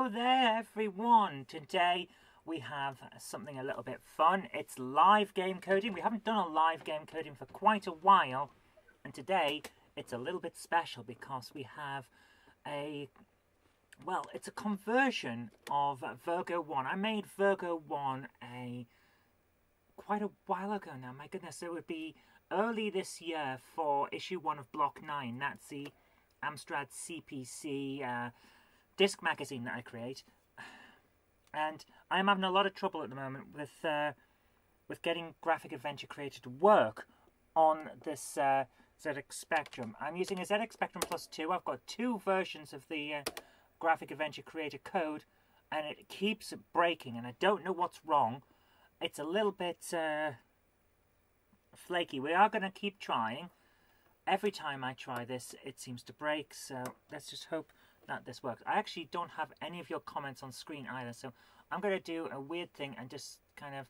Hello there everyone. Today we have something a little bit fun. It's live game coding. We haven't done a live game coding for quite a while, and today it's a little bit special because we have it's a conversion of Virgo 1. I made Virgo 1 quite a while ago now. My goodness, it would be early this year for issue 1 of Block 9. That's the Amstrad CPC disc magazine that I create, and I'm having a lot of trouble at the moment with getting Graphic Adventure Creator to work on this ZX Spectrum. I'm using a ZX Spectrum Plus 2. I've got two versions of the Graphic Adventure Creator code, and it keeps breaking, and I don't know what's wrong. It's a little bit flaky. We are going to keep trying. Every time I try this, it seems to break, so let's just hope that this works. I actually don't have any of your comments on screen either, so I'm going to do a weird thing and just kind of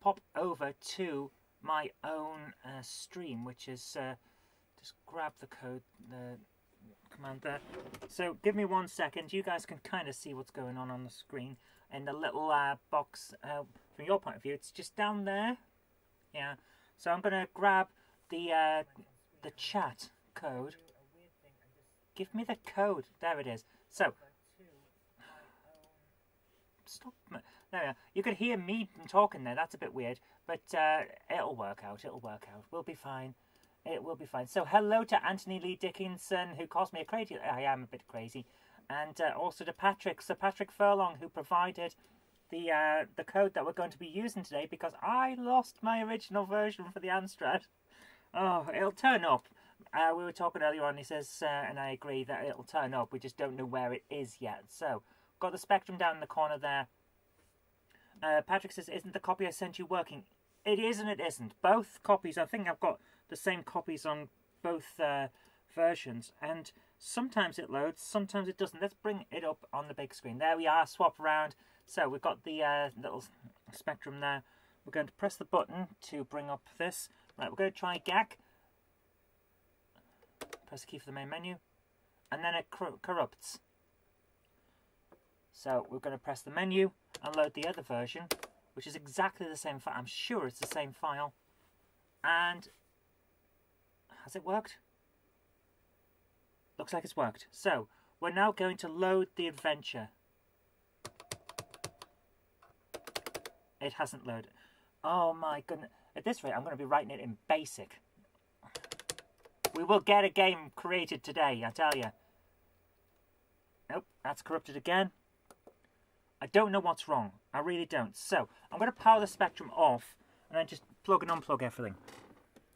pop over to my own stream, which is just grab the code, the command there. So give me 1 second. You guys can kind of see what's going on the screen in the little box. From your point of view, it's just down there. Yeah. So I'm going to grab the chat code. Give me the code. There it is. So, stop. There we are. You could hear me talking there. That's a bit weird. But it'll work out. It'll work out. We'll be fine. It will be fine. So, hello to Anthony Lee Dickinson, who calls me a crazy. I am a bit crazy. And also to Patrick, Sir Patrick Furlong, who provided the code that we're going to be using today, because I lost my original version for the Amstrad. Oh, it'll turn up. We were talking earlier on, he says, and I agree that it'll turn up. We just don't know where it is yet. So, got the Spectrum down in the corner there. Patrick says, isn't the copy I sent you working? It is and it isn't. Both copies, I think I've got the same copies on both versions. And sometimes it loads, sometimes it doesn't. Let's bring it up on the big screen. There we are, swap around. So, we've got the little Spectrum there. We're going to press the button to bring up this. Right, we're going to try GAC. Press the key for the main menu, and then it corrupts. So we're going to press the menu and load the other version, which is exactly the same file. I'm sure it's the same file. And has it worked? Looks like it's worked. So we're now going to load the adventure. It hasn't loaded. Oh my goodness. At this rate, I'm going to be writing it in BASIC. We will get a game created today, I tell you. Nope, that's corrupted again. I don't know what's wrong. I really don't. So, I'm going to power the Spectrum off and then just plug and unplug everything.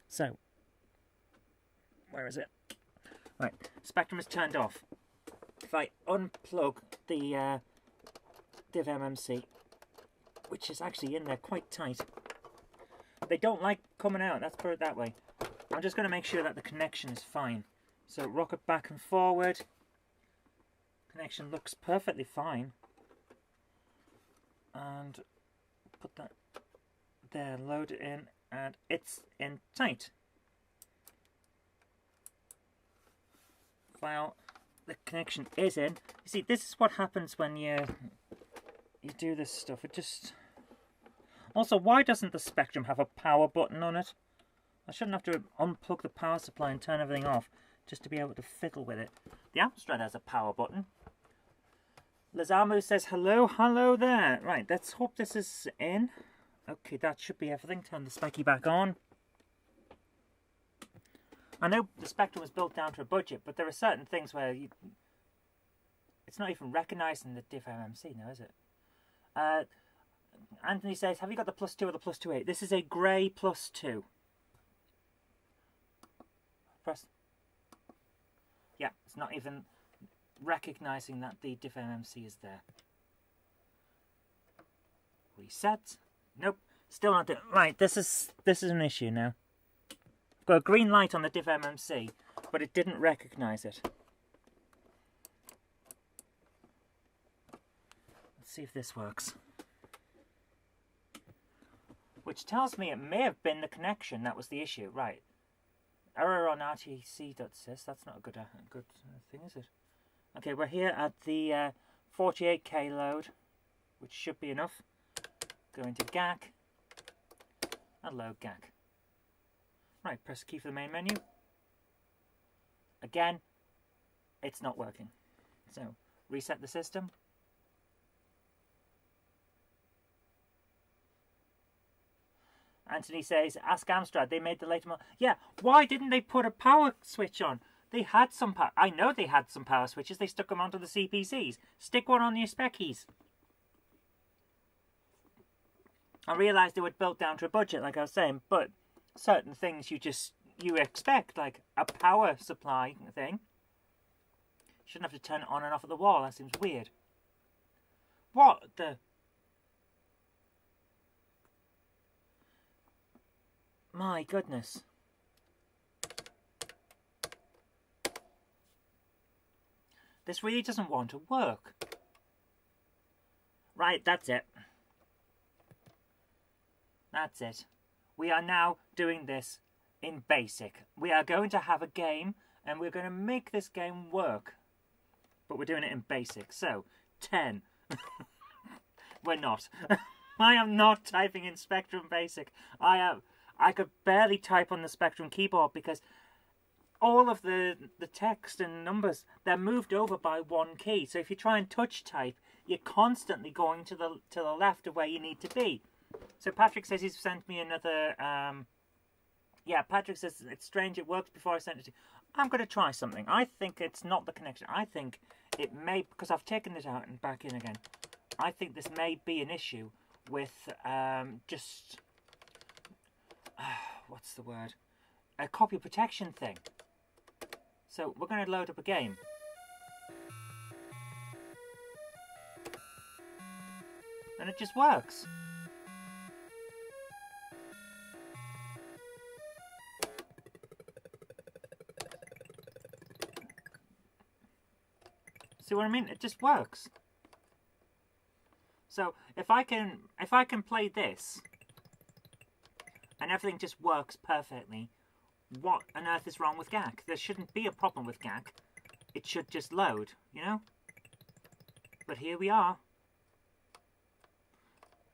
So, where is it? Right, Spectrum is turned off. If I unplug the Div MMC, which is actually in there quite tight. They don't like coming out, let's put it that way. I'm just going to make sure that the connection is fine. So rock it back and forward. Connection looks perfectly fine. And put that there, load it in, and it's in tight. Well, the connection is in. You see, this is what happens when you do this stuff. It just... Also, why doesn't the Spectrum have a power button on it? I shouldn't have to unplug the power supply and turn everything off just to be able to fiddle with it. The Amstrad has a power button. Lazamu says, hello, hello there. Right, let's hope this is in. Okay, that should be everything. Turn the Specky back on. I know the Spectrum was built down to a budget, but there are certain things where it's not even recognising the Div MMC now, is it? Anthony says, have you got the +2 or the +28? This is a grey +2. Press. Yeah, it's not even recognising that the Div MMC is there. Reset. Nope, still not doing. Right, this is an issue now. I've got a green light on the Div MMC, but it didn't recognise it. Let's see if this works. Which tells me it may have been the connection that was the issue. Right. Error on RTC.sys. That's not a good thing, is it? Okay, we're here at the 48k load, which should be enough. Go into GAC and load GAC. Right, press the key for the main menu. Again, it's not working. So, reset the system. Anthony says, ask Amstrad, they made the later model. Yeah, why didn't they put a power switch on? They had some power. I know they had some power switches. They stuck them onto the CPCs. Stick one on your speckies. I realised they were built down to a budget, like I was saying, but certain things you expect, like a power supply thing. Shouldn't have to turn it on and off at the wall. That seems weird. What the... My goodness. This really doesn't want to work. Right, that's it. That's it. We are now doing this in BASIC. We are going to have a game, and we're going to make this game work. But we're doing it in BASIC. So, 10. We're not. I am not typing in Spectrum BASIC. I could barely type on the Spectrum keyboard because all of the text and numbers, they're moved over by one key. So if you try and touch type, you're constantly going to the left of where you need to be. So Patrick says he's sent me another... yeah, Patrick says it's strange it worked before I sent it to you. I'm going to try something. I think it's not the connection. I think it may, because I've taken it out and back in again, I think this may be an issue with just... what's the word? A copy protection thing. So we're going to load up a game. And it just works. See what I mean? It just works. So if I can play this and everything just works perfectly, what on earth is wrong with GAC? There shouldn't be a problem with GAC. It should just load, you know? But here we are.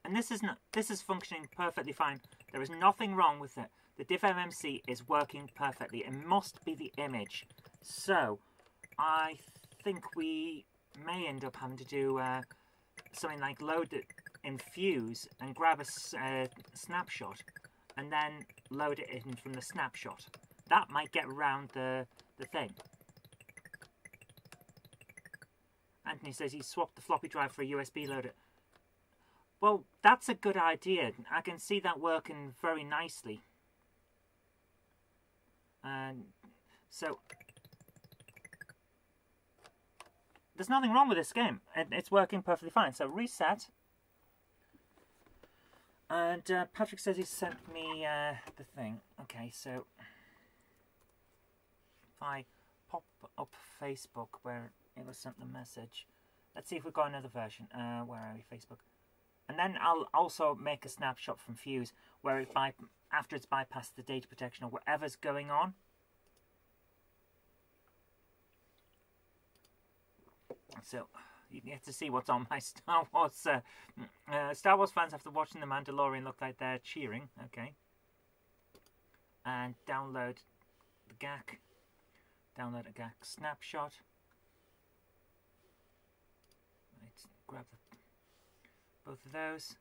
And this is functioning perfectly fine. There is nothing wrong with it. The diff-MMC is working perfectly. It must be the image. So I think we may end up having to do something like load it in Fuse and grab a snapshot and then load it in from the snapshot. That might get around the thing. Anthony says he swapped the floppy drive for a USB loader. Well, that's a good idea. I can see that working very nicely. And so there's nothing wrong with this game. It's working perfectly fine. So reset. And Patrick says he sent me the thing. Okay, so if I pop up Facebook where it was sent the message. Let's see if we've got another version. Where are we? Facebook. And then I'll also make a snapshot from Fuse where it after it's bypassed the data protection or whatever's going on. So you get to see what's on my Star Wars. Star Wars fans after watching The Mandalorian look like they're cheering. Okay. And download the GAC. Download a GAC snapshot. Let's grab both of those.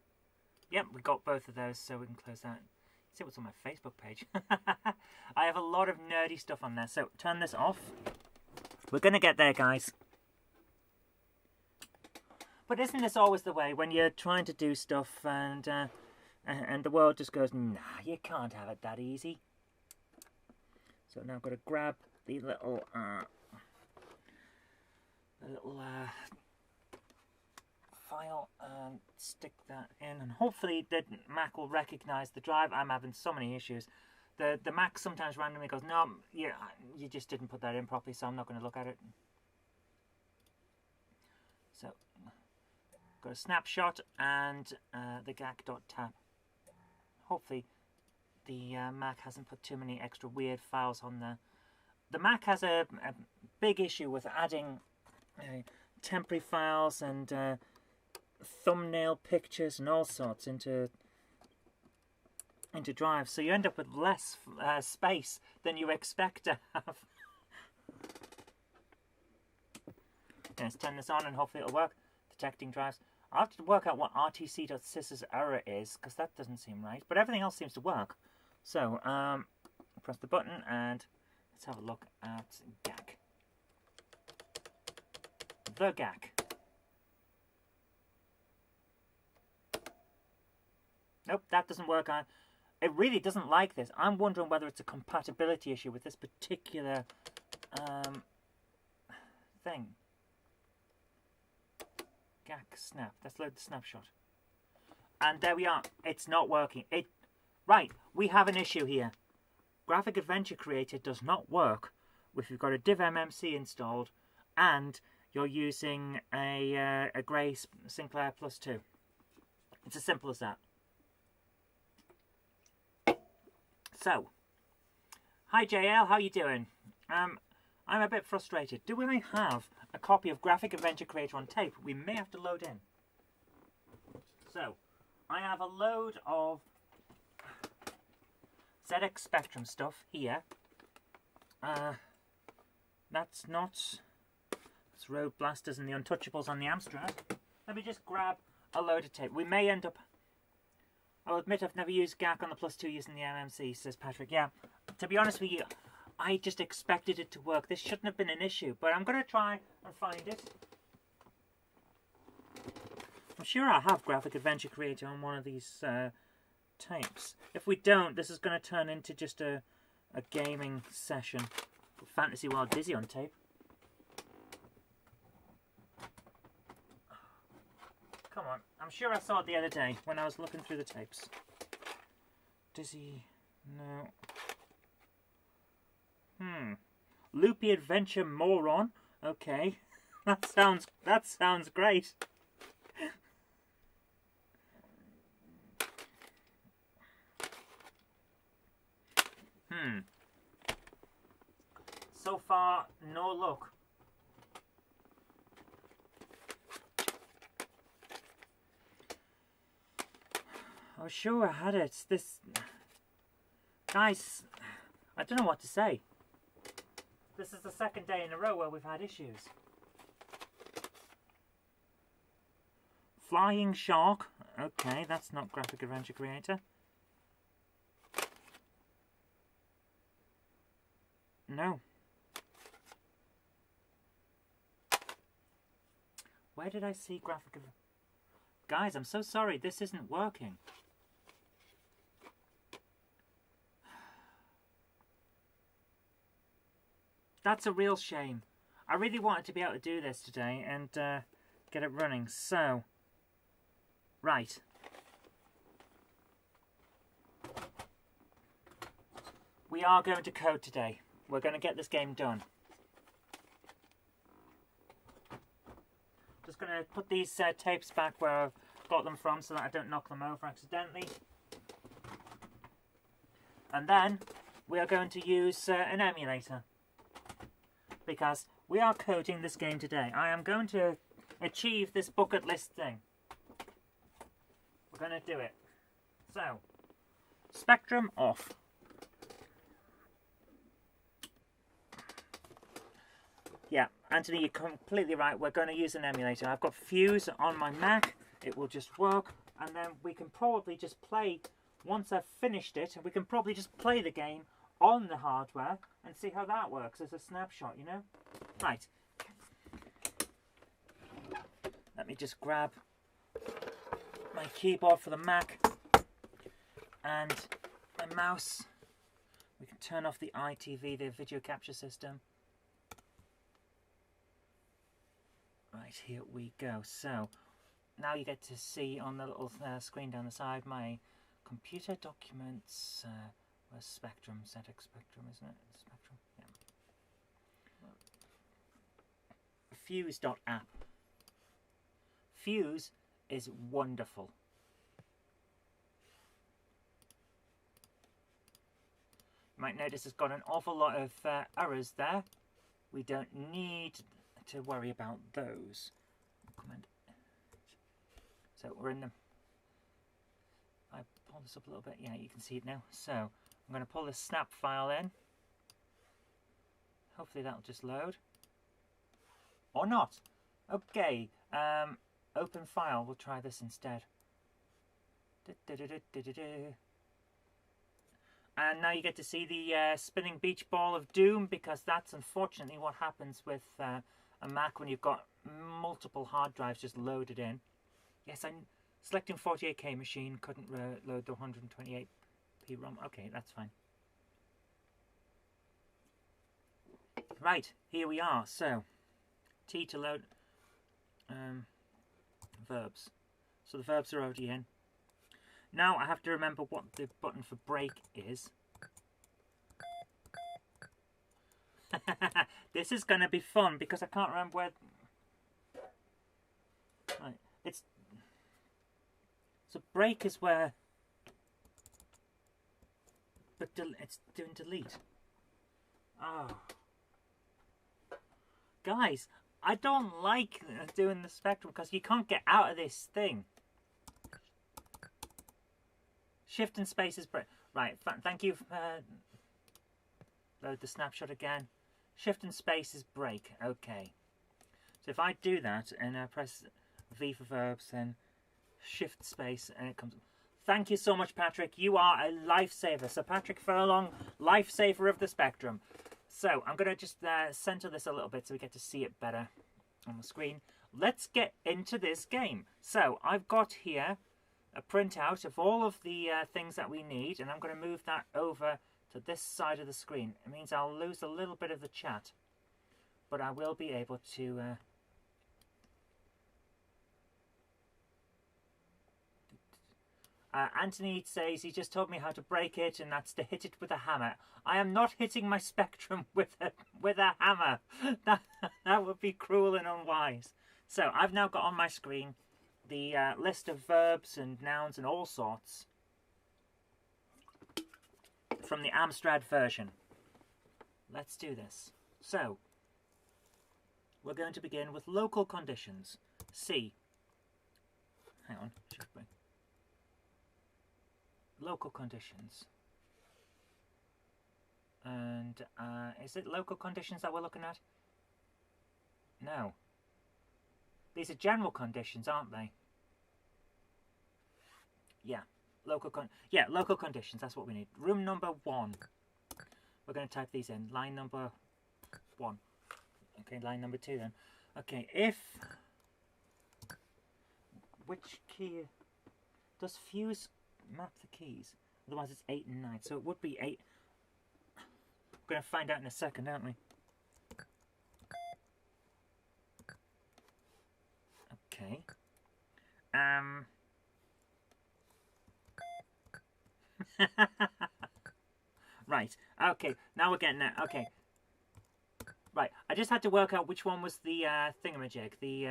Yep, we got both of those, so we can close that. See what's on my Facebook page. I have a lot of nerdy stuff on there, so turn this off. We're going to get there, guys. But isn't this always the way when you're trying to do stuff and the world just goes, nah, you can't have it that easy. So now I've got to grab the little file and stick that in, and hopefully the Mac will recognize the drive. I'm having so many issues. The Mac sometimes randomly goes, no, you just didn't put that in properly, so I'm not going to look at it. So got a snapshot and the GAC.tab. Hopefully the Mac hasn't put too many extra weird files on there. The Mac has a big issue with adding temporary files and thumbnail pictures and all sorts into drives, so you end up with less space than you expect to have. Let's turn this on and hopefully it'll work. Detecting drives. I'll have to work out what rtc.sys's error is, because that doesn't seem right, but everything else seems to work. So, press the button and let's have a look at GAC. The GAC. Nope, that doesn't work on. It really doesn't like this. I'm wondering whether it's a compatibility issue with this particular thing. GAC snap. Let's load the snapshot. And there we are. It's not working. Right, we have an issue here. Graphic Adventure Creator does not work if you've got a div MMC installed and you're using a Grey Sinclair Plus 2. It's as simple as that. So, hi JL, how you doing? I'm a bit frustrated. Do we have a copy of Graphic Adventure Creator on tape? We may have to load in. So, I have a load of ZX Spectrum stuff here. That's Road Blasters and the Untouchables on the Amstrad. Let me just grab a load of tape. We may end up... I'll admit I've never used GAC on the Plus 2 using the MMC, says Patrick. Yeah, to be honest with you, I just expected it to work. This shouldn't have been an issue, but I'm going to try and find it. I'm sure I have Graphic Adventure Creator on one of these tapes. If we don't, this is going to turn into just a gaming session. Fantasy Wild Dizzy on tape. Come on, I'm sure I saw it the other day when I was looking through the tapes. Dizzy, no. Loopy Adventure Moron. Okay, that sounds great. So far, no luck. I was sure I had it. Guys, I don't know what to say. This is the second day in a row where we've had issues. Flying Shark. Okay, that's not Graphic Adventure Creator. No. Where did I see Graphic Adventure? Guys, I'm so sorry. This isn't working. That's a real shame. I really wanted to be able to do this today and get it running. So, right. We are going to code today. We're going to get this game done. Just going to put these tapes back where I've got them from so that I don't knock them over accidentally. And then we are going to use an emulator, because we are coding this game today. I am going to achieve this bucket list thing. We're going to do it. So, Spectrum off. Yeah, Anthony, you're completely right. We're going to use an emulator. I've got Fuse on my Mac. It will just work. And then we can probably just play, once I've finished it, we can probably just play the game on the hardware and see how that works as a snapshot, you know? Right. Let me just grab my keyboard for the Mac and my mouse. We can turn off the ITV, the video capture system. Right, here we go. So, now you get to see on the little screen down the side my computer documents. Where's Spectrum? ZX Spectrum, isn't it? Spectrum, yeah. Fuse.app. Fuse is wonderful. You might notice it's got an awful lot of errors there. We don't need to worry about those. Command. So we're in the... I pull this up a little bit. Yeah, you can see it now. So I'm going to pull this snap file in. Hopefully that'll just load. Or not. Okay. Open file. We'll try this instead. And now you get to see the spinning beach ball of doom, because that's unfortunately what happens with a Mac when you've got multiple hard drives just loaded in. Yes, I'm selecting 48K machine, couldn't load the 128p ROM. Okay, that's fine. Right, here we are. So, T to load verbs. So the verbs are already in. Now I have to remember what the button for break is. This is going to be fun because I can't remember where... Right, it's... So break is where... But it's doing delete. Oh. Guys, I don't like doing the spectrum because you can't get out of this thing. Shift and space is break. Right, thank you. Load the snapshot again. Shift and space is break. Okay. So if I do that and I press V for verbs, then shift space and it comes. Thank you so much, Patrick. You are a lifesaver. So Patrick Furlong, lifesaver of the spectrum. So I'm going to just center this a little bit so we get to see it better on the screen. Let's get into this game. So I've got here a printout of all of the things that we need, and I'm going to move that over to this side of the screen. It means I'll lose a little bit of the chat, but I will be able to Anthony says he just told me how to break it, and that's to hit it with a hammer. I am not hitting my spectrum with a hammer. That would be cruel and unwise. So I've now got on my screen the list of verbs and nouns and all sorts from the Amstrad version. Let's do this. So, we're going to begin with local conditions. C. Hang on. Local conditions. And is it local conditions that we're looking at? No. These are general conditions, aren't they? Yeah, local conditions. That's what we need. Room number 1. We're going to type these in. Line number 1. Okay, line number 2 then. Okay, if which key does fuse map the keys? Otherwise, it's 8 and 9. So it would be 8. We're going to find out in a second, aren't we? Okay. Right. Okay. Now we're getting there. Okay. Right. I just had to work out which one was the thingamajig. The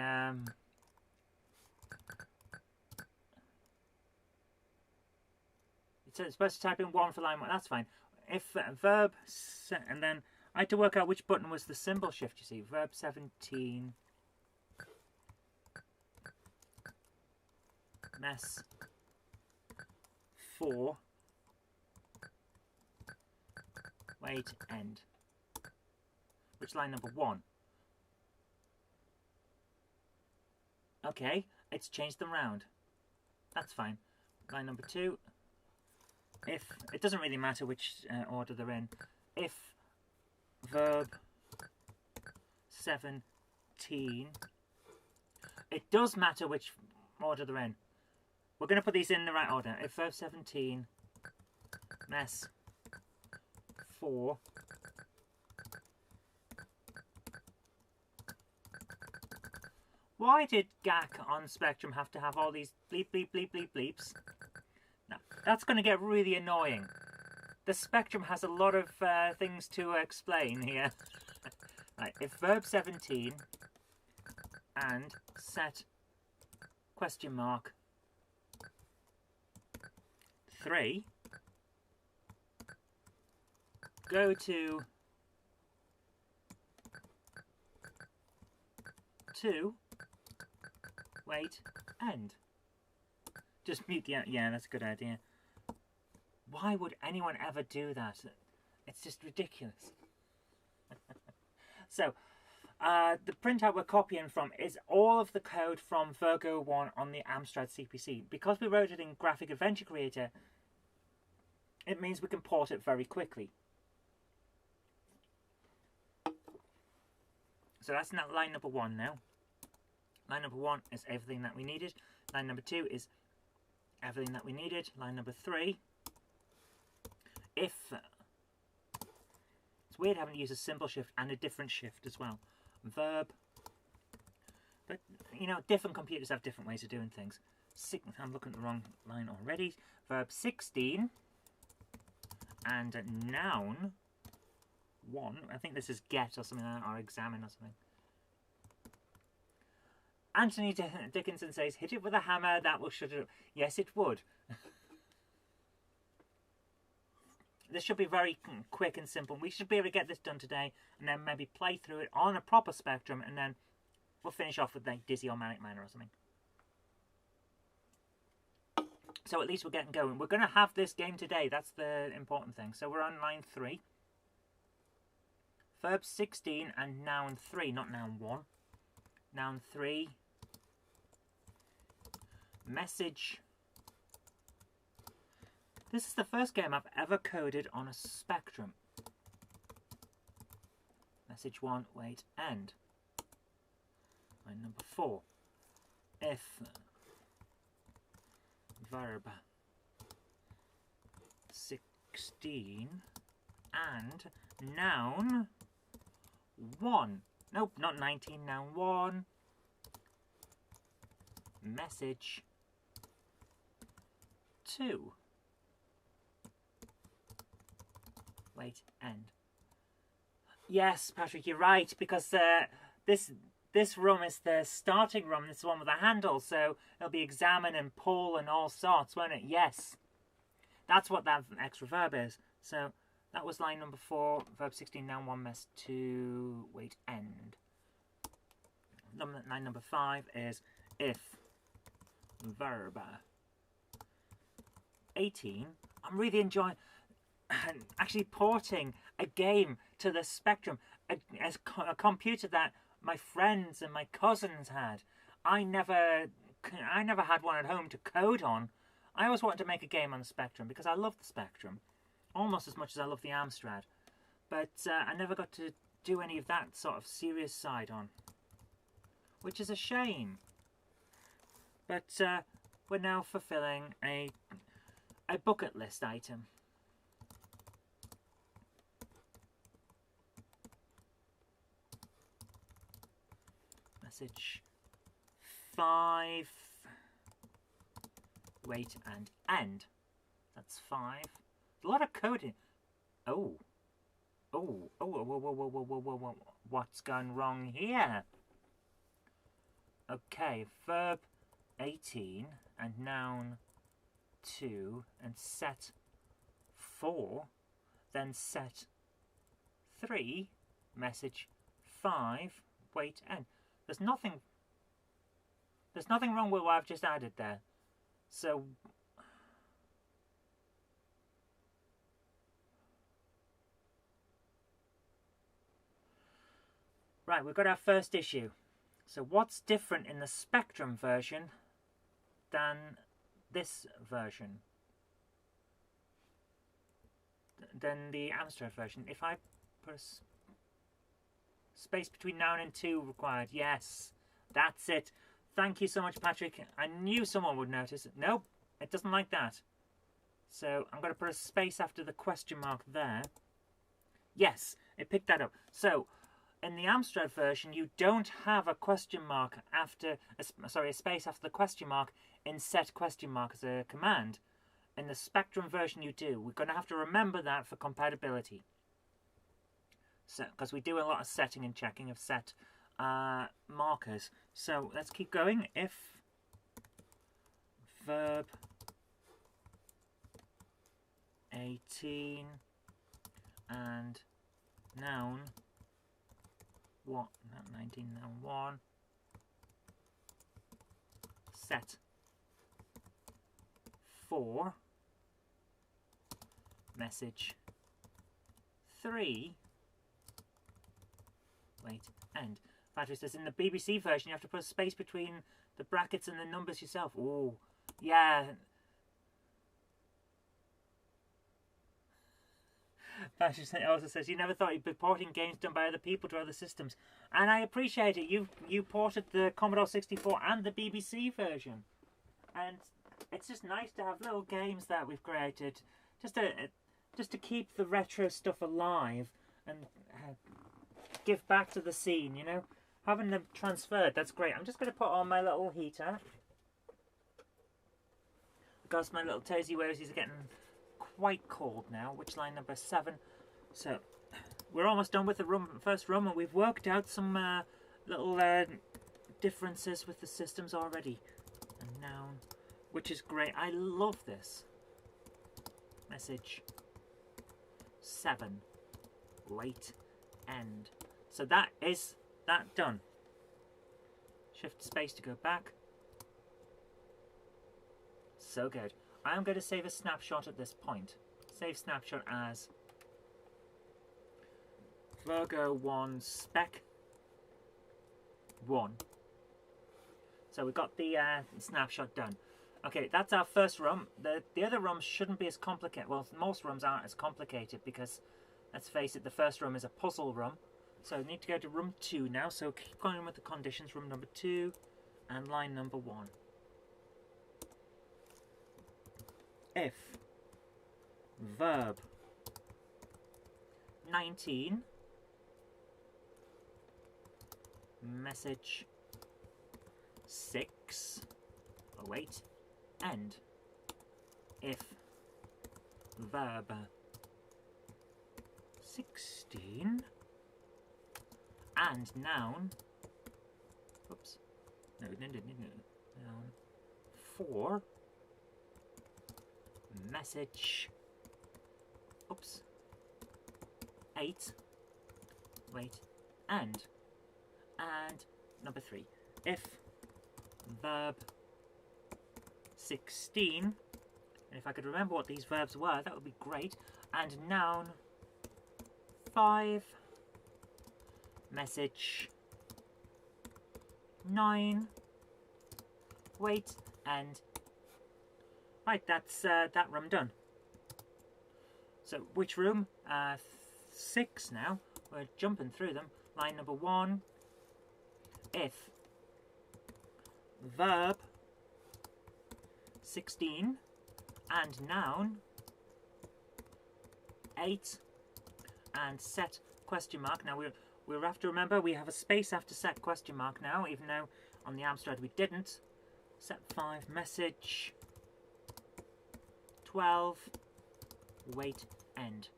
it's supposed to type in 1 for line 1. That's fine. If verb and then I had to work out which button was the symbol shift. You see, verb 17. Mess 4. Wait, end. Which line number 1? Okay, it's changed them round. That's fine. Line number 2. If it doesn't really matter which order they're in. If verb 17, it does matter which order they're in. We're going to put these in the right order. If verb 17, mess 4, why did GAC on Spectrum have to have all these bleep, bleep, bleep, bleep, bleeps? Now, that's going to get really annoying. The Spectrum has a lot of things to explain here. Right, if verb 17 and set question mark 3, go to 2, wait, end. Just mute the... Yeah, that's a good idea. Why would anyone ever do that? It's just ridiculous. So, the printout we're copying from is all of the code from Virgo 1 on the Amstrad CPC. Because we wrote it in Graphic Adventure Creator, it means we can port it very quickly. So that's not line number 1 now. Line number 1 is everything that we needed. Line number 2 is everything that we needed. Line number 3, if... It's weird having to use a simple shift and a different shift as well. Verb. But, you know, different computers have different ways of doing things. I'm looking at the wrong line already. Verb 16. And noun 1. I think this is get or something like that, or examine or something. Anthony Dickinson says, hit it with a hammer, that will shut it up. Yes, it would. This should be very quick and simple. We should be able to get this done today and then maybe play through it on a proper Spectrum, and then we'll finish off with like Dizzy or Manic Manor or something. So at least we're getting going. We're going to have this game today. That's the important thing. So we're on line 3. Verb 16 and noun 3, not noun 1. Noun 3. Message. This is the first game I've ever coded on a Spectrum. Message 1, wait, end. Line number 4. If verb 16 and noun 1. Nope, not 19, noun 1. Message 2. Wait, end. Yes, Patrick, you're right, because this room is the starting room. This is the one with the handle, so it'll be examine and pull and all sorts, won't it? Yes. That's what that extra verb is. So that was line number 4, verb 16, noun 1, mess 2, wait, end. Line number 5 is if verb 18. I'm really enjoying actually porting a game to the Spectrum, a computer that my friends and my cousins had. I never had one at home to code on. I always wanted to make a game on the Spectrum because I love the Spectrum almost as much as I love the Amstrad, but I never got to do any of that sort of serious side on, which is a shame. But we're now fulfilling a bucket list item. Message 5, wait and end. That's 5. A lot of coding. Oh. What's gone wrong here? Okay, verb 18 and noun 2 and set 4, then set 3, message 5, wait end. There's nothing wrong with what I've just added there. So right, we've got our first issue. So what's different in the Spectrum version than this version? Than the Amstrad version? If I put a space between noun and 2 required. Yes, that's it. Thank you so much, Patrick. I knew someone would notice. Nope, it doesn't like that. So I'm going to put a space after the question mark there. Yes, it picked that up. So in the Amstrad version, you don't have a question mark after, a space after the question mark in set question mark as a command. In the Spectrum version, you do. We're going to have to remember that for compatibility. So, because we do a lot of setting and checking of set markers. So let's keep going. If verb 18 and noun what? Not 19, noun 1. set 4, message 3, wait, end. Battery says in the BBC version you have to put a space between the brackets and the numbers yourself. Oh, yeah. Battery also says you never thought you'd be porting games done by other people to other systems, and I appreciate it. You ported the Commodore 64 and the BBC version, and it's just nice to have little games that we've created just to keep the retro stuff alive and give back to the scene, you know. Having them transferred, that's great. I'm just going to put on my little heater because my little toesy woesies are getting quite cold now. Which line number 7? So we're almost done with the first room, and we've worked out some little differences with the systems already. And now, which is great. I love this. Message 7. Wait. End. So that is that done. Shift space to go back. So good. I'm going to save a snapshot at this point. Save snapshot as Virgo 1 spec 1. So we've got the snapshot done. Okay, that's our first room. The other rooms shouldn't be as complicated. Well, most rooms aren't as complicated because, let's face it, the first room is a puzzle room. So I need to go to room 2 now. So keep going with the conditions. Room number 2 and line number 1. If verb 19 message 6 wait end. If verb 16 and noun, oops, no, noun 4 message, oops, 8 wait end. And number 3, if verb 16, and if I could remember what these verbs were, that would be great, and noun 5 message 9 wait end. Right, that's that room done. So which room? 6 now. We're jumping through them. Line number 1. If verb 16 and noun 8 and set question mark. Now we'll have to remember we have a space after set question mark now, even though on the Amstrad we didn't. Set 5 message 12 wait end.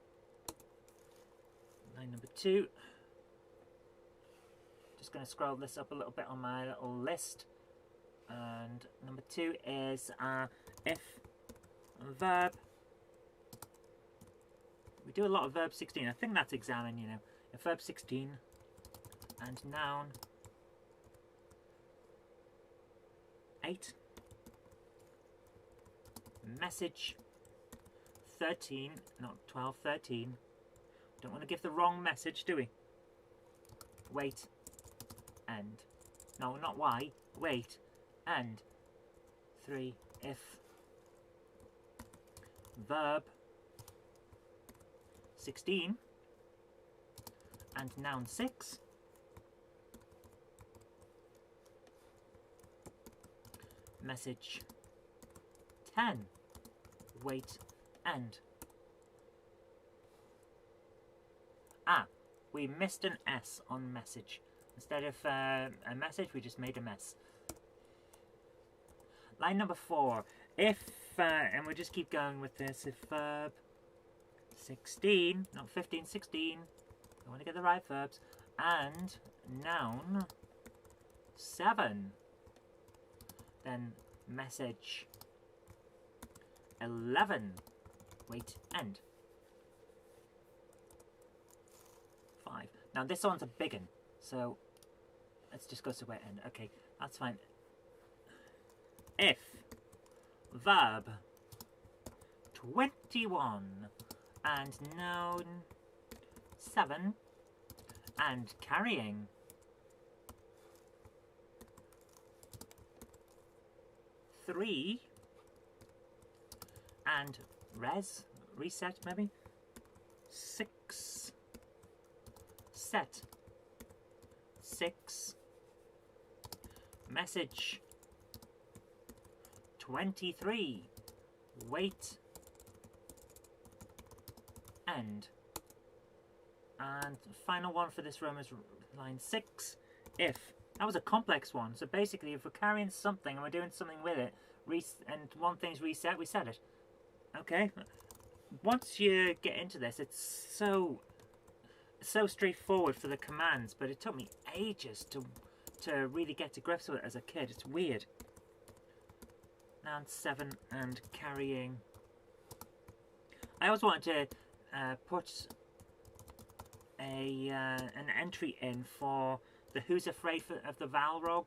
Line number 2. Just going to scroll this up a little bit on my little list. And number 2 is if verb. We do a lot of verb 16. I think that's examine, you know. If verb 16 and noun 8 message 13, not 12, 13. Don't want to give the wrong message, do we? Wait, end. No, not why. Wait, end. 3, if verb 16 and noun 6 message 10 wait end. We missed an S on message. Instead of a message, we just made a mess. Line number 4. If, and we'll just keep going with this, if verb 16, not 15, 16, I want to get the right verbs, and noun 7, then message 11, wait, end. 5. Now this one's a big one, so let's just go to wait end. Okay, that's fine. if verb 21 and noun 7 and carrying 3 and reset maybe 6 set 6 message 23 wait end. And the final one for this room is line 6 if. That was a complex one, so basically if we're carrying something and we're doing something with it and one thing's reset, we set it. Okay, once you get into this, it's so straightforward for the commands, but it took me ages to really get to grips with it as a kid. It's weird. Noun 7 and carrying. I always wanted to put an entry in for the Who's Afraid of the Valrog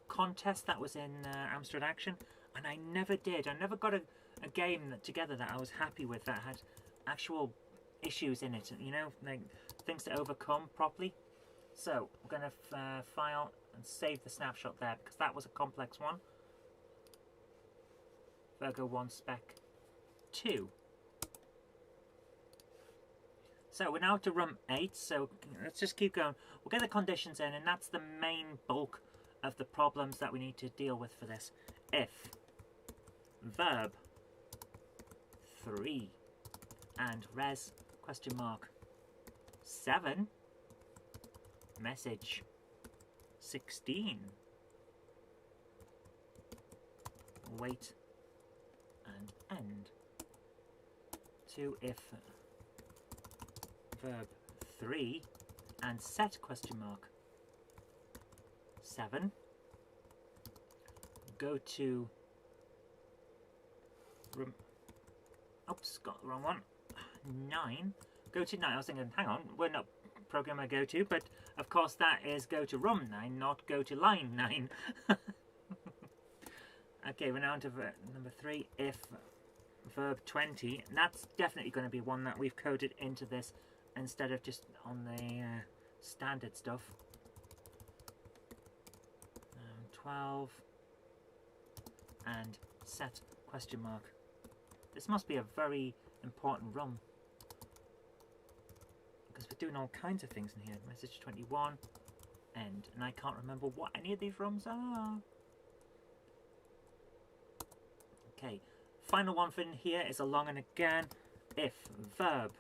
contest that was in Amstrad Action, and I never did. I never got a game together that I was happy with, that had actual issues in it, you know, like things to overcome properly. So I'm going to file and save the snapshot there, because that was a complex one. Virgo 1 spec 2. So we're now to room 8, so let's just keep going. We'll get the conditions in, and that's the main bulk of the problems that we need to deal with for this. If verb 3 and res question mark 7 message 16 wait and end. 2 if verb 3 and set question mark 7 go to room, oops, got the wrong one, 9, go to 9. I was thinking, hang on, we're not program I go to, but of course that is go to room 9, not go to line 9. Okay, we're now on to number 3, if verb 20, and that's definitely going to be one that we've coded into this instead of just on the standard stuff. 12 and set question mark. This must be a very important room, because we're doing all kinds of things in here. Message 21 end, and I can't remember what any of these rooms are. Okay, final one for in here is a long and again. If verb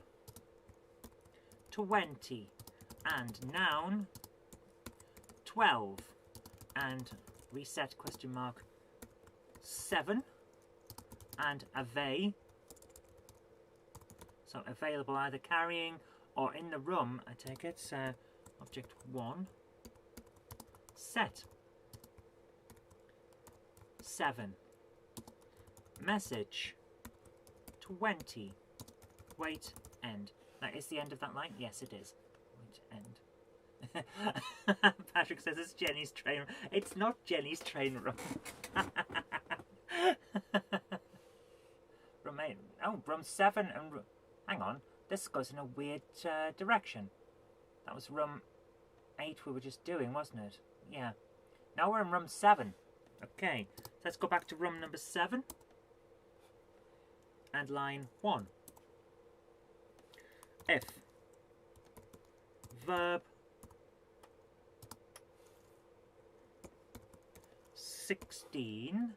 20 and noun 12 and reset question mark 7 and avail. So available either carrying or in the room, I take it. Object 1 set 7 message 20 wait end. That is the end of that line? Yes, it is. Wait end. Patrick says it's Jenny's train. It's not Jenny's train room. Room 8. Oh, room 7 and hang on. This goes in a weird direction. That was room 8 we were just doing, wasn't it? Yeah. Now we're in room 7. Okay. So let's go back to room number 7. And line 1. If verb 16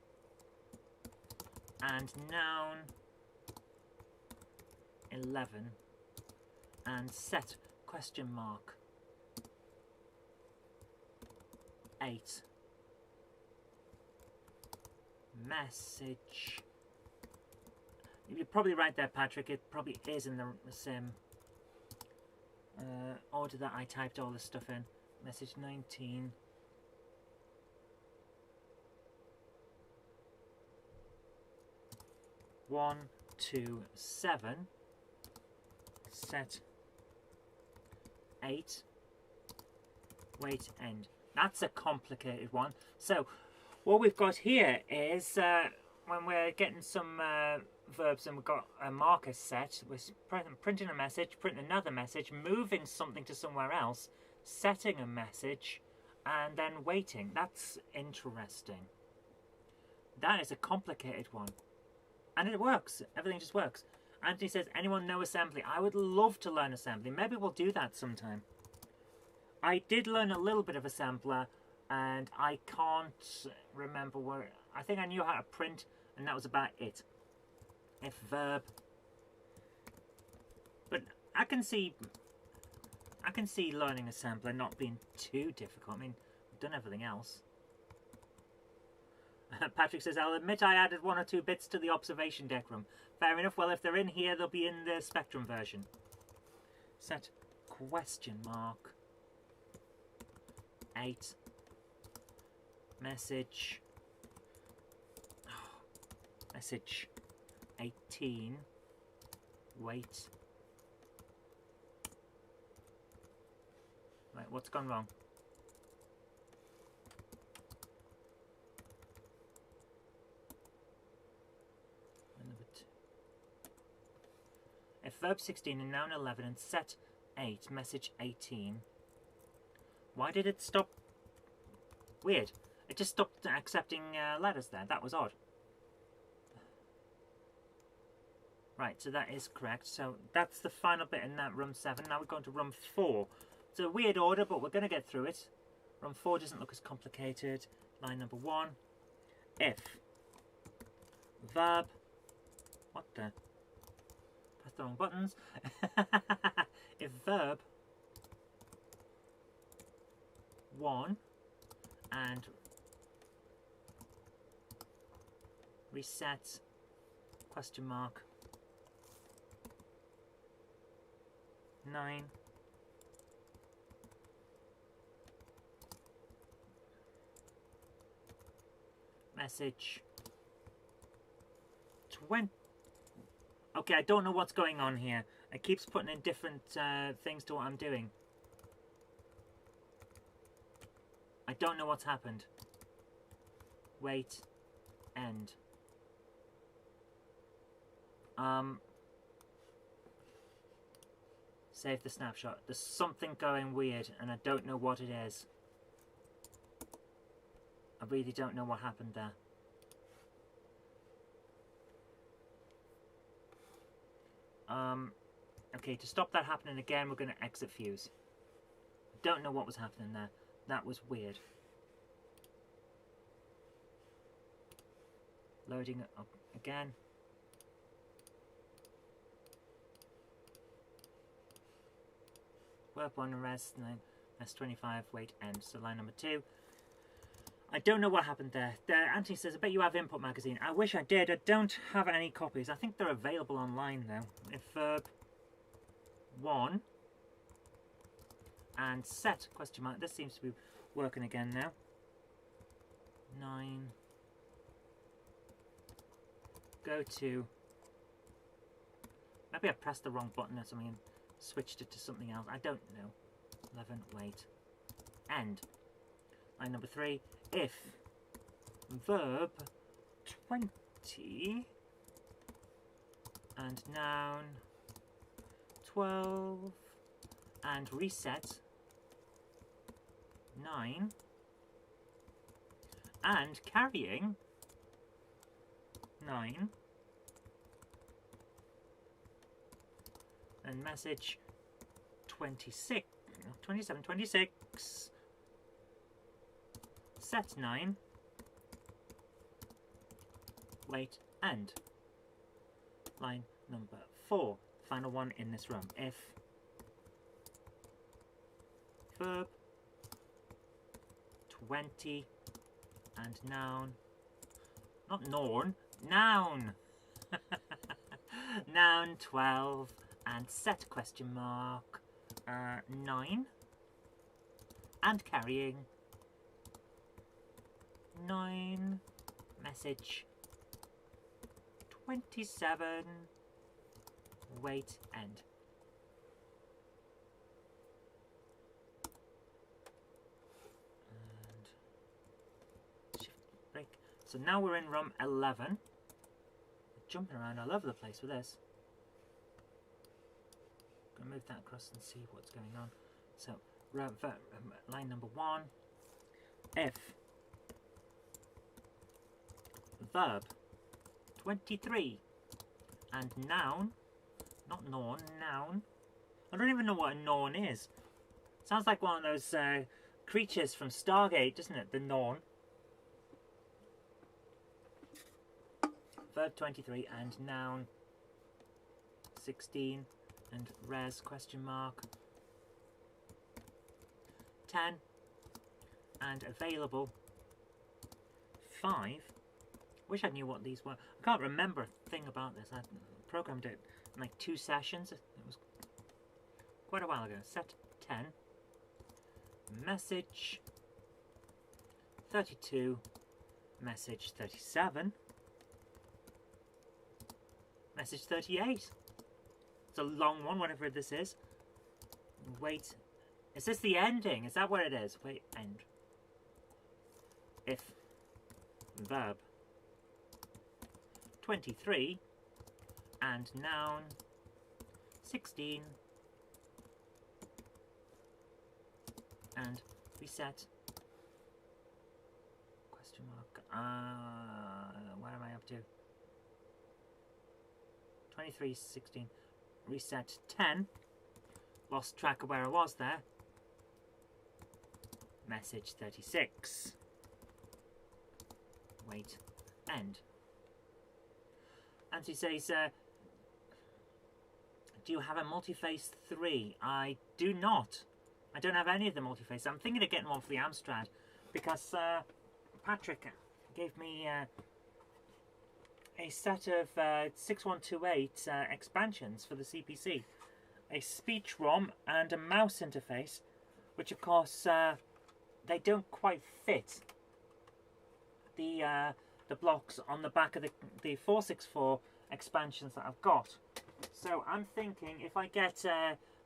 and noun 11 and set question mark 8 message. You're probably right there, Patrick. It probably is in the same order that I typed all this stuff in. Message 19. One, 2, 7. Set 8. Wait end. That's a complicated one. So what we've got here is when we're getting some verbs and we've got a marker set, we're printing a message, printing another message, moving something to somewhere else, setting a message, and then waiting. That's interesting. That is a complicated one. And it works. Everything just works. Anthony says, anyone know assembly? I would love to learn assembly. Maybe we'll do that sometime. I did learn a little bit of assembler, and I can't remember where. I think I knew how to print, and that was about it. If verb. But I can see learning assembler not being too difficult. I mean, I've done everything else. Patrick says, I'll admit I added 1 or 2 bits to the observation deck room. Fair enough. Well, if they're in here, they'll be in the Spectrum version. Set question mark 8 message message 18 wait. Right, what's gone wrong? If verb 16 and noun 11 and set 8, message 18. Why did it stop? Weird. It just stopped accepting letters there. That was odd. Right, so that is correct. So that's the final bit in that room 7. Now we're going to room 4. It's a weird order, but we're going to get through it. Room 4 doesn't look as complicated. Line number 1. If verb. What the? Press the wrong buttons. If verb 1 and reset question mark 9 message 20. Okay, I don't know what's going on here. It keeps putting in different things to what I'm doing. I don't know what's happened. Wait. End. Save the snapshot. There's something going weird and I don't know what it is. I really don't know what happened there. Okay, to stop that happening again, we're going to exit fuse. Don't know what was happening there. That was weird. Loading it up again. Verb 1 and res 9, res 25, wait, end. So line number 2. I don't know what happened there. Anthony says, I bet you have Input Magazine. I wish I did. I don't have any copies. I think they're available online though. If verb 1 and set question mark. This seems to be working again now. 9. Go to. Maybe I pressed the wrong button or something and switched it to something else. I don't know. 11. Wait. End. Line number 3. If verb 20 and noun 12 and reset 9 and carrying 9 and message 26, 27, 26 set 9 wait end. Line number 4, final one in this room. If verb 20 and noun, not norn, noun noun 12 and set question mark 9 and carrying 9 message 27 wait end. And shift So now we're in room 11. We're jumping around all over the place with this. I'm going to move that across and see what's going on. So, line number 1. If verb 23 and noun, not norn, noun. I don't even know what a norn is. Sounds like one of those creatures from Stargate, doesn't it? The norn. Verb 23 and noun 16 and res question mark 10 and available 5. Wish I knew what these were. I can't remember a thing about this. I programmed it in like 2 sessions. It was quite a while ago. Set 10. Message 32. Message 37. Message 38. It's a long one, whatever this is. Wait. Is this the ending? Is that what it is? Wait, end. If verb 23 and noun 16 and reset question mark where am I up to? 23, 16, reset 10, lost track of where I was there, message 36, wait, end. And he says, do you have a multi-face 3? I do not. I don't have any of the multi-face. I'm thinking of getting one for the Amstrad because Patrick gave me a set of 6128 expansions for the CPC. A speech ROM and a mouse interface, which of course they don't quite fit the blocks on the back of the 464 expansions that I've got. So I'm thinking if I get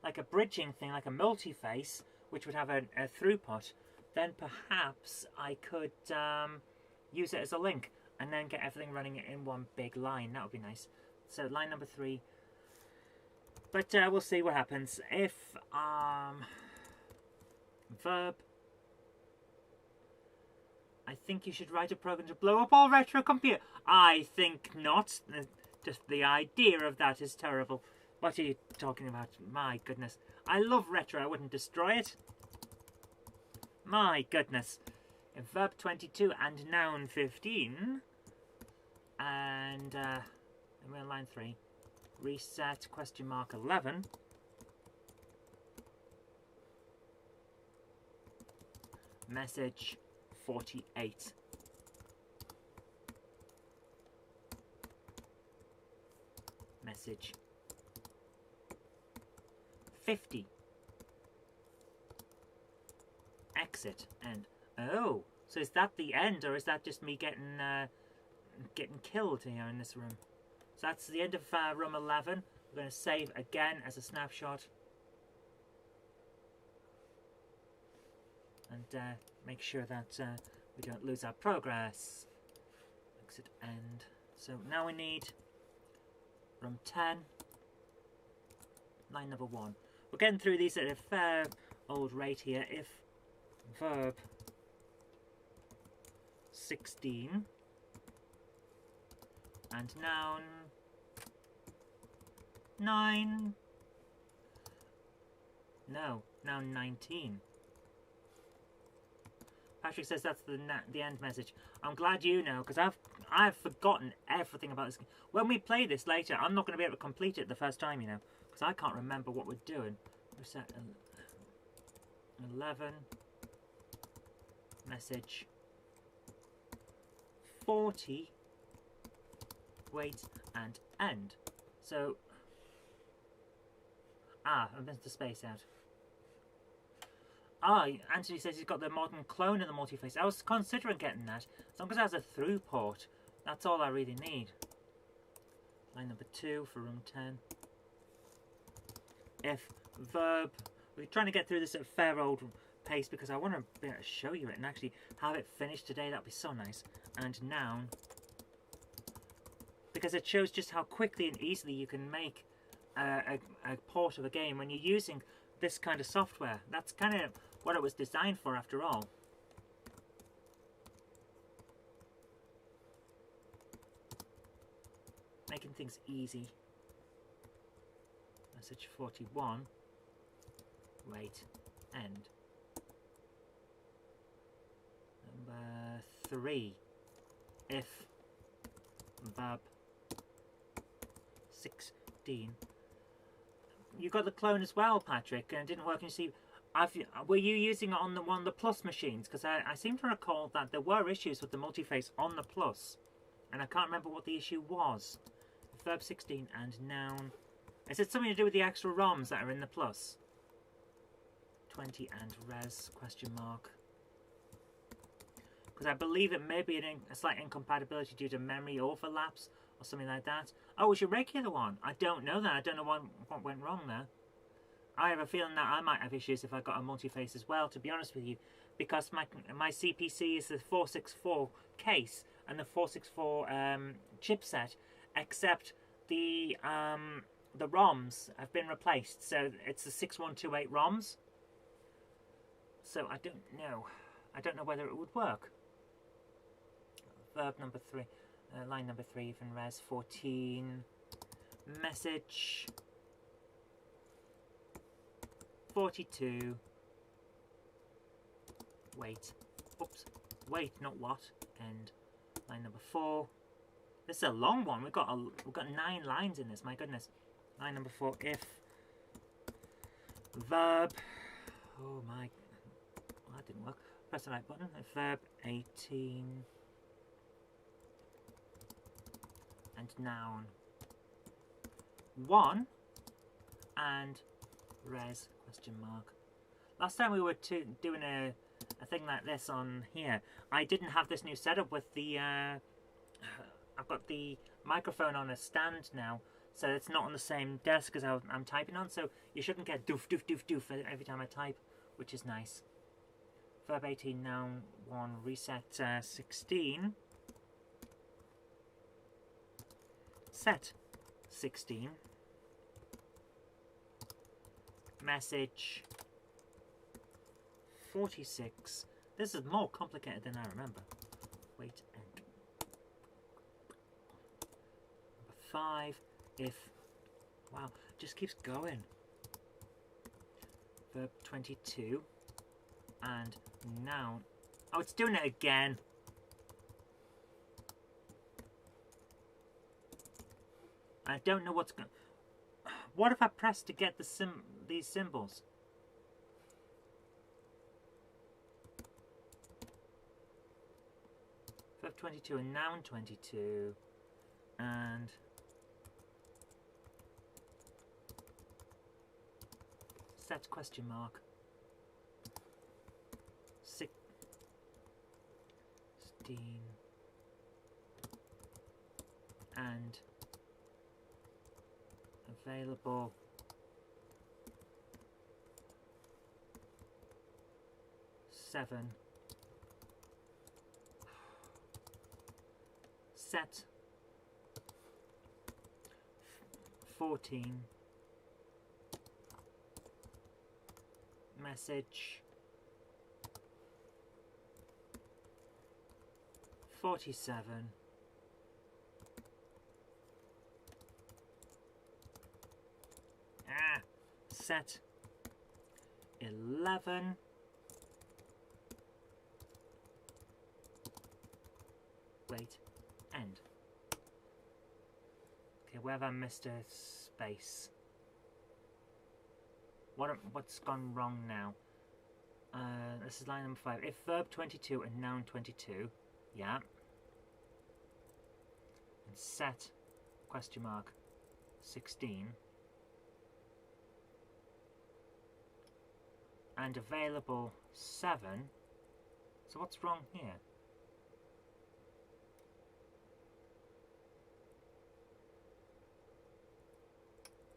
like a bridging thing, like a multi-face, which would have a throughput, then perhaps I could use it as a link and then get everything running in one big line. That would be nice. So line number 3. But we'll see what happens. If verb, I think you should write a program to blow up all retro computer. I think not. Just the idea of that is terrible. What are you talking about? My goodness. I love retro. I wouldn't destroy it. My goodness. Verb 22 and noun 15. And we're on line 3. Reset question mark 11. Message 48. Message 50. Exit and oh, so is that the end, or is that just me getting killed here in this room? So that's the end of room 11. We're going to save again as a snapshot and make sure that we don't lose our progress. Exit end. So now we need room 10, line number 1. We're getting through these at a fair old rate here. If verb 16 and noun 9. No, noun 19. Patrick says that's the end message. I'm glad you know, because I've forgotten everything about this game. When we play this later, I'm not going to be able to complete it the first time, you know, because I can't remember what we're doing. We're set 11. Message 40. Wait and end. So I missed the space out. Anthony says he's got the modern clone of the multi-face. I was considering getting that. As long as it has a through port, that's all I really need. Line number 2 for room 10. If verb, we're trying to get through this at a fair old paste because I want to be able to show you it and actually have it finished today. That'd be so nice. And noun, because it shows just how quickly and easily you can make a port of a game when you're using this kind of software. That's kind of what it was designed for, after all. Making things easy. Message 41. Wait. End. Number 3. If verb 16. You got the clone as well, Patrick, and it didn't work. And you see, were you using it on one of the Plus machines? Because I seem to recall that there were issues with the multiface on the Plus, and I can't remember what the issue was. Verb 16 and noun. Is it something to do with the extra ROMs that are in the Plus? 20 and res, question mark. Because I believe it may be a slight incompatibility due to memory overlaps or something like that. Oh, it was your regular one. I don't know that. I don't know what went wrong there. I have a feeling that I might have issues if I got a multi-face as well, to be honest with you, because my CPC is the 464 case and the 464 chipset, except the ROMs have been replaced, so it's the 6128 ROMs. So I don't know. I don't know whether it would work. Verb number 3, line number 3, even res 14. Message 42. Wait. Oops. Wait, not what. End. Line number 4. This is a long one. We've got 9 lines in this. My goodness. Line number 4. If verb. Oh my. Well, that didn't work. Press the right button. If verb 18. And noun 1 and res question mark. Last time we were doing a thing like this on here, I didn't have this new setup with the I've got the microphone on a stand now, so it's not on the same desk as I'm typing on, so you shouldn't get doof doof doof doof every time I type, which is nice. Verb 18, noun 1, reset 16. Set 16. Message 46. This is more complicated than I remember. Wait, and number 5. If, wow, it just keeps going. Verb 22 and noun. Oh, it's doing it again. I don't know what's going. What if I press to get these symbols? Verb 22 and noun 22 and set question mark 16 and available seven. Set 14. Message 47. Set 11. Wait, end. Okay, where have I missed a space? What's gone wrong now? This is line number 5. If verb 22 and noun 22, yeah. And set question mark 16. And available 7. So what's wrong here?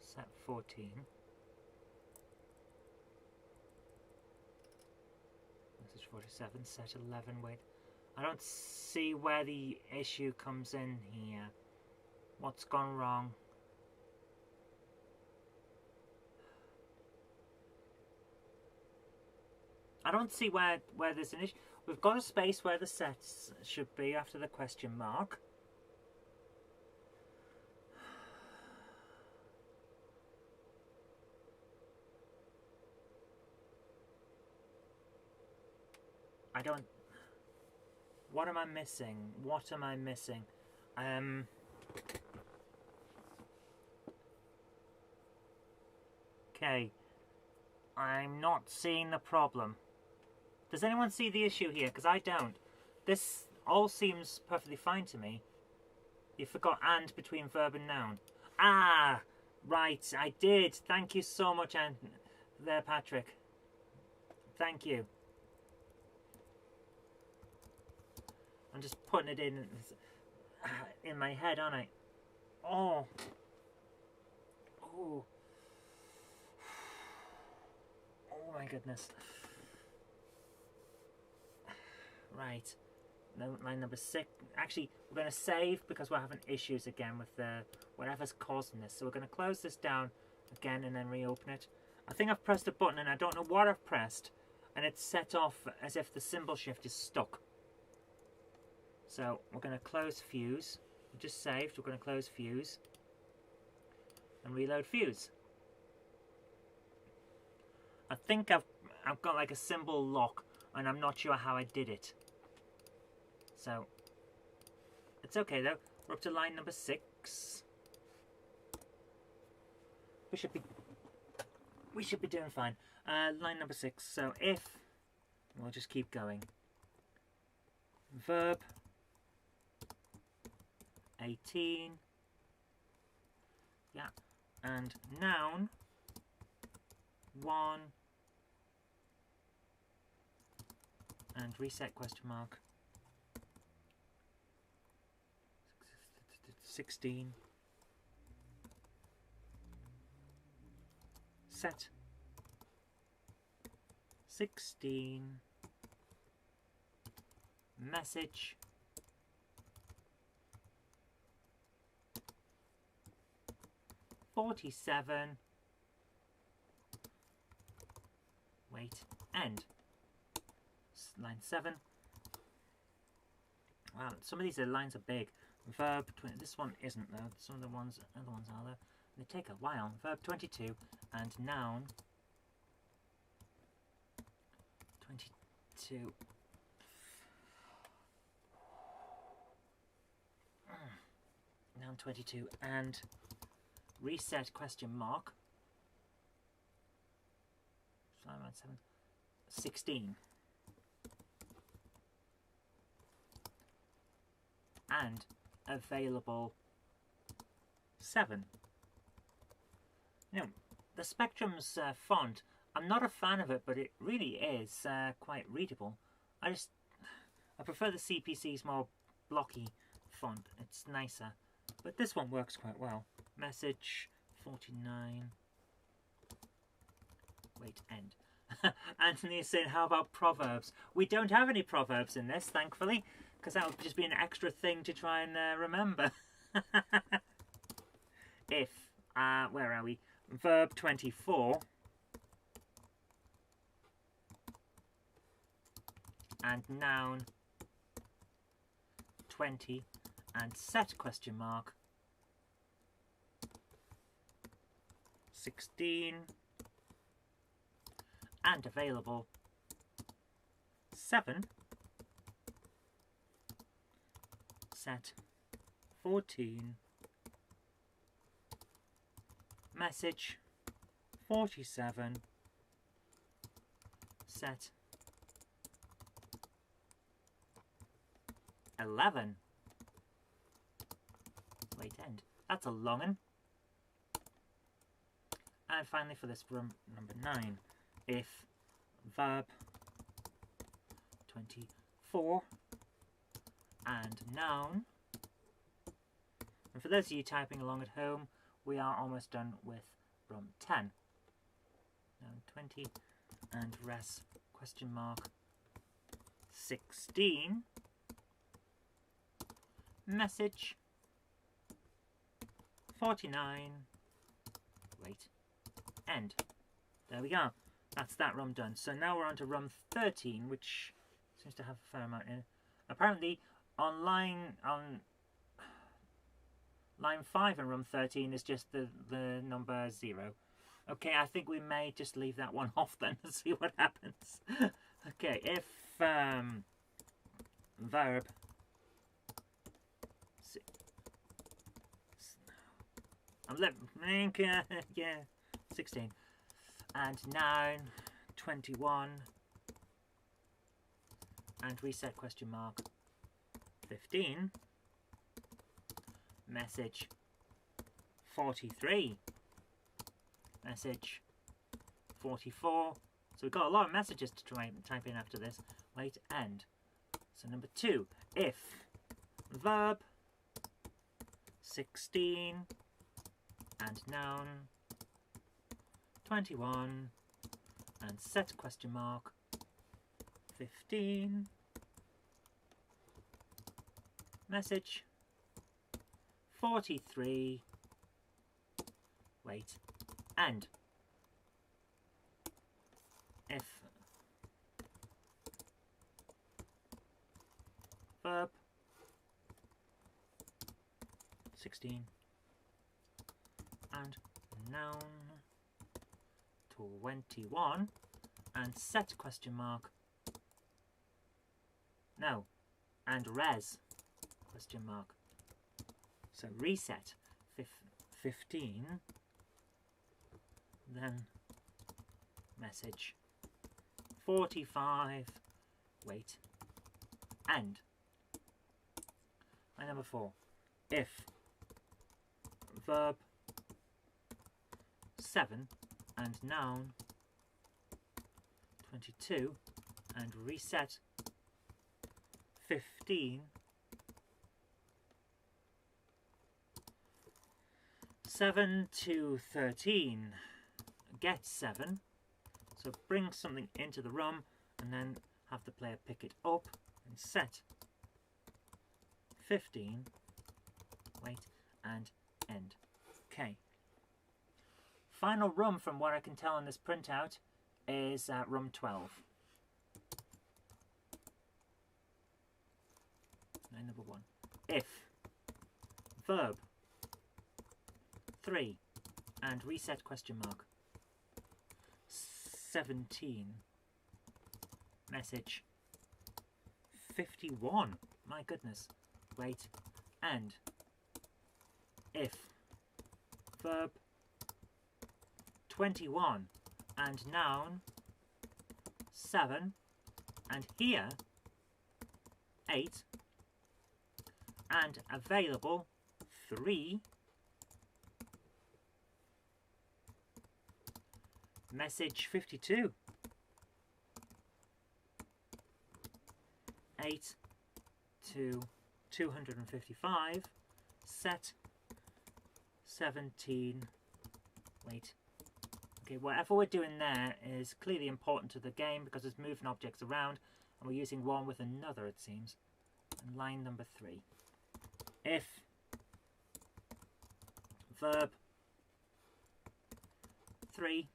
Set 14. 47, set 11, wait. I don't see where the issue comes in here. What's gone wrong? I don't see where there's an issue. We've got a space where the sets should be after the question mark. I don't... What am I missing? What am I missing? Okay. I'm not seeing the problem. Does anyone see the issue here? Because I don't. This all seems perfectly fine to me. You forgot and between verb and noun. Ah! Right, I did. Thank you so much, there, Patrick. Thank you. I'm just putting it in my head, aren't I? Oh. Oh. Oh my goodness. Right. Line number 6. Actually, we're going to save because we're having issues again with whatever's causing this. So we're going to close this down again and then reopen it. I think I've pressed a button and I don't know what I've pressed. And it's set off as if the symbol shift is stuck. So we're going to close fuse. We just saved. We're going to close fuse. And reload fuse. I think I've got like a symbol lock. And I'm not sure how I did it. So, it's okay though. We're up to line number 6. We should be doing fine. Line number 6. So if we'll just keep going. Verb 18. Yeah. And noun 1. And reset question mark 16. Set 16. Message 47. Wait, end. Line 7. Wow, some of these lines are big. Verb 20. This one isn't though. Some of the other ones are though. They take a while. Verb 22 and noun 22. Noun 22 and reset question mark. 16. And available 7. You know, the Spectrum's font, I'm not a fan of it, but it really is quite readable. I prefer the CPC's more blocky font. It's nicer. But this one works quite well. Message 49. Wait, end. Anthony is saying, how about proverbs? We don't have any proverbs in this, thankfully. Because that would just be an extra thing to try and remember. If, where are we? Verb 24. And noun 20. And set question mark 16. And available 7. Set 14. Message 47. Set 11. Wait, end. That's a long one. And finally for this room number 9, if verb 24 and noun. And for those of you typing along at home, we are almost done with room 10. Noun 20 and res question mark 16. Message 49. Wait. End. There we go. That's that run done. So now we're on to run 13, which seems to have a fair amount in it. Apparently, on line 5 in run 13 is just the number 0. Okay, I think we may just leave that one off then and see what happens. Okay, if verb yeah, 16 and noun 21 and reset question mark 15, message 43, message 44. So we've got a lot of messages to try and type in after this. Wait, end. So number 2, if verb 16 and noun 21 and set question mark 15, message 43, wait, and if verb 16 and noun 21 and set question mark no and res question mark, so reset 15, then message 45, wait, and my number 4, if verb 7 and noun 22 and reset 15, 7 to 13, get 7, so bring something into the room and then have the player pick it up and set 15, wait, and end. Okay. Final room from what I can tell on this printout is room 12. Line number 1. If verb 3 and reset question mark 17, message 51, my goodness, wait, and if verb 21 and noun 7 and here 8 and available 3, message 52, 8 to 255, set 17, wait. Okay, whatever we're doing there is clearly important to the game because it's moving objects around and we're using one with another, it seems. And line number 3. If verb 3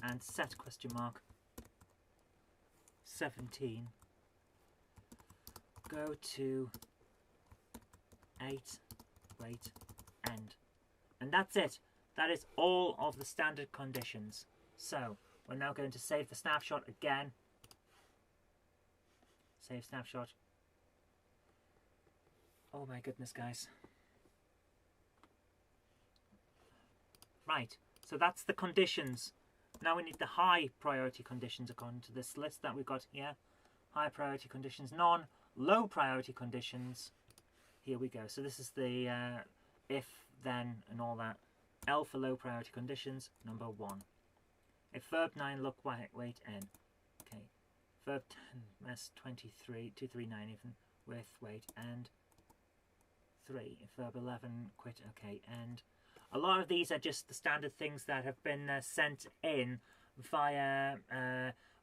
and set question mark 17, go to 8, wait, end. And that's it. That is all of the standard conditions. So we're now going to save the snapshot again. Save snapshot. Oh my goodness, guys. Right, so that's the conditions. Now we need the high priority conditions according to this list that we've got here. High priority conditions, none. Low priority conditions. Here we go. So this is the if, then, and all that. L for low priority conditions, number 1. If verb 9, look, wait, N. Okay. Verb 10, mess 23, 239 even, with, wait, and 3. If verb 11, quit, okay, and a lot of these are just the standard things that have been sent in via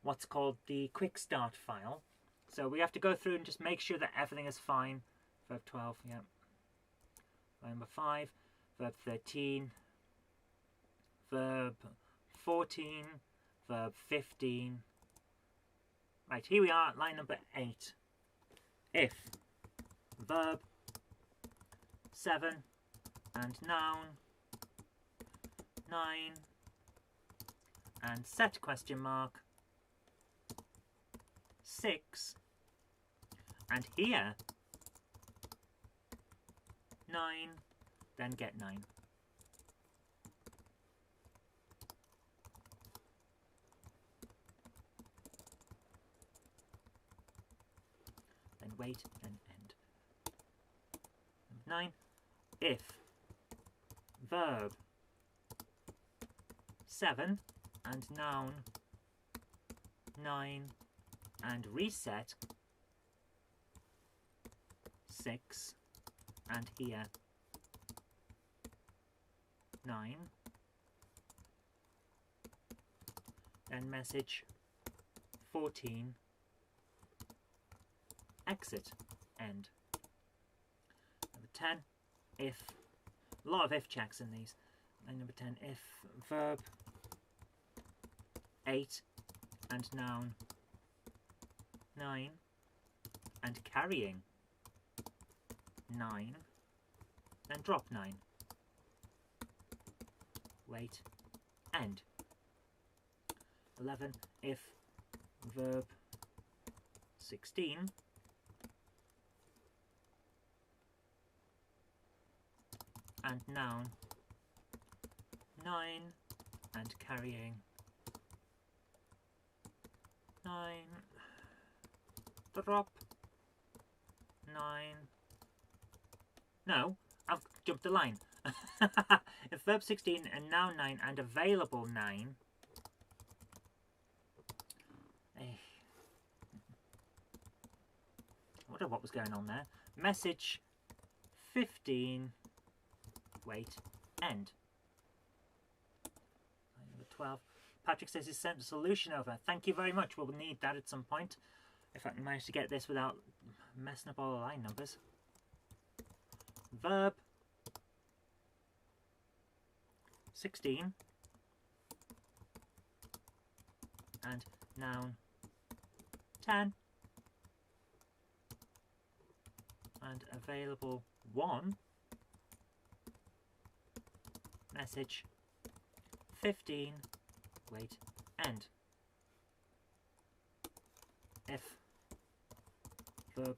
what's called the quick start file. So we have to go through and just make sure that everything is fine. Verb 12, yeah. Number 5, verb 13, verb 14, verb 15. Right, here we are, line number 8. If verb 7 and noun 9 and set question mark 6 and here 9, then get 9. Then wait, then end. 9. If verb 7 and noun 9 and reset 6 and here 9, then message 14, exit, end. Number 10, if, a lot of if checks in these. And number 10, if verb 8 and noun 9 and carrying 9, then drop 9. Wait, end. 11, if verb 16 and noun 9 and carrying 9, drop 9. No, I've jumped the line. If verb 16 and noun 9 and available 9. I wonder what was going on there. Message 15. Wait, end. Number 12. Patrick says he's sent a solution over. Thank you very much. We'll need that at some point. If I can manage to get this without messing up all the line numbers. Verb 16 and noun 10 and available 1, message 15, wait, end. If verb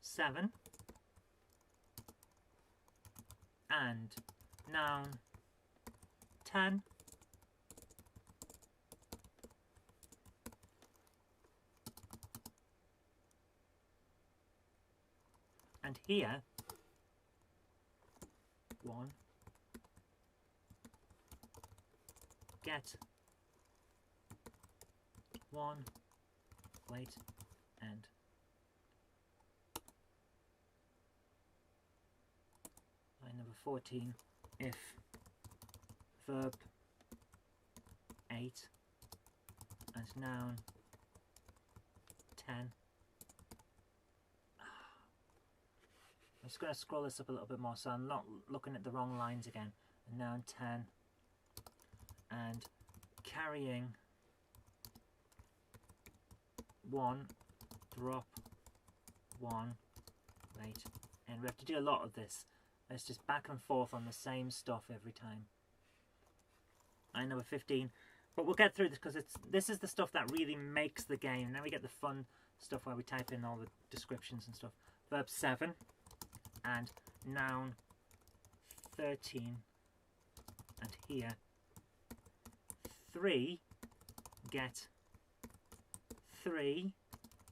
7 and noun 10 and here 1 get 1 wait end. Line number 14, if verb 8 and noun 10. I'm just going to scroll this up a little bit more so I'm not looking at the wrong lines again. And noun 10 and carrying 1, drop 1, wait, and we have to do a lot of this. It's just back and forth on the same stuff every time. Line number 15, but we'll get through this because this is the stuff that really makes the game. Then we get the fun stuff where we type in all the descriptions and stuff. Verb 7 and noun 13 and here 3 get 3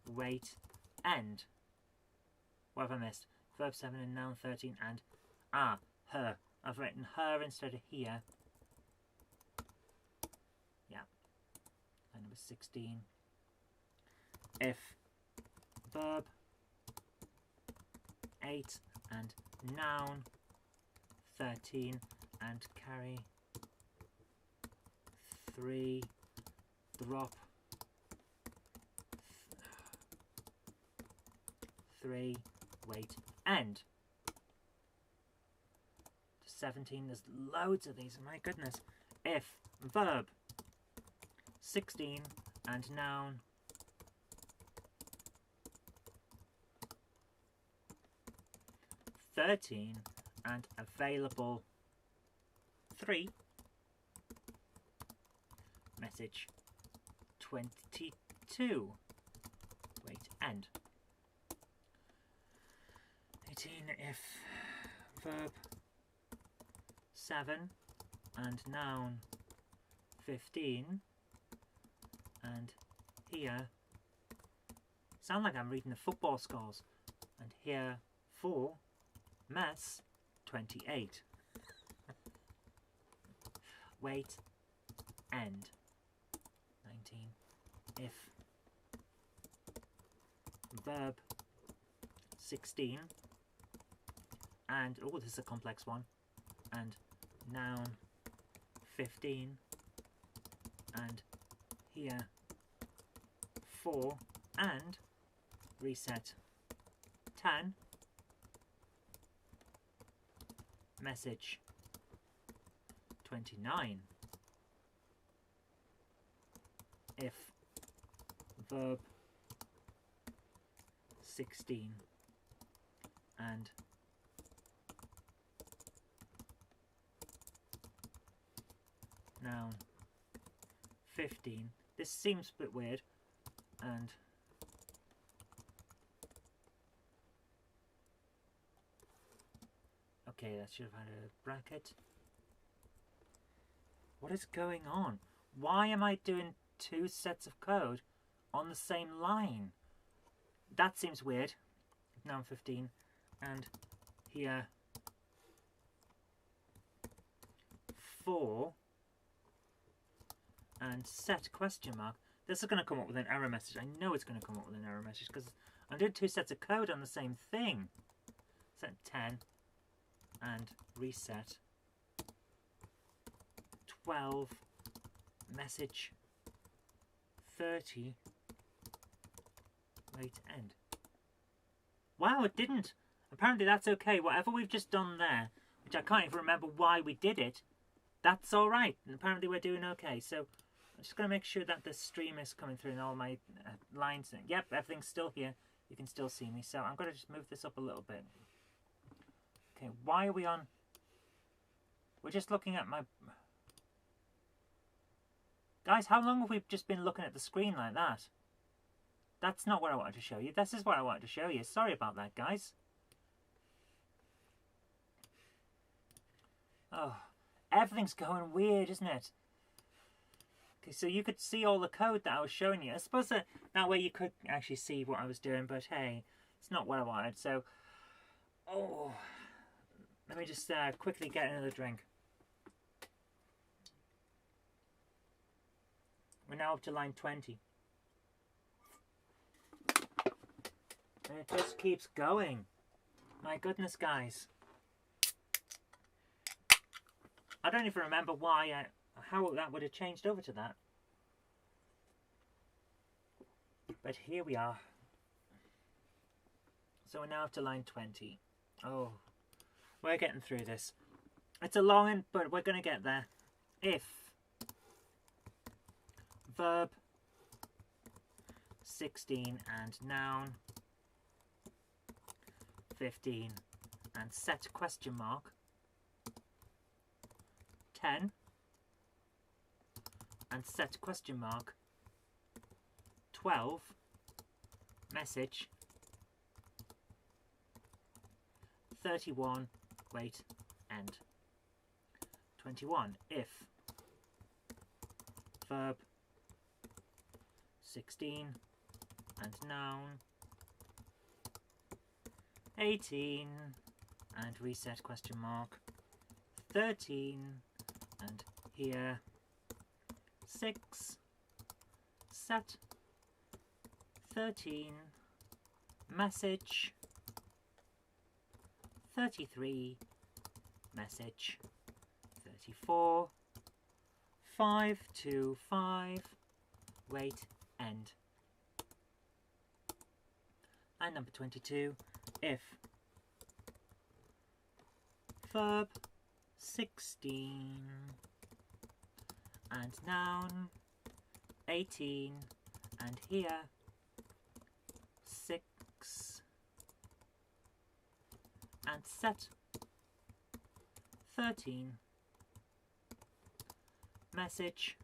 wait end. What have I missed? Verb 7 and noun 13 and her. I've written her instead of here. Yeah. Line number 16. If verb 8 and noun 13 and carry 3 drop 3, wait, end. 17, there's loads of these, my goodness. If verb 16 and noun 13 and available 3, message 22, wait, end. 18 if verb 7 and noun 15 and here sound like I'm reading the football scores, and here 4 mess 28, wait, end. 19 if verb 16 and oh, this is a complex one, and noun 15 and here 4 and reset 10, message 29 if verb 16 and noun 15. This seems a bit weird, and okay, that should have had a bracket. What is going on? Why am I doing 2 sets of code on the same line? That seems weird. Noun 15 and here 4 and set question mark. This is going to come up with an error message. I know it's going to come up with an error message because I'm doing 2 sets of code on the same thing. Set 10 and reset 12, message 30, wait, end. Wow, it didn't. Apparently that's okay. Whatever we've just done there, which I can't even remember why we did it, that's alright. And apparently we're doing okay. So I'm just going to make sure that the stream is coming through and all my lines. Yep, everything's still here. You can still see me. So I'm going to just move this up a little bit. Okay, why are we on? We're just looking at my... Guys, how long have we just been looking at the screen like that? That's not what I wanted to show you. This is what I wanted to show you. Sorry about that, guys. Oh, everything's going weird, isn't it? Okay, so you could see all the code that I was showing you. I suppose that way you could actually see what I was doing, but hey, it's not what I wanted. So, oh, let me just quickly get another drink. We're now up to line 20. And it just keeps going. My goodness, guys. I don't even remember why, how that would have changed over to that. But here we are. So we're now up to line 20. Oh, we're getting through this. It's a long one, but we're going to get there. If verb 16 and noun 15 and set question mark 10 and set question mark 12, message 31, wait, end. 21 if verb 16 and noun 18 and reset question mark 13 and here 6 set 13 message 33 message 34 5 2 5 wait, end. And number 22, if verb 16 and noun 18 and here 6 and set 13, message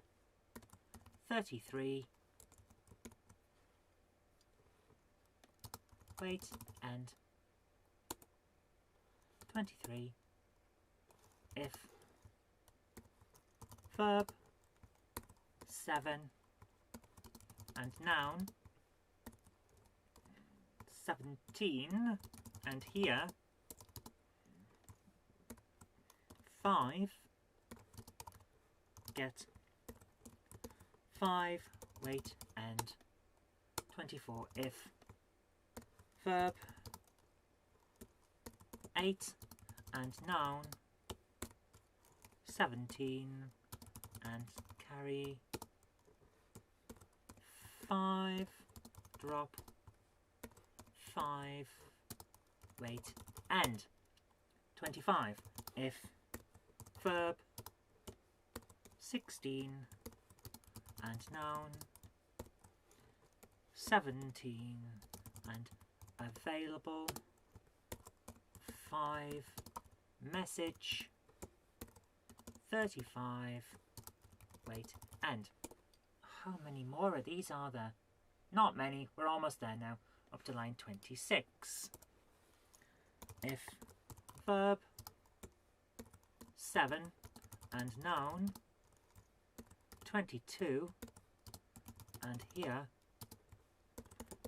33, wait, end. 23, if verb 7 and noun 17 and here 5, get 5, wait, end. 24, if verb 8 and noun 17 and carry 5, drop 5, wait, end. 25, if verb 16 and noun 17 and available 5, message 35, wait, end. How many more of these are there? Not many. We're almost there now. Up to line 26. If verb 7 and noun 22 and here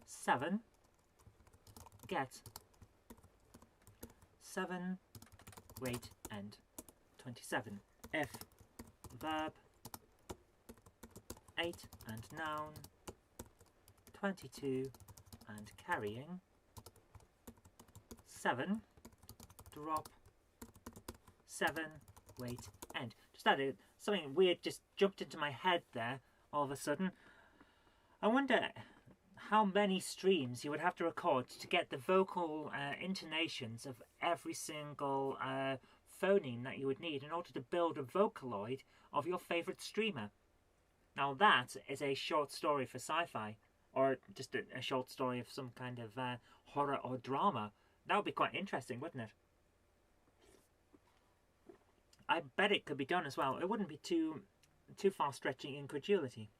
7, get 7, wait, end. 27, if verb 8 and noun 22 and carrying 7, drop 7, wait, end. Just added something weird just jumped into my head there all of a sudden. I wonder how many streams you would have to record to get the vocal intonations of every single phoneme that you would need in order to build a Vocaloid of your favourite streamer. Now that is a short story for sci-fi, or just a short story of some kind of horror or drama. That would be quite interesting, wouldn't it? I bet it could be done as well. It wouldn't be too far-stretching incredulity.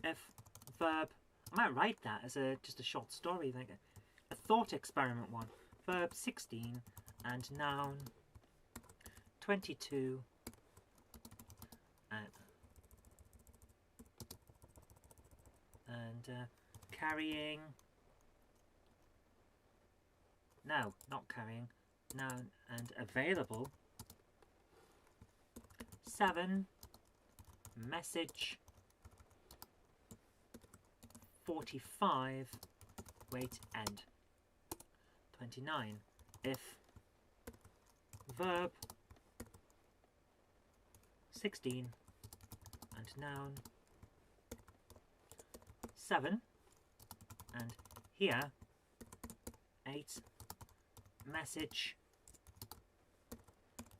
If verb, I might write that as just a short story, like a thought experiment one. Verb 16 and noun 22 and carrying, no, not carrying, noun and available 7, message 45, wait, end. 29, if verb 16 and noun 7 and here 8, message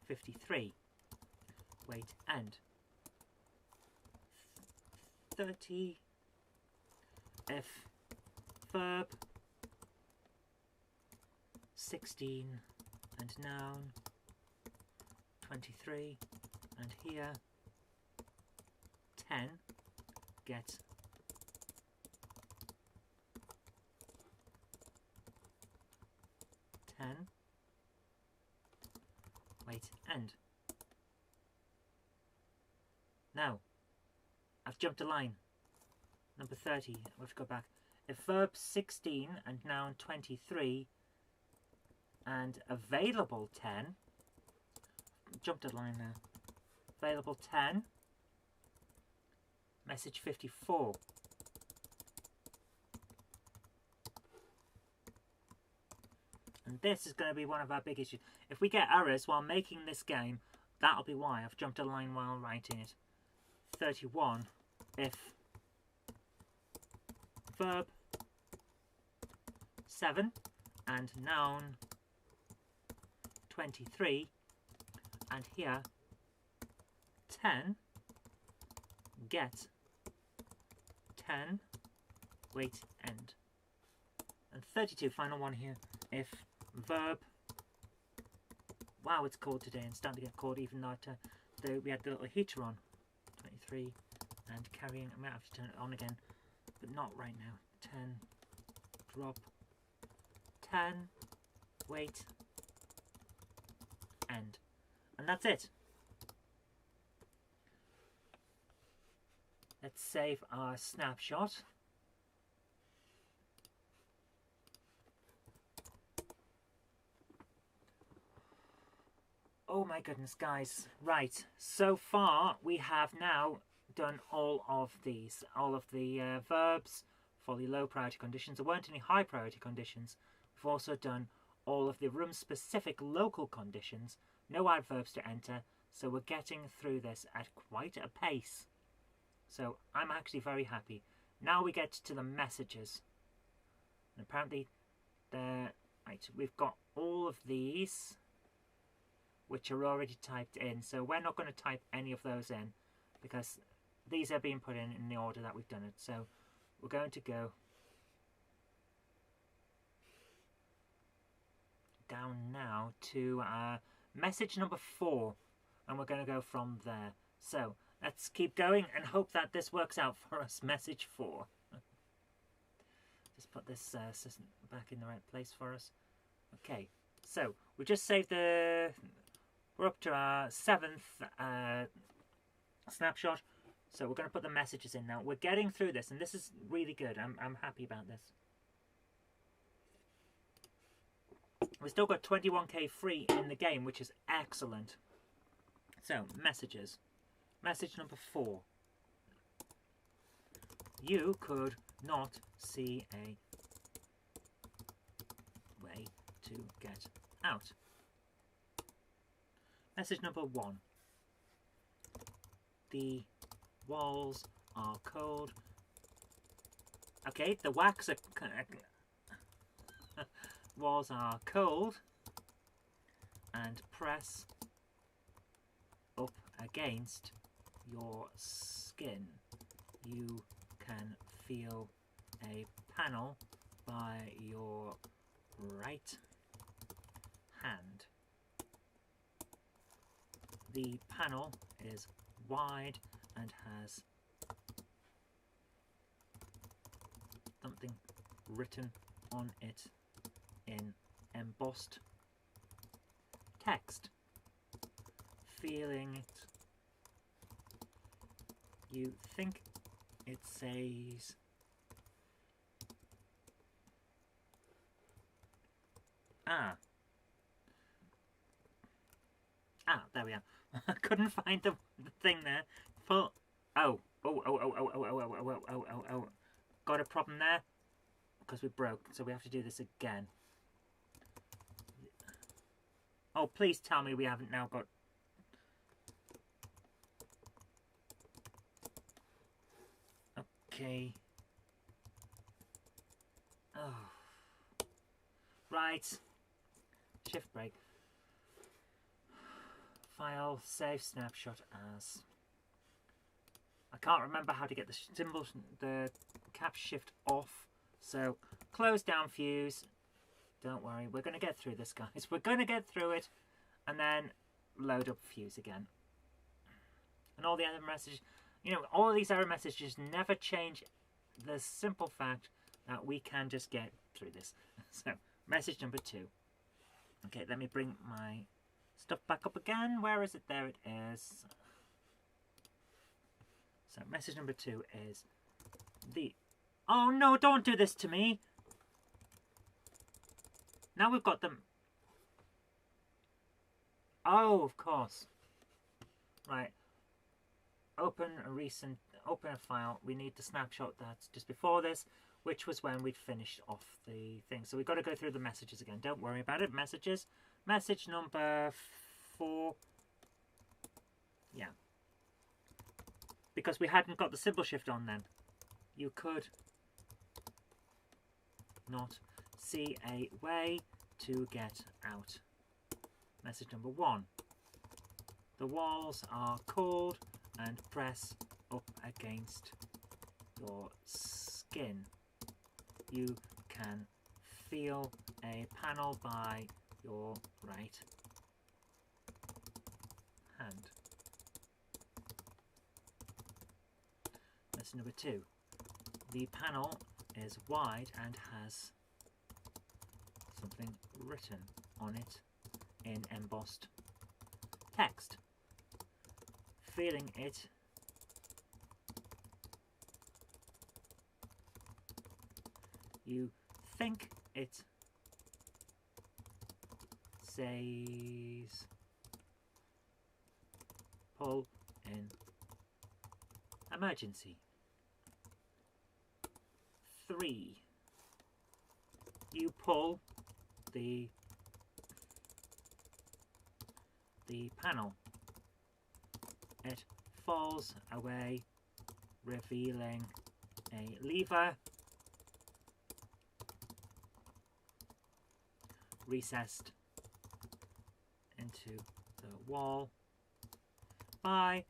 53, wait, end. 30, if verb 16 and noun 23 and here 10, get 10, wait, end. Now, I've jumped a line. Number 30, we have to go back. If verb 16 and noun 23 and available 10, jumped a line now. Available 10, message 54. And this is going to be one of our big issues. If we get errors while making this game, that'll be why. I've jumped a line while writing it. 31, if verb 7 and noun 23, and here 10, get 10, wait, end. And 32, final one here, if verb, wow, it's cold today and starting to get cold even though we had the little heater on, 23, and carrying, I might have to turn it on again, but not right now, 10, drop, 10, wait, end. And that's it. Let's save our snapshot. Oh my goodness, guys. Right, so far we have now done all of these. All of the verbs for the low priority conditions. There weren't any high priority conditions. We've also done all of the room-specific local conditions. No adverbs to enter. So we're getting through this at quite a pace. So I'm actually very happy. Now we get to the messages. And apparently, right, we've got all of these, which are already typed in. So we're not going to type any of those in, because these are being put in the order that we've done it. So we're going to go down now to message number 4. And we're going to go from there. So let's keep going and hope that this works out for us. Message 4. Just put this back in the right place for us. Okay, so we just saved the... We're up to our 7th snapshot. So we're going to put the messages in now. We're getting through this, and this is really good. I'm happy about this. We've still got 21k free in the game, which is excellent. So, messages. Message number 4. You could not see a way to get out. Message number 1. The walls are cold. Okay, the wax are... walls are cold. And press up against your skin. You can feel a panel by your right hand. The panel is wide and has something written on it in embossed text. Feeling it, you think it says there we are. I couldn't find the thing there. Full. Oh. Got a problem there because we broke, so we have to do this again. Oh, please tell me we haven't now got... Okay. Oh. Right. Shift break. File, save snapshot as... I can't remember how to get the symbol, the cap shift off. So, close down fuse. Don't worry, we're going to get through this, guys. We're going to get through it. And then load up fuse again. And all the other messages, you know, all of these error messages never change the simple fact that we can just get through this. So, message number 2. Okay, let me bring my stuff back up again. Where is it? There it is. So, message number 2 is the... Oh no, don't do this to me! Now we've got them... Oh, of course. Right. Open a file. We need the snapshot that's just before this, which was when we'd finished off the thing. So we've got to go through the messages again. Don't worry about it. Messages. Message number 4. Yeah. because we hadn't got the symbol shift on then. You could not see a way to get out. Message number 1. The walls are cold and press up against your skin. You can feel a panel by your right hand. Message number 2. The panel is wide and has something written on it in embossed text. Feeling it, you think it says pull in emergency. 3. You pull the panel. It falls away, revealing a lever recessed into the wall by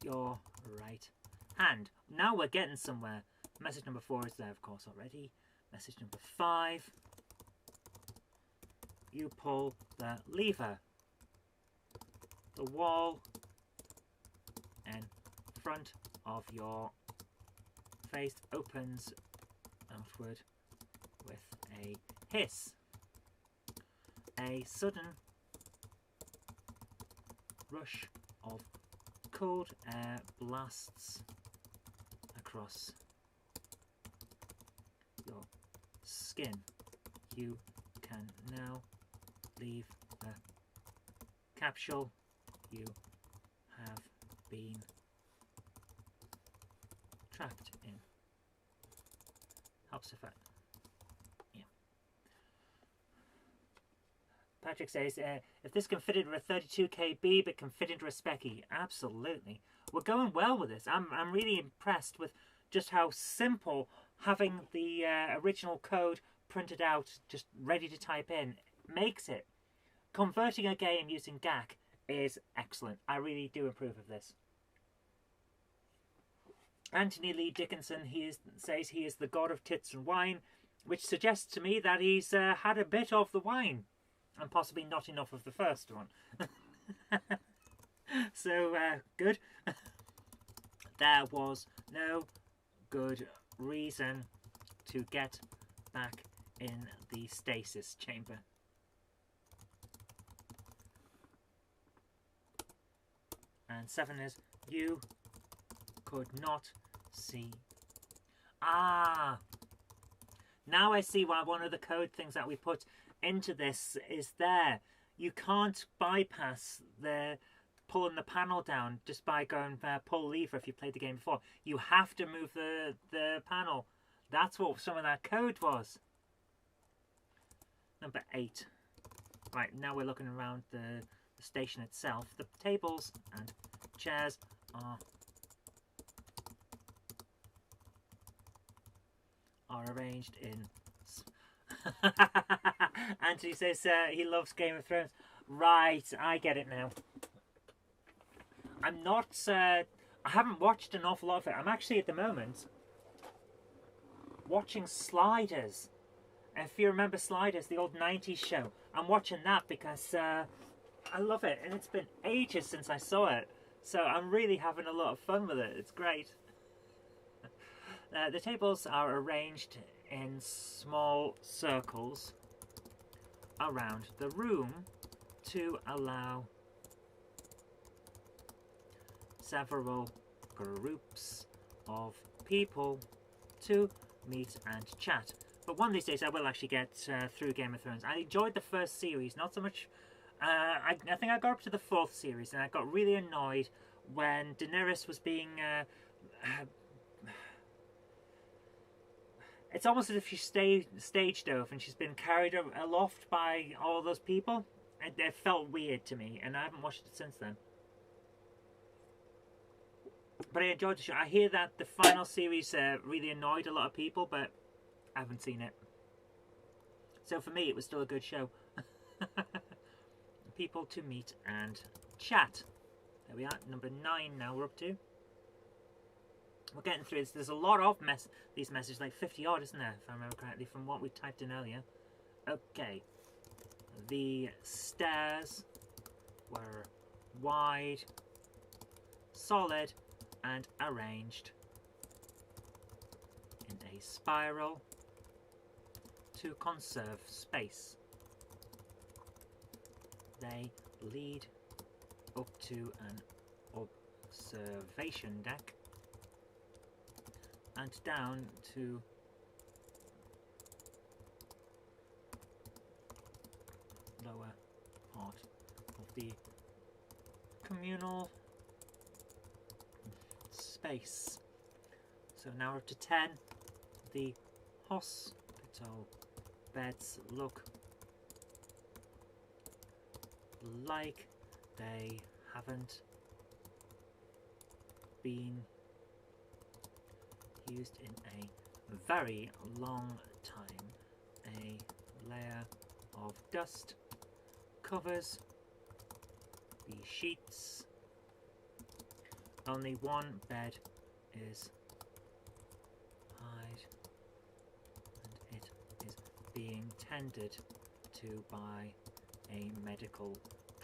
your right hand. Now we're getting somewhere. Message number 4 is there, of course, already. Message number 5. You pull the lever. The wall in front of your face opens outward with a hiss. A sudden rush of cold air blasts across your skin. You can now leave the capsule you have been trapped in. Helps if I... Yeah. Patrick says, if this can fit into a 32k beeb, it can fit into a specky. Absolutely. We're going well with this. I'm really impressed with just how simple having the original code printed out, just ready to type in, makes it. Converting a game using GAC is excellent. I really do approve of this. Anthony Lee Dickinson, says he is the god of tits and wine, which suggests to me that he's had a bit of the wine, and possibly not enough of the first one. So, good. There was no good reason to get back in the stasis chamber. And 7 is, you could not see. Ah! Now I see why one of the code things that we put into this is there. You can't bypass the pulling the panel down just by going pull lever if you played the game before. You have to move the panel. That's what some of that code was. Number 8. Right, now we're looking around the station itself. The tables and chairs are arranged in... Anthony says he loves Game of Thrones. Right, I get it now. I'm not... I haven't watched an awful lot of it. I'm actually, at the moment, watching Sliders. If you remember Sliders, the old 90s show, I'm watching that because I love it, and it's been ages since I saw it. So I'm really having a lot of fun with it. It's great. The tables are arranged in small circles around the room to allow several groups of people to meet and chat. But one of these days I will actually get through Game of Thrones. I enjoyed the first series, not so much... I think I got up to the 4th series and I got really annoyed when Daenerys was being... it's almost as if she's stage dove and she's been carried aloft by all those people. It felt weird to me, and I haven't watched it since then. But I enjoyed the show. I hear that the final series really annoyed a lot of people, but I haven't seen it. So for me, it was still a good show. People to meet and chat. There we are, number 9 now we're up to. We're getting through this. There's a lot of these messages, like 50 odd, isn't there, if I remember correctly, from what we typed in earlier. Okay. The stairs were wide, solid, and arranged in a spiral to conserve space. They lead up to an observation deck and down to lower part of the communal space. So now we're up to 10. The hospital beds look like they haven't been used in a very long time. A layer of dust covers the sheets. Only one bed is hide, and it is being tended to by a medical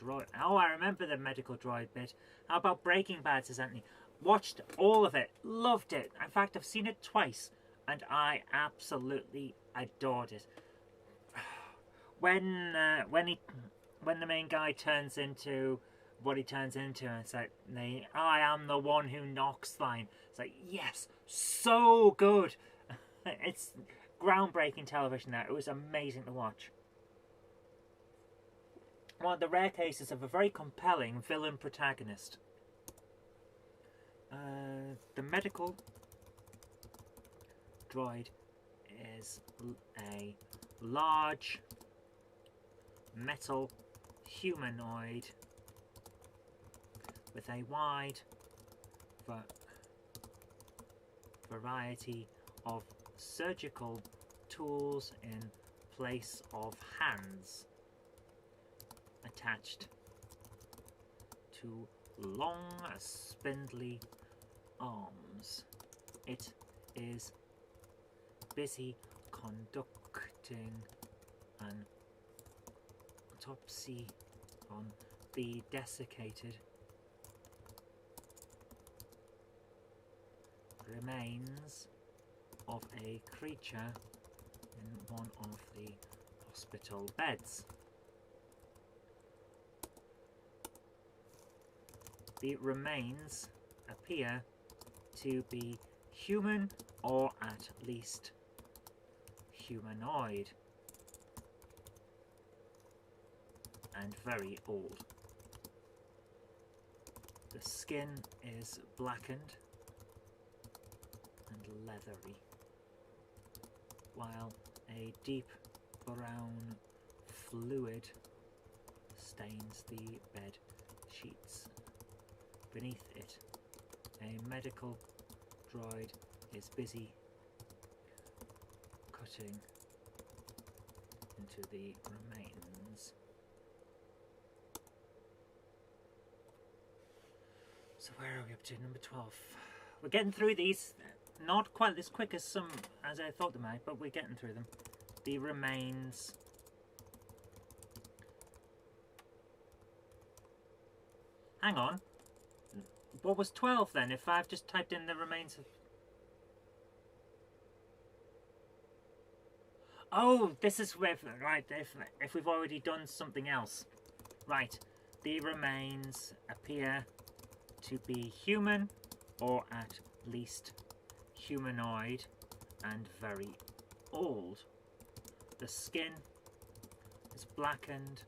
droid. Oh, I remember the medical droid bit. How about Breaking Bad, says Anthony? Watched all of it, loved it. In fact, I've seen it twice, and I absolutely adored it. When the main guy turns into what he turns into, and it's like, I am the one who knocks line. It's like, yes, so good. It's groundbreaking television there. It was amazing to watch. One of the rare cases of a very compelling villain protagonist. The medical droid is a large metal humanoid with a wide variety of surgical tools in place of hands, attached to long, spindly arms. It is busy conducting an autopsy on the desiccated remains of a creature in one of the hospital beds. The remains appear to be human, or at least humanoid, and very old. The skin is blackened and leathery, while a deep brown fluid stains the bed sheets. Beneath it, a medical droid is busy cutting into the remains. So where are we up to? Number 12. We're getting through these. Not quite as quick as I thought they might, but we're getting through them. The remains. Hang on. What was 12 then, if I've just typed in the remains of... Oh, this is where... Right, if we've already done something else. Right. The remains appear to be human, or at least humanoid, and very old. The skin is blackened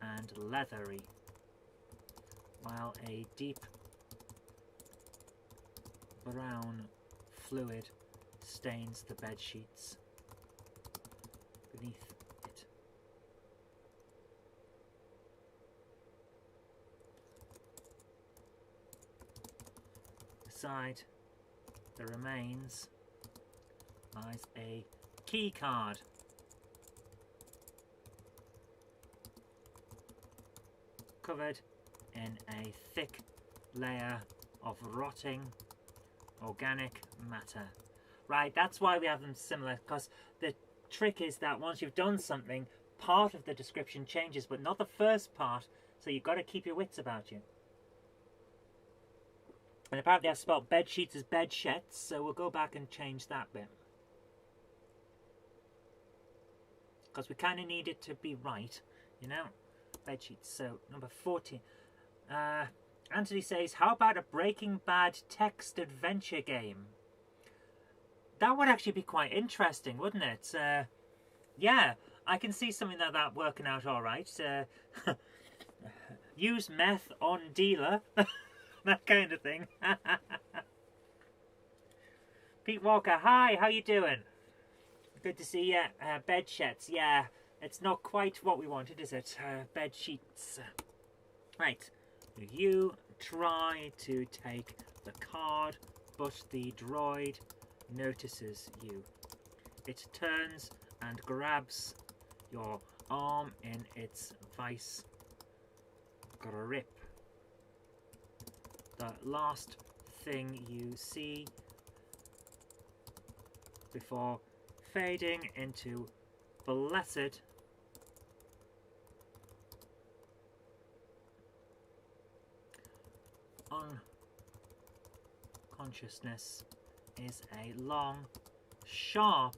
and leathery, while a deep brown fluid stains the bed sheets beneath it. Inside the remains lies a key card. Covered in a thick layer of rotting organic matter. Right, that's why we have them similar, because the trick is that once you've done something, part of the description changes, but not the first part, so you've got to keep your wits about you. And apparently I've spelled bed sheets as bed shets, so we'll go back and change that bit. Because we kind of need it to be right, you know? Bed sheets. So, number 14. Anthony says, how about a Breaking Bad text adventure game? That would actually be quite interesting, wouldn't it? Yeah, I can see something like that working out all right. Use meth on dealer. That kind of thing. Pete Walker, hi, how you doing? Good to see you. Bed sheets, yeah. It's not quite what we wanted, is it? Bed sheets. Right. You try to take the card, but the droid notices you. It turns and grabs your arm in its vice grip. The last thing you see before fading into blessed unconsciousness is a long, sharp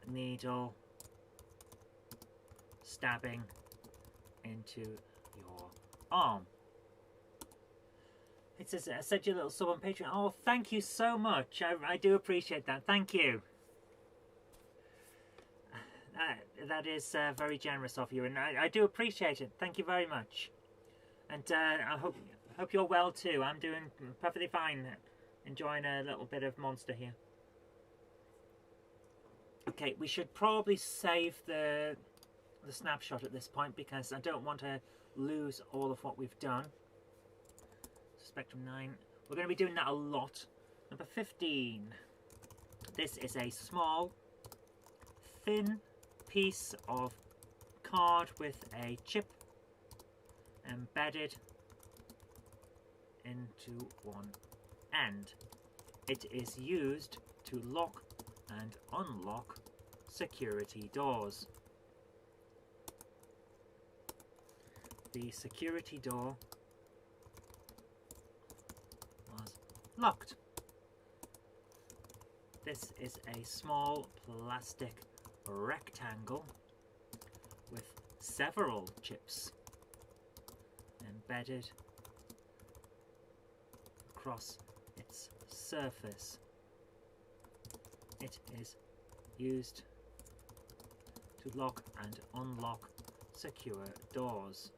needle stabbing into your arm. It says, I said your little sub on Patreon. Oh, thank you so much. I do appreciate that. Thank you. That is very generous of you, and I do appreciate it. Thank you very much. And I hope you're well too. I'm doing perfectly fine. Enjoying a little bit of Monster here. Okay, we should probably save the snapshot at this point because I don't want to lose all of what we've done. Spectrum 9. We're going to be doing that a lot. Number 15. This is a small, thin piece of card with a chip embedded into one end. It is used to lock and unlock security doors. The security door was locked. This is a small plastic rectangle with several chips embedded across its surface. It is used to lock and unlock secure doors.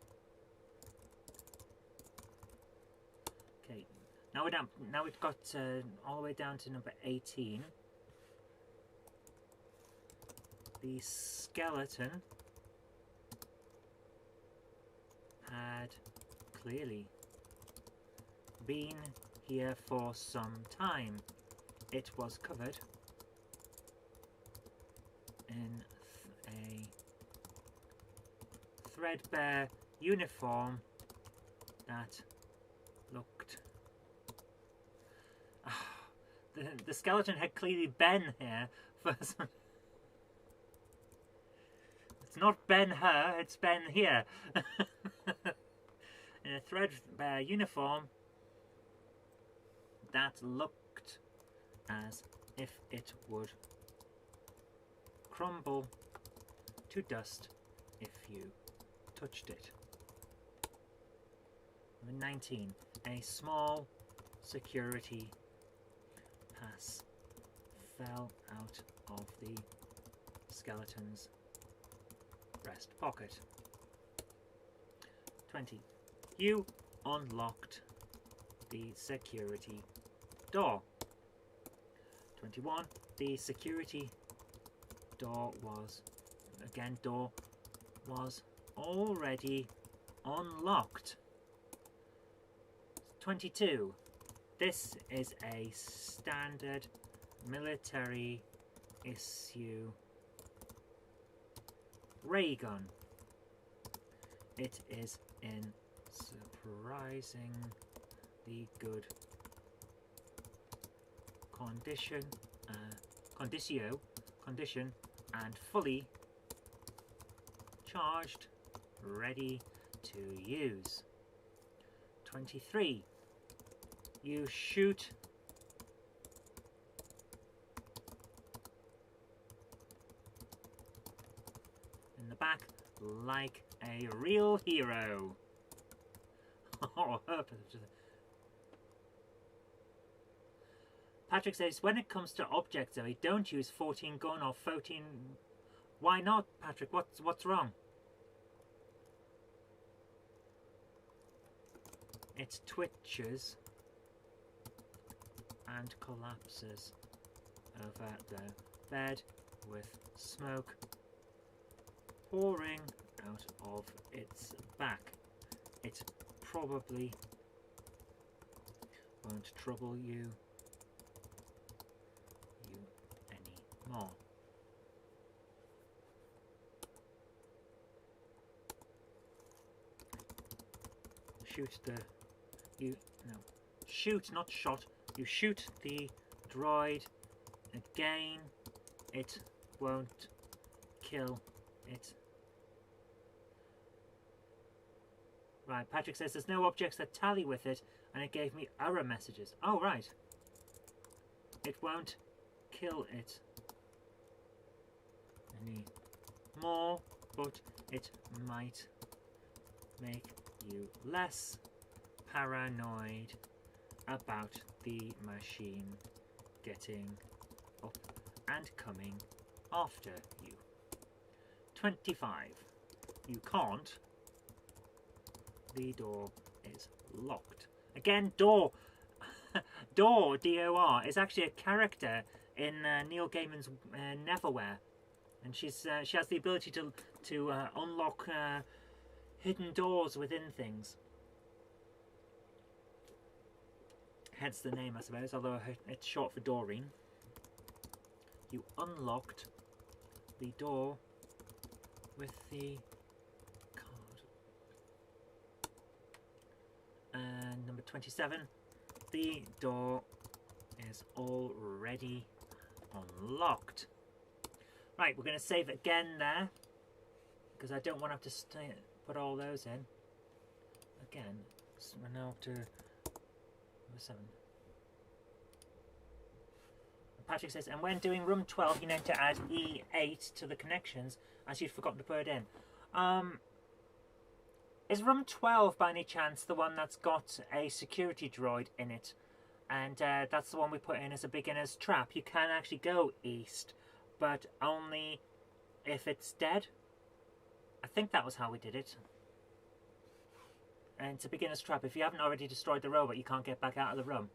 Okay, now we're down. Now we've got all the way down to number 18. The skeleton had clearly been here for some time. It was covered in a threadbare uniform that looked... the skeleton had clearly been here for some... It's not Ben her, it's Ben here. In a threadbare uniform that looked as if it would crumble to dust if you touched it. Number 19. A small security pass fell out of the skeleton's breast pocket. 20. You unlocked the security door. 21. The security door was already unlocked. 22. This is a standard military issue ray gun. It is in surprisingly good condition and fully charged, ready to use. 23. You shoot in the back like a real hero. Patrick says, when it comes to objects, Zoe, don't use 14 gun or 14. Why not, Patrick? What's wrong? It twitches and collapses over the bed with smoke pouring out of its back. It probably won't trouble you anymore. Shoot, not shot. You shoot the droid again. It won't kill it. Right, Patrick says there's no objects that tally with it, and it gave me error messages. Oh, right. It won't kill it anymore, but it might make you less paranoid about the machine getting up and coming after you. 25. You can't. The door is locked. Again, door. Door, D-O-R, is actually a character in Neil Gaiman's Neverwhere, and she has the ability to unlock hidden doors within things. Hence the name, I suppose, although it's short for Doreen. You unlocked the door with the card. And number 27, the door is already unlocked. Right, we're going to save again there, because I don't want to have to put all those in. Again, so we're now up to number 7. Patrick says, and when doing room 12, you need to add E8 to the connections, as you'd forgotten to put it in. Is room 12 by any chance the one that's got a security droid in it? And that's the one we put in as a beginner's trap. You can actually go east, but only if it's dead. I think that was how we did it. And it's a beginner's trap. If you haven't already destroyed the robot, you can't get back out of the room.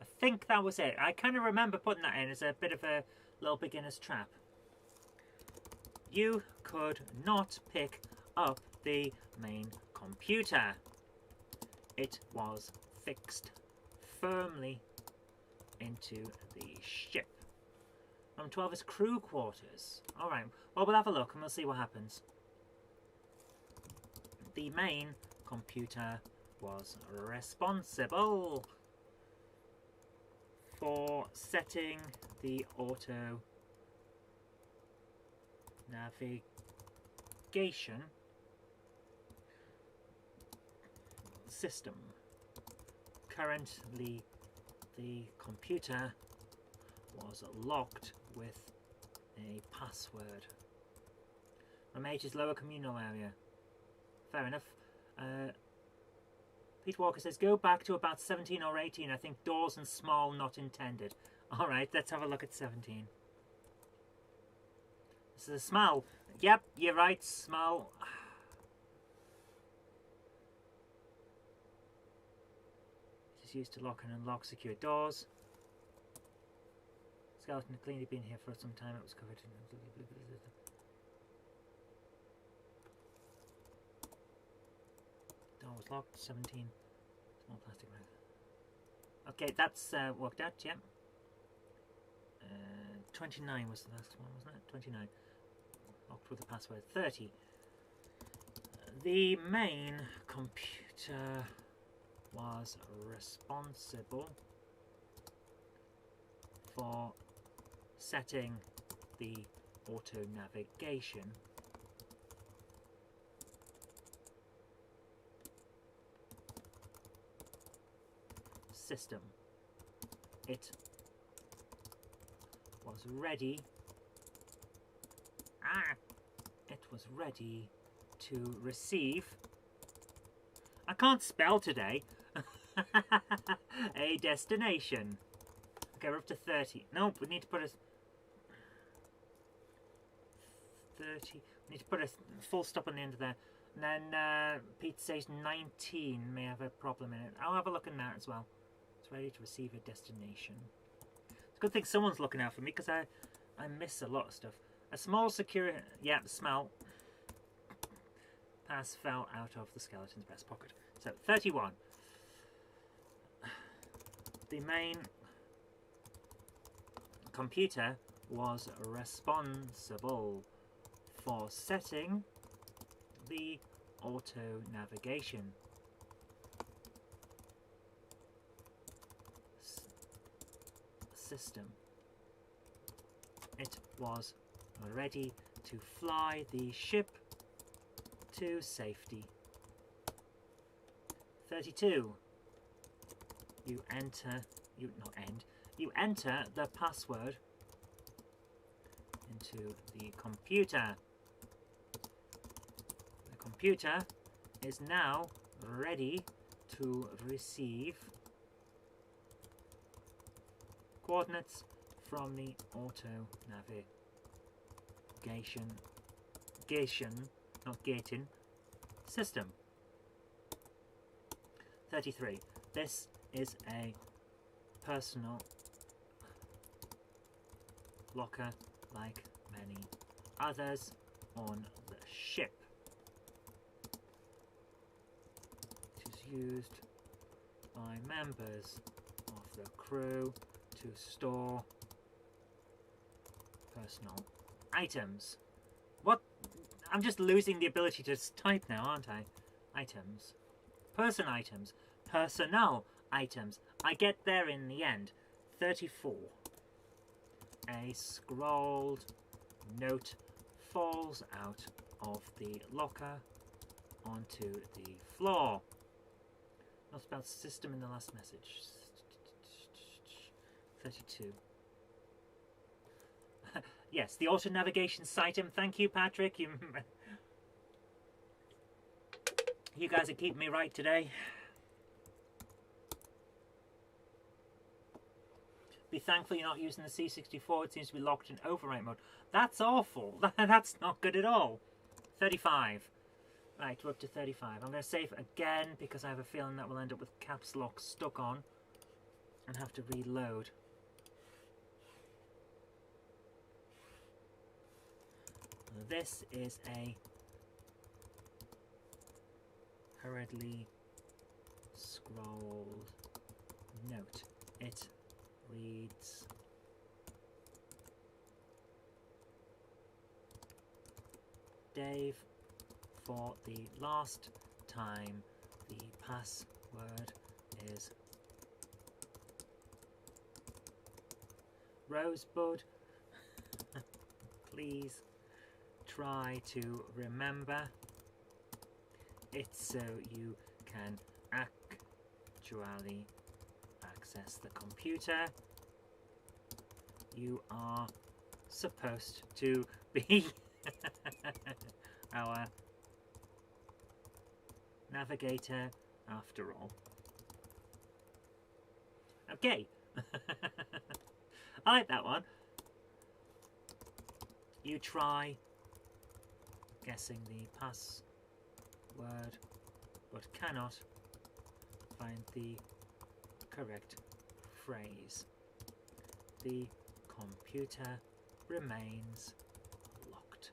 I think that was it. I kind of remember putting that in as a bit of a little beginner's trap. You could not pick up the main computer. It was fixed firmly into the ship. Room 12 is crew quarters. Alright, well, we'll have a look and we'll see what happens. The main computer was responsible for setting the auto navigation system. Currently, the computer was locked with a password. Remage's lower communal area. Fair enough. Pete Walker says, go back to about 17 or 18. I think doors and small not intended. Alright, let's have a look at 17. This is a small. Yep, you're right, small. It is used to lock and unlock secure doors. Skeleton had clearly been here for some time. It was covered in... Door was locked. 17. Small plastic bag. Okay, that's worked out, yeah. 29 was the last one, wasn't it? 29. Locked with the password. 30. The main computer was responsible for setting the auto navigation system. It was ready. It was ready to receive. I can't spell today. A destination. Okay, we're up to 30. No, we need to put a 30. We need to put a full stop on the end of there. And then Pete says 19 may have a problem in it. I'll have a look in that as well. It's ready to receive a destination. It's a good thing someone's looking out for me because I miss a lot of stuff. A small secure... Yeah, the smell. Pass fell out of the skeleton's breast pocket. So, 31. The main computer was responsible for setting the auto navigation system. It was ready to fly the ship to safety. 32. You enter the password into the computer. The computer is now ready to receive coordinates from the auto navigation system. 33. This is a personal locker like many others on the ship. It is used by members of the crew to store personal items. What? I'm just losing the ability to type now, aren't I? Items. Person items. Personnel items. I get there in the end. 34. A scrolled note falls out of the locker onto the floor. Not about system in the last message. 32. Yes, the auto navigation item. Thank you, Patrick. You guys are keeping me right today. Be thankful you're not using the C64. It seems to be locked in overwrite mode. That's awful. That's not good at all. 35. Right, we're up to 35. I'm going to save again because I have a feeling that we'll end up with caps lock stuck on and have to reload. This is a hurriedly scrolled note. It reads, Dave, for the last time, the password is Rosebud. Please try to remember it so you can actually access the computer you are supposed to be. Our navigator after all. Okay. I like that one. You try guessing the password but cannot find the correct phrase. The computer remains locked.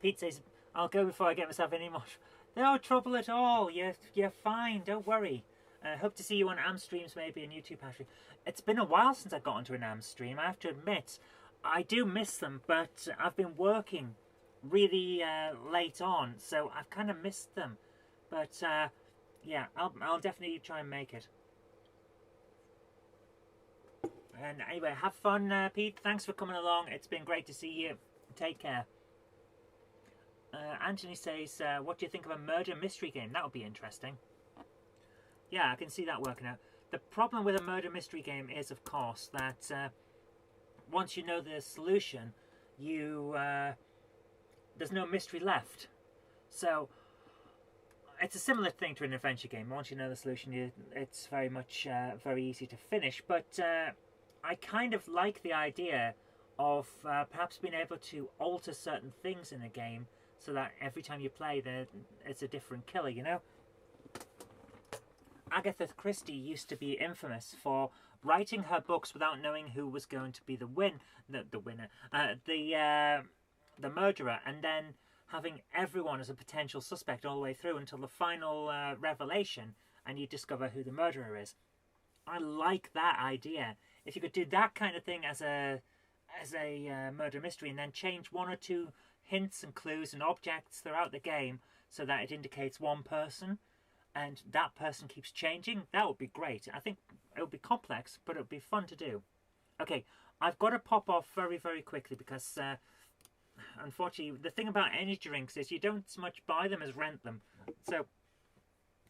Pete says, I'll go before I get myself any more. No trouble at all. You're fine. Don't worry. Hope to see you on Am streams, maybe a YouTube stream. It's been a while since I got onto an Am stream. I have to admit, I do miss them, but I've been working really late on, so I've kind of missed them. But yeah, I'll definitely try and make it. And anyway, have fun, Pete. Thanks for coming along. It's been great to see you. Take care. Anthony says, what do you think of a murder mystery game? That would be interesting. Yeah, I can see that working out. The problem with a murder mystery game is, of course, that once you know the solution, there's no mystery left. So it's a similar thing to an adventure game. Once you know the solution, it's very much very easy to finish. But I kind of like the idea of perhaps being able to alter certain things in a game so that every time you play, it's a different killer, you know? Agatha Christie used to be infamous for writing her books without knowing who was going to be the murderer, and then having everyone as a potential suspect all the way through until the final revelation, and you discover who the murderer is. I like that idea. If you could do that kind of thing as a murder mystery, and then change one or two hints and clues and objects throughout the game so that it indicates one person, and that person keeps changing, that would be great. I think it would be complex, but it would be fun to do. Okay, I've got to pop off very, very quickly because, unfortunately, the thing about energy drinks is you don't so much buy them as rent them. So,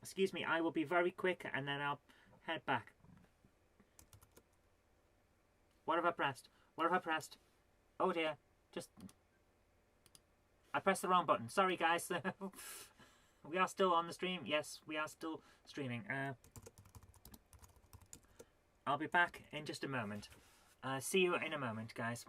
excuse me, I will be very quick and then I'll head back. What have I pressed? What have I pressed? Oh dear, I pressed the wrong button. Sorry, guys. We are still on the stream. Yes, we are still streaming. I'll be back in just a moment. See you in a moment, guys.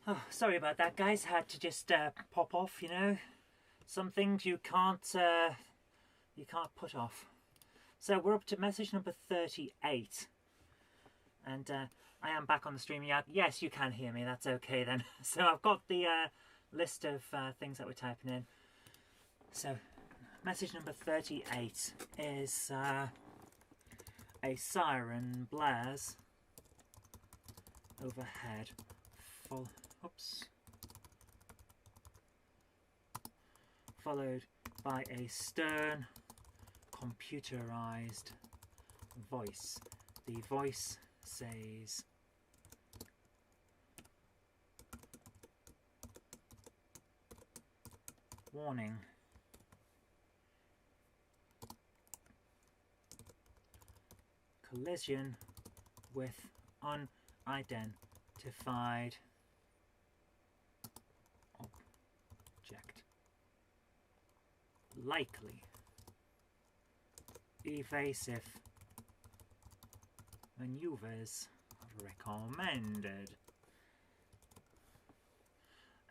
Oh, sorry about that, guys. Had to just pop off, you know. Some things you can't put off. So we're up to message number 38. And I am back on the stream. Yeah, yes, you can hear me. That's okay then. So I've got the list of things that we're typing in. So message number 38 is a siren blares overhead. Followed by a stern, computerized voice. The voice says, "Warning. Collision with unidentified object. Likely. Evasive maneuvers recommended."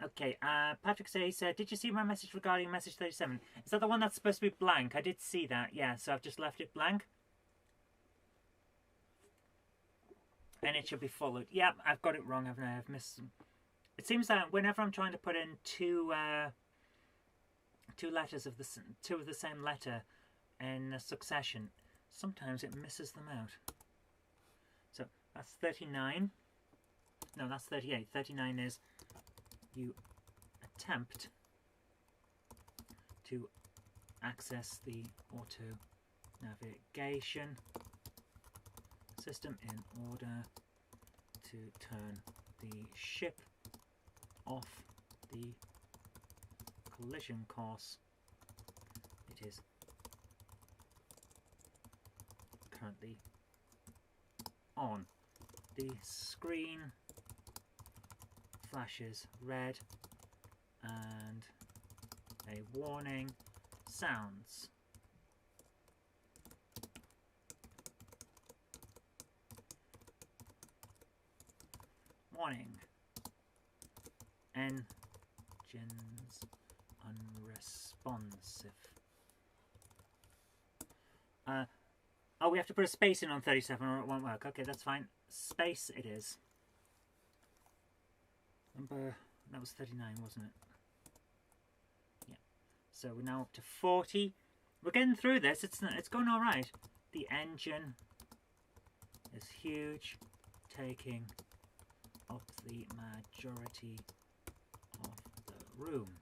Okay, Patrick says, did you see my message regarding message 37? Is that the one that's supposed to be blank? I did see that, yeah, so I've just left it blank. And it should be followed. Yep, I've got it wrong, haven't I? I've missed some. It seems that whenever I'm trying to put in two letters of the same letter in succession, sometimes it misses them out. So that's 39. No, that's 38. 39 is you attempt to access the auto navigation system in order to turn the ship off the collision course it is currently on. The screen flashes red and a warning sounds. Warning. Engines unresponsive. Oh, we have to put a space in on 37 or it won't work. Okay, that's fine. Space it is. That was 39, wasn't it? Yeah. So we're now up to 40. We're getting through this. It's going all right. The engine is huge, taking up the majority of the room.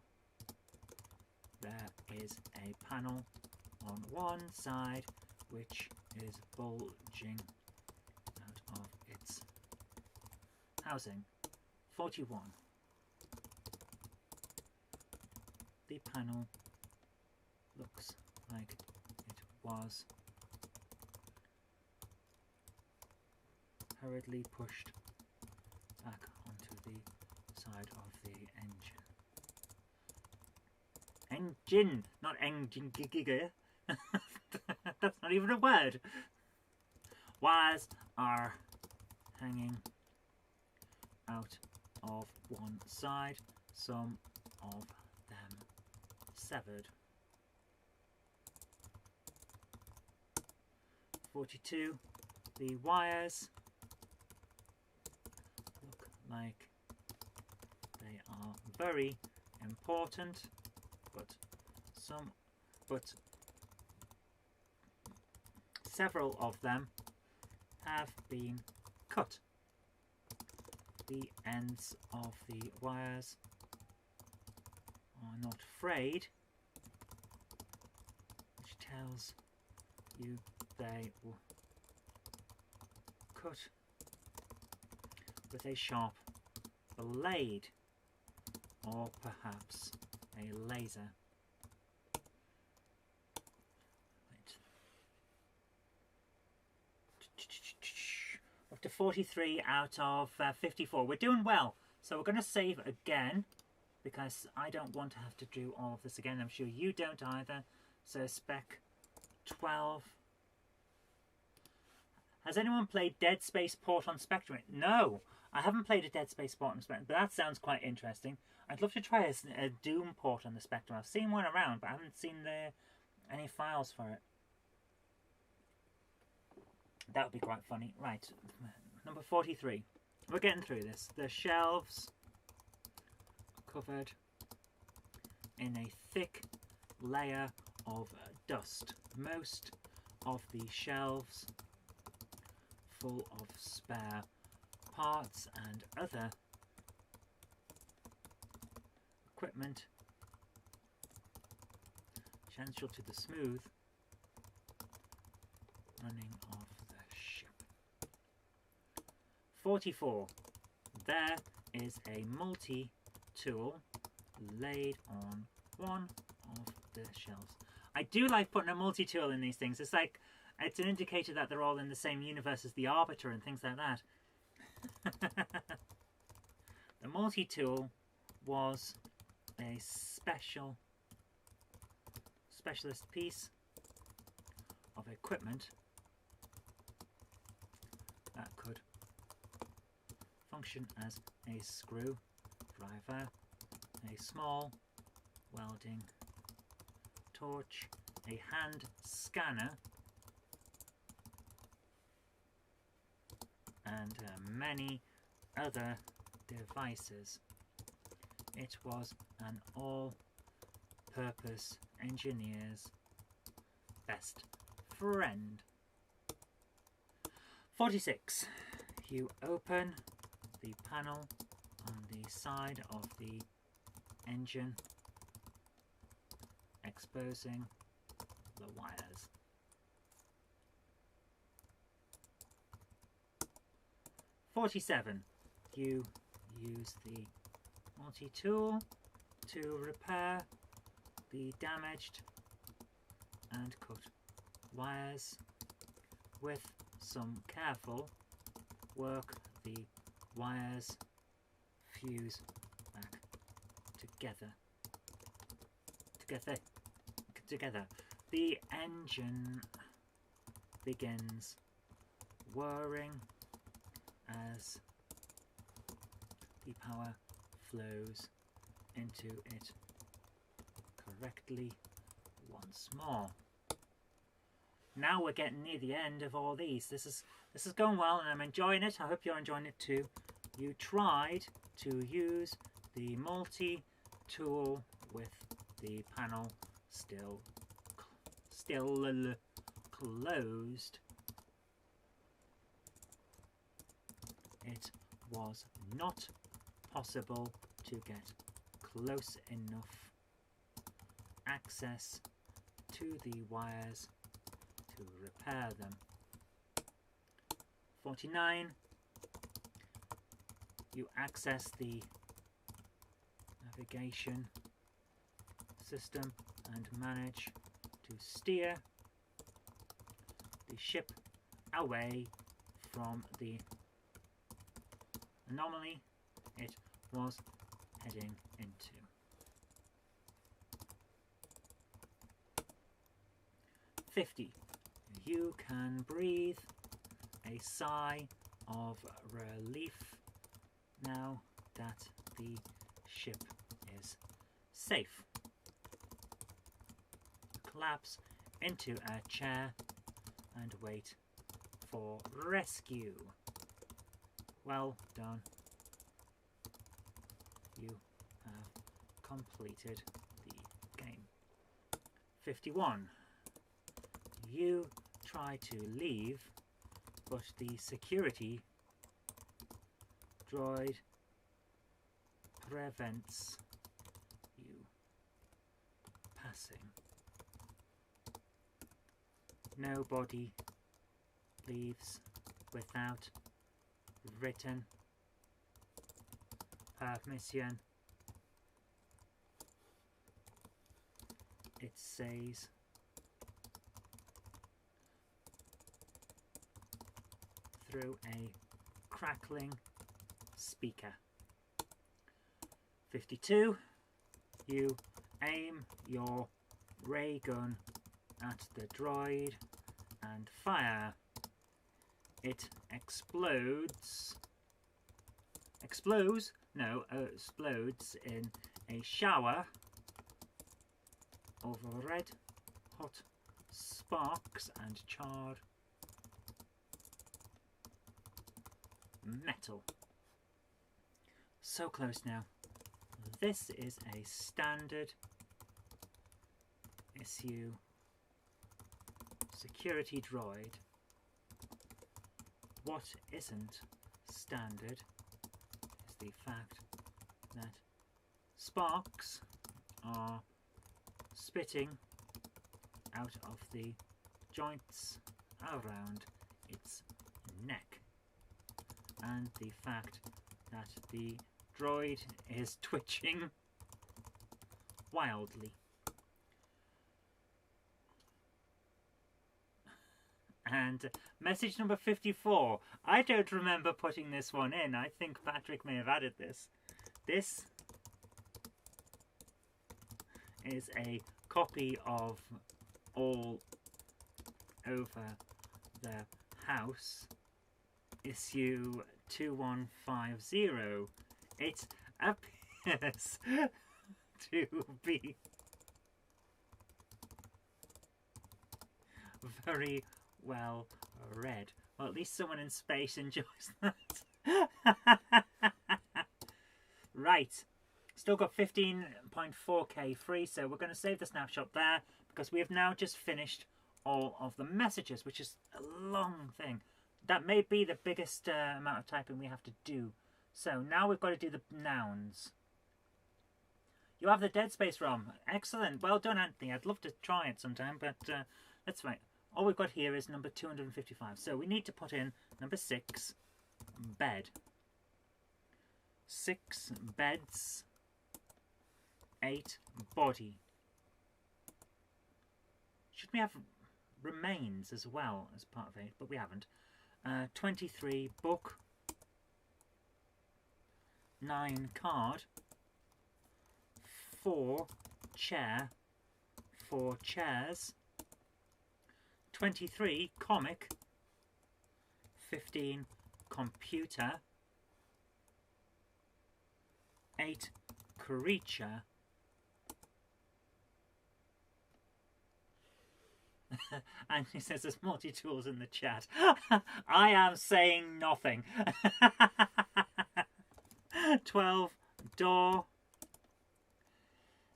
There is a panel on one side which is bulging out of its housing. 41. The panel looks like it was hurriedly pushed back onto the side of the engine. Engine, not engine giga. That's not even a word. Wires are hanging out of one side, some of them severed. 42. The wires look like they are very important, but several of them have been cut. The ends of the wires are not frayed, which tells you they were cut with a sharp blade or perhaps a laser. Up to 43 out of 54. We're doing well. So we're going to save again because I don't want to have to do all of this again. I'm sure you don't either. So spec 12. Has anyone played Dead Space Port on Spectrum? No, I haven't played a Dead Space port on the Spectrum, but that sounds quite interesting. I'd love to try a Doom port on the Spectrum. I've seen one around, but I haven't seen any files for it. That would be quite funny. Right, number 43. We're getting through this. The shelves are covered in a thick layer of dust. Most of the shelves full of spare parts and other equipment essential to the smooth running of the ship. 44. There is a multi-tool laid on one of the shelves. I do like putting a multi-tool in these things. It's like, it's an indicator that they're all in the same universe as the Arbiter and things like that. The multi-tool was a specialist piece of equipment that could function as a screw driver, a small welding torch, a hand scanner, and many other devices. It was an all-purpose engineer's best friend. 46. You open the panel on the side of the engine, exposing the wires. 47. You use the multi-tool to repair the damaged and cut wires. With some careful work, the wires fuse back together. The engine begins whirring as the power flows into it correctly once more. Now we're getting near the end of all these. This is going well and I'm enjoying it. I hope you're enjoying it too. You tried to use the multi-tool with the panel still closed. It was not possible to get close enough access to the wires to repair them. 49. You access the navigation system and manage to steer the ship away from the anomaly it was heading into. 50. You can breathe a sigh of relief now that the ship is safe. Collapse into a chair and wait for rescue. Well done. You have completed the game. 51. You try to leave, but the security droid prevents you passing. Nobody leaves without written permission. It says through a crackling speaker. 52. You aim your ray gun at the droid and fire. It explodes explodes in a shower of red hot sparks and charred metal. So close now. This is a standard issue security droid. What isn't standard is the fact that sparks are spitting out of the joints around its neck, and the fact that the droid is twitching wildly. And message number 54. I don't remember putting this one in. I think Patrick may have added this. This is a copy of All Over the House, issue 2150. It appears to be very well read. Well, at least someone in space enjoys that. Right. Still got 15.4k free, so we're going to save the snapshot there because we have now just finished all of the messages, which is a long thing. That may be the biggest amount of typing we have to do. So now we've got to do the nouns. You have the Dead Space ROM. Excellent. Well done, Anthony. I'd love to try it sometime, but that's right. All we've got here is number 255. So we need to put in number 6, bed. 6 beds. 8 body. Should we have remains as well as part of 8? But we haven't. 23 book. 9 card. 4 chair. 4 chairs. 23 comic. 15 computer. 8 creature. And he says there's multi-tools in the chat. I am saying nothing. 12 door.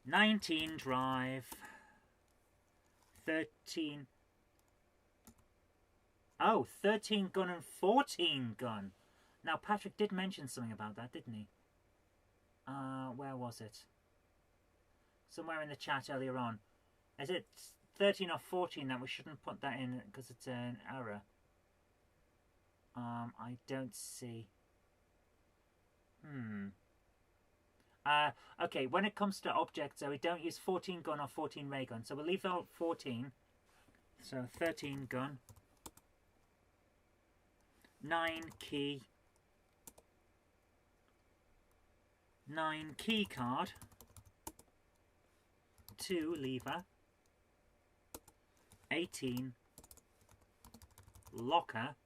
19 drive. 13. Oh, 13 gun and 14 gun. Now Patrick did mention something about that, didn't he? Where was it? Somewhere in the chat earlier on. Is it 13 or 14 that we shouldn't put that in because it's an error? I don't see. Okay, when it comes to objects, so we don't use 14 gun or 14 ray gun. So we'll leave out 14. So 13 gun. 9 key. 9 key card. 2 lever. 18 locker.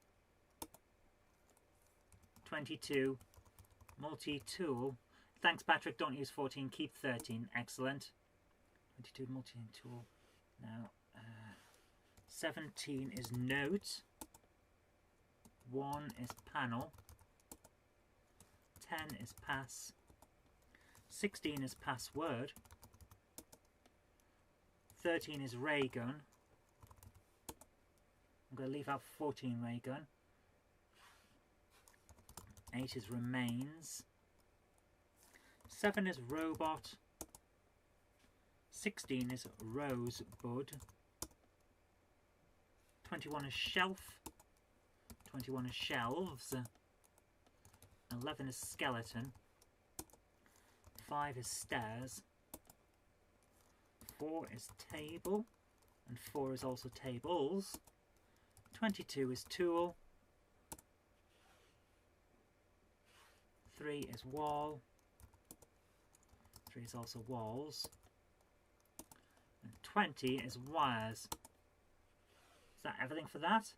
22 multi-tool. Thanks, Patrick. Don't use 14. Keep 13. Excellent. 22 multi-tool. Now, 17 is note. 1 is panel. 10 is pass. 16 is password. 13 is ray gun. I'm going to leave out 14 ray gun. 8 is remains. 7 is robot. 16 is rosebud. 21 is shelf. 21 is shelves. 11 is skeleton. 5 is stairs. 4 is table. And 4 is also tables. 22 is tool. 3 is wall. 3 is also walls. And 20 is wires. Is that everything for that?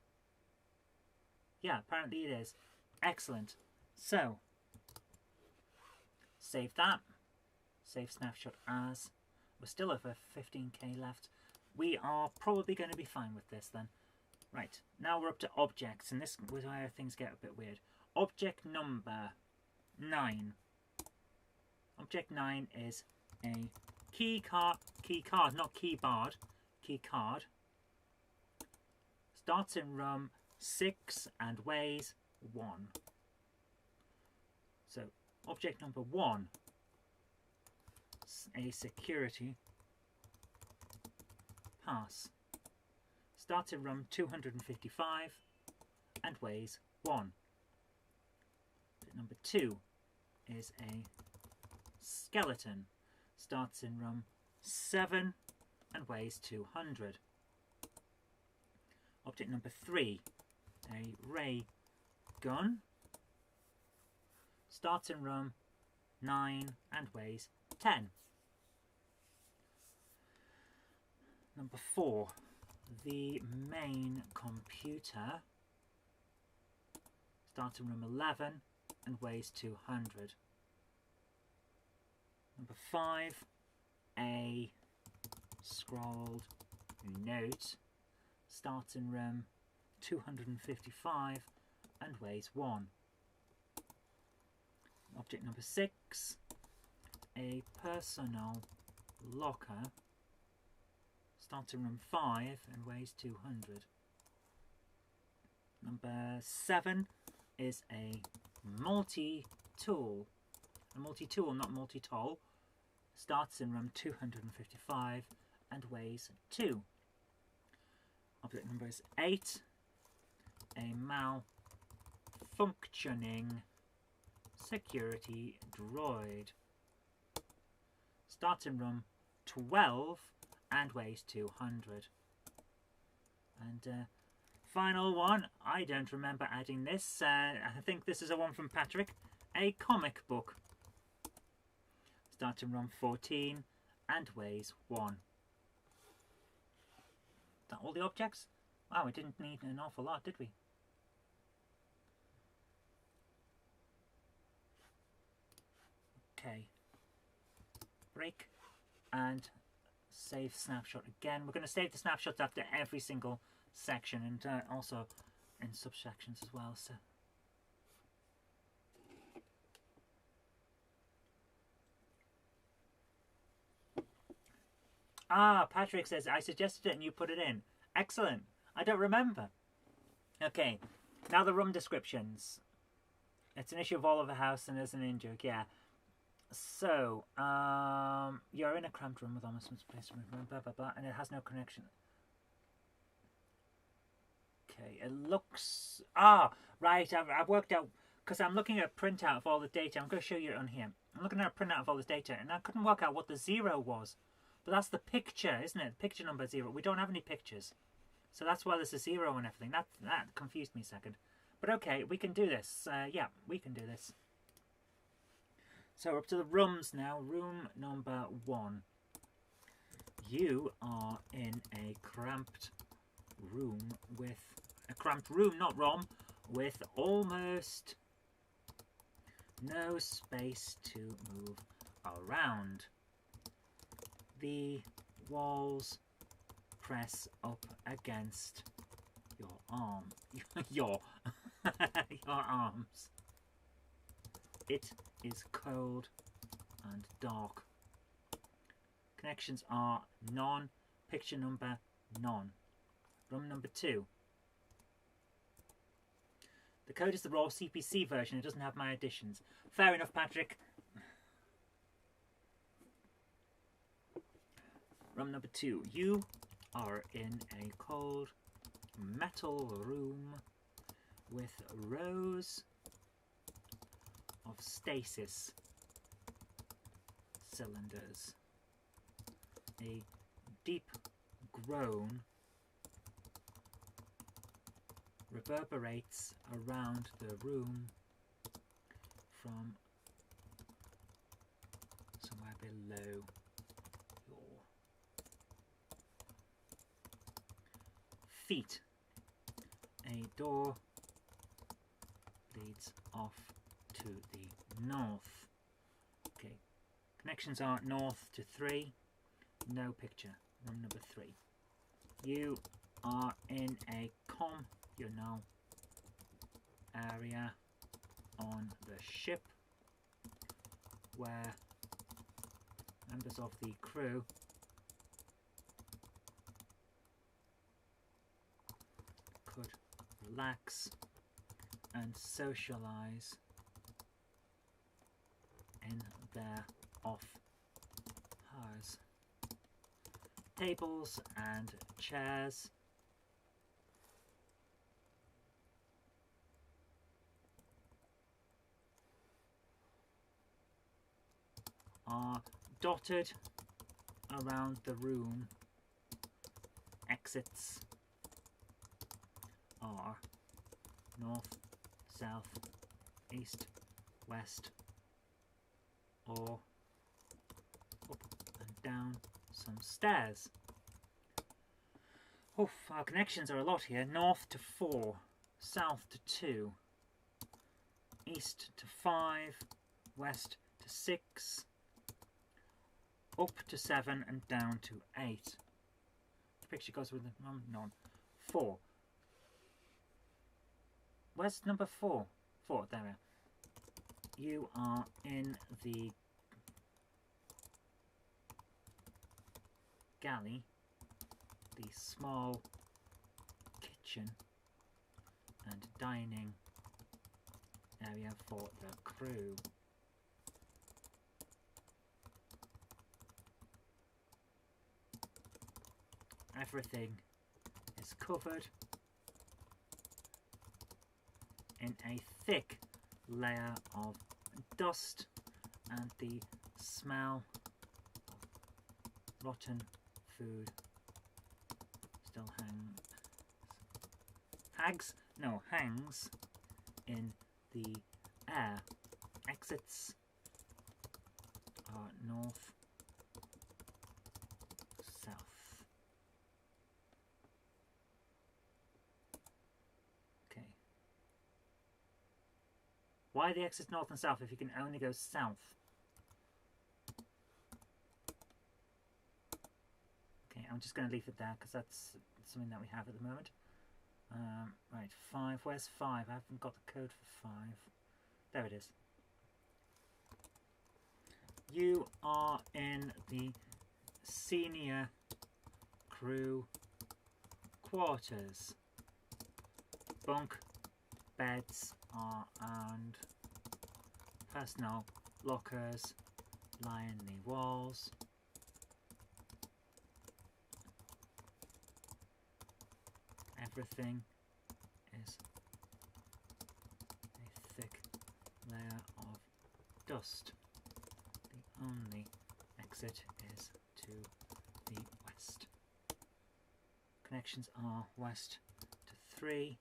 Yeah, apparently it is. Excellent. So, Save that. Save snapshot as. We're still over 15k left. We are probably going to be fine with this then. Right, now we're up to objects, and this was where things get a bit weird. Object number 9. Object 9 is a key card, not keyboard, key card. Starts in room 6 and weighs 1. So, object number 1, a security pass. Starts in room 255 and weighs 1. Object number 2 is a skeleton. Starts in room 7 and weighs 200. Object number 3, a ray gun. Starts in room 9 and weighs 10. Number 4, the main computer. Starts in room 11 and weighs 200. Number 5, a scrolled note. Starts in room 255 and weighs 1. Object number 6, a personal locker. Starts in room 5 and weighs 200. Number 7 is a multi-tool. A multi-tool, not multi-toll. Starts in room 255 and weighs 2. Object number is 8, a malfunctioning security droid. Starts in room 12 and weighs 200. And final one, I don't remember adding this. I think this is a one from Patrick. A comic book. Starts in room 14 and weighs 1. Is that all the objects? Wow, we didn't need an awful lot, did we? Okay. Break and save snapshot again. We're going to save the snapshots after every single section and also in subsections as well. So. Ah, Patrick says, I suggested it and you put it in. Excellent. I don't remember. Okay, now the room descriptions. It's an issue of all of the house and there's an in-joke, yeah. So, you're in a cramped room with almost some space, blah, blah, blah, and it has no connection. Okay, it looks... Ah, right, I've worked out, because I'm looking at a printout of all the data. I'm going to show you it on here. I'm looking at a printout of all this data, and I couldn't work out what the 0 was. But that's the picture, isn't it? Picture number 0. We don't have any pictures. So that's why there's a 0 and everything. That confused me a second. But okay, we can do this. Yeah, we can do this. So we're up to the rooms now. Room number 1. You are in a cramped room with... A cramped room, not ROM. With almost no space to move around. The walls press up against your arm. your arms. It is cold and dark. Connections are none. Picture number none. Room number 2. The code is the raw CPC version. It doesn't have my additions. Fair enough, Patrick. Room number 2. You are in a cold metal room with rows of stasis cylinders. A deep groan reverberates around the room from somewhere below your feet. A door leads off to the north. Connections are north to 3. No picture. Room number 3. You are in a communal area on the ship where members of the crew could relax and socialize in their off hours. Tables and chairs are dotted around the room. Exits are north, south, east, west, or up and down some stairs. Oof, our connections are a lot here. North to 4, south to 2, east to 5, west to 6, up to 7 and down to 8. The picture goes with the none. 4. Where's number 4? 4, there we are. You are in the galley, the small kitchen and dining area for the crew. Everything is covered in a thick layer of dust, and the smell of rotten food still hangs in the air. Exits are north, south. Okay. Why the exits north and south if you can only go south? Okay, I'm just going to leave it there because that's something that we have at the moment. Right, 5. Where's 5? I haven't got the code for 5. There it is. You are in the senior crew quarters. Bunk beds and personal lockers line the walls. Everything is a thick layer of dust. The only exit is to the west. Connections are west to 3.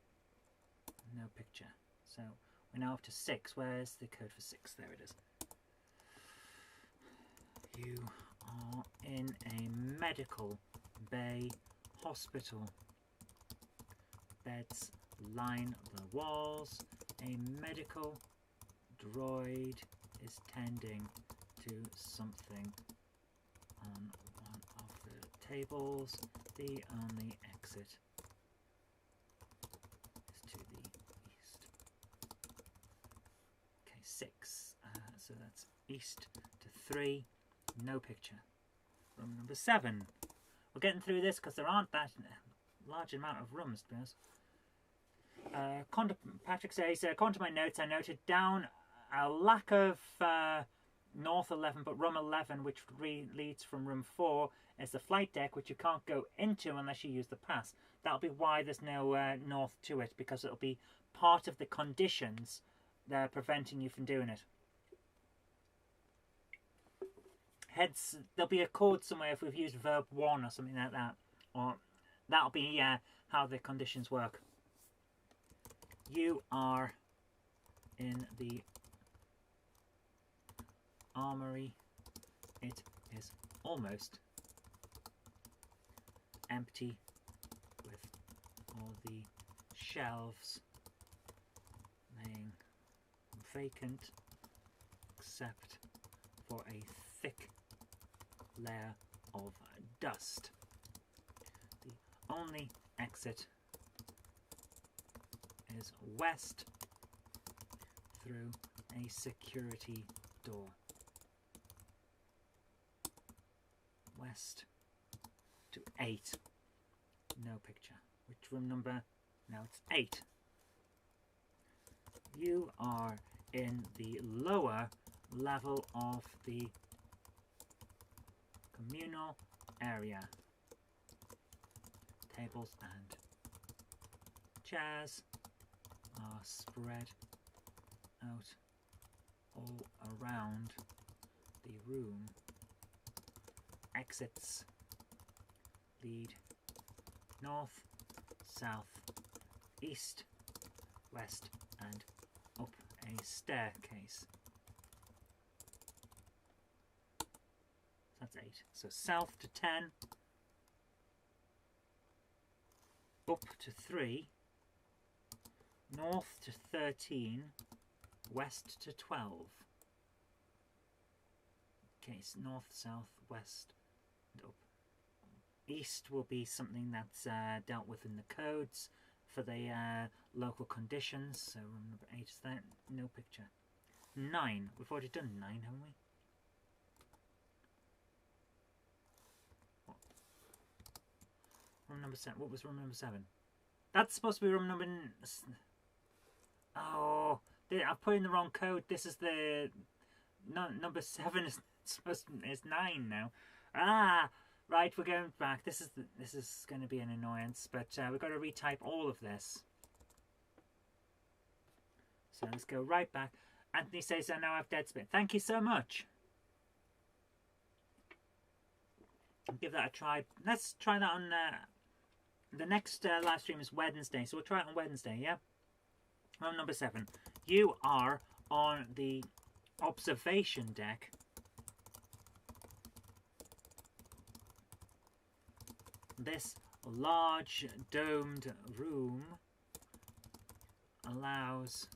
No picture. So we're now up to 6. Where's the code for 6? There it is. You are in a medical bay hospital. Beds line the walls. A medical droid is tending to something on one of the tables. The only exit is to the east. Okay, 6. So that's east to 3. No picture. Room number 7. We're getting through this because there aren't that large amount of rooms, to be honest. Patrick says, according to my notes, I noted down a lack of North 11, but room 11, which leads from room 4, is the flight deck, which you can't go into unless you use the pass. That'll be why there's no North to it, because it'll be part of the conditions that are preventing you from doing it. Hence, there'll be a code somewhere if we've used verb 1 or something like that, or that'll be how the conditions work. You are in the armory. It is almost empty, with all the shelves laying vacant, except for a thick layer of dust. The only exit is west through a security door. West to 8. No picture. Which room number? Now it's 8. You are in the lower level of the communal area. Tables and chairs are spread out all around the room. Exits lead north, south, east, west, and up a staircase. That's 8. So south to 10, up to 3, north to 13, west to 12. Okay, so north, south, west, and up. East will be something that's dealt with in the codes for the local conditions. So room number 8 is there. No picture. 9. We've already done 9, haven't we? Room number 7. What was room number 7? That's supposed to be room number... Oh, I've put in the wrong code. This is the... No, number 7 is supposed to... It's 9 now. Ah! Right, we're going back. This is going to be an annoyance, but we've got to retype all of this. So let's go right back. Anthony says, I now have dead spin. Thank you so much. Give that a try. Let's try that on... the next live stream is Wednesday, so we'll try it on Wednesday, yeah? Room number 7. You are on the observation deck. This large domed room allows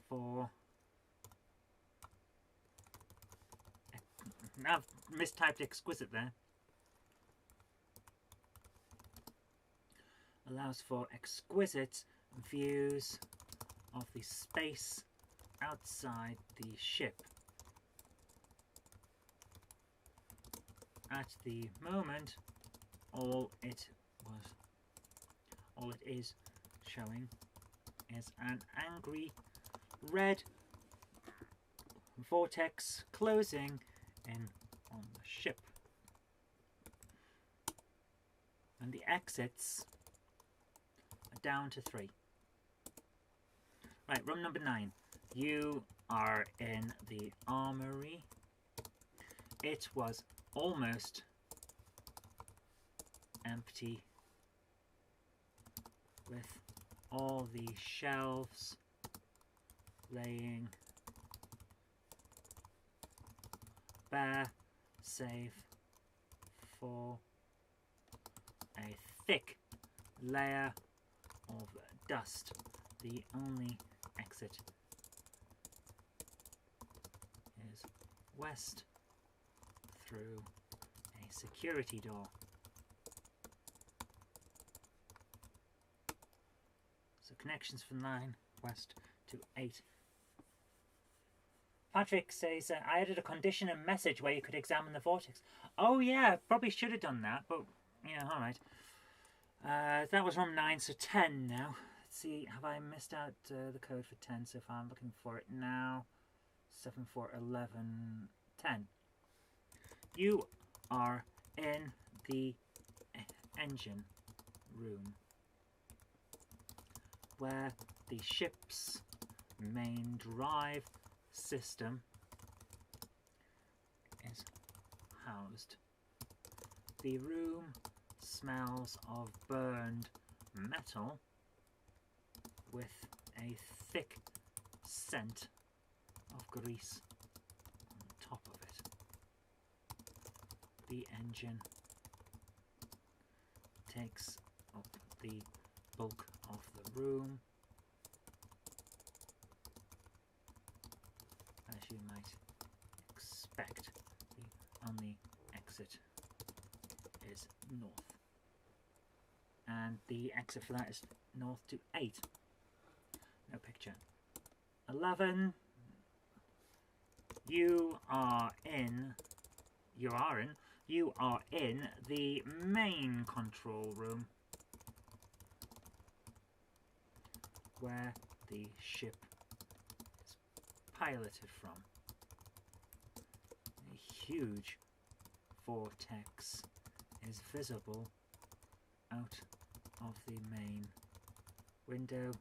for... I've mistyped exquisite there. Allows for exquisite views of the space outside the ship. At the moment, all it is showing is an angry red vortex closing in on the ship. And the exits are down to 3. Right, room number 9. You are in the armory. It was almost empty, with all the shelves laying bare, save for a thick layer of dust. The only exit is west through a security door. So connections from 9 west to 8. Patrick says, I added a condition and message where you could examine the vortex. Oh yeah, probably should have done that, but yeah, alright. That was room 9, so 10 now. Let's see, have I missed out the code for 10 so far? I'm looking for it now. 7, 4, 11, 10. You are in the engine room, where the ship's main drive system is housed. The room smells of burned metal with a thick scent of grease on top of it. The engine takes up the bulk of the room, as you might expect. exit is north. And the exit for that is north to 8. No picture. 11. You are in the main control room where the ship is piloted from. A huge vortex is visible out of the main window,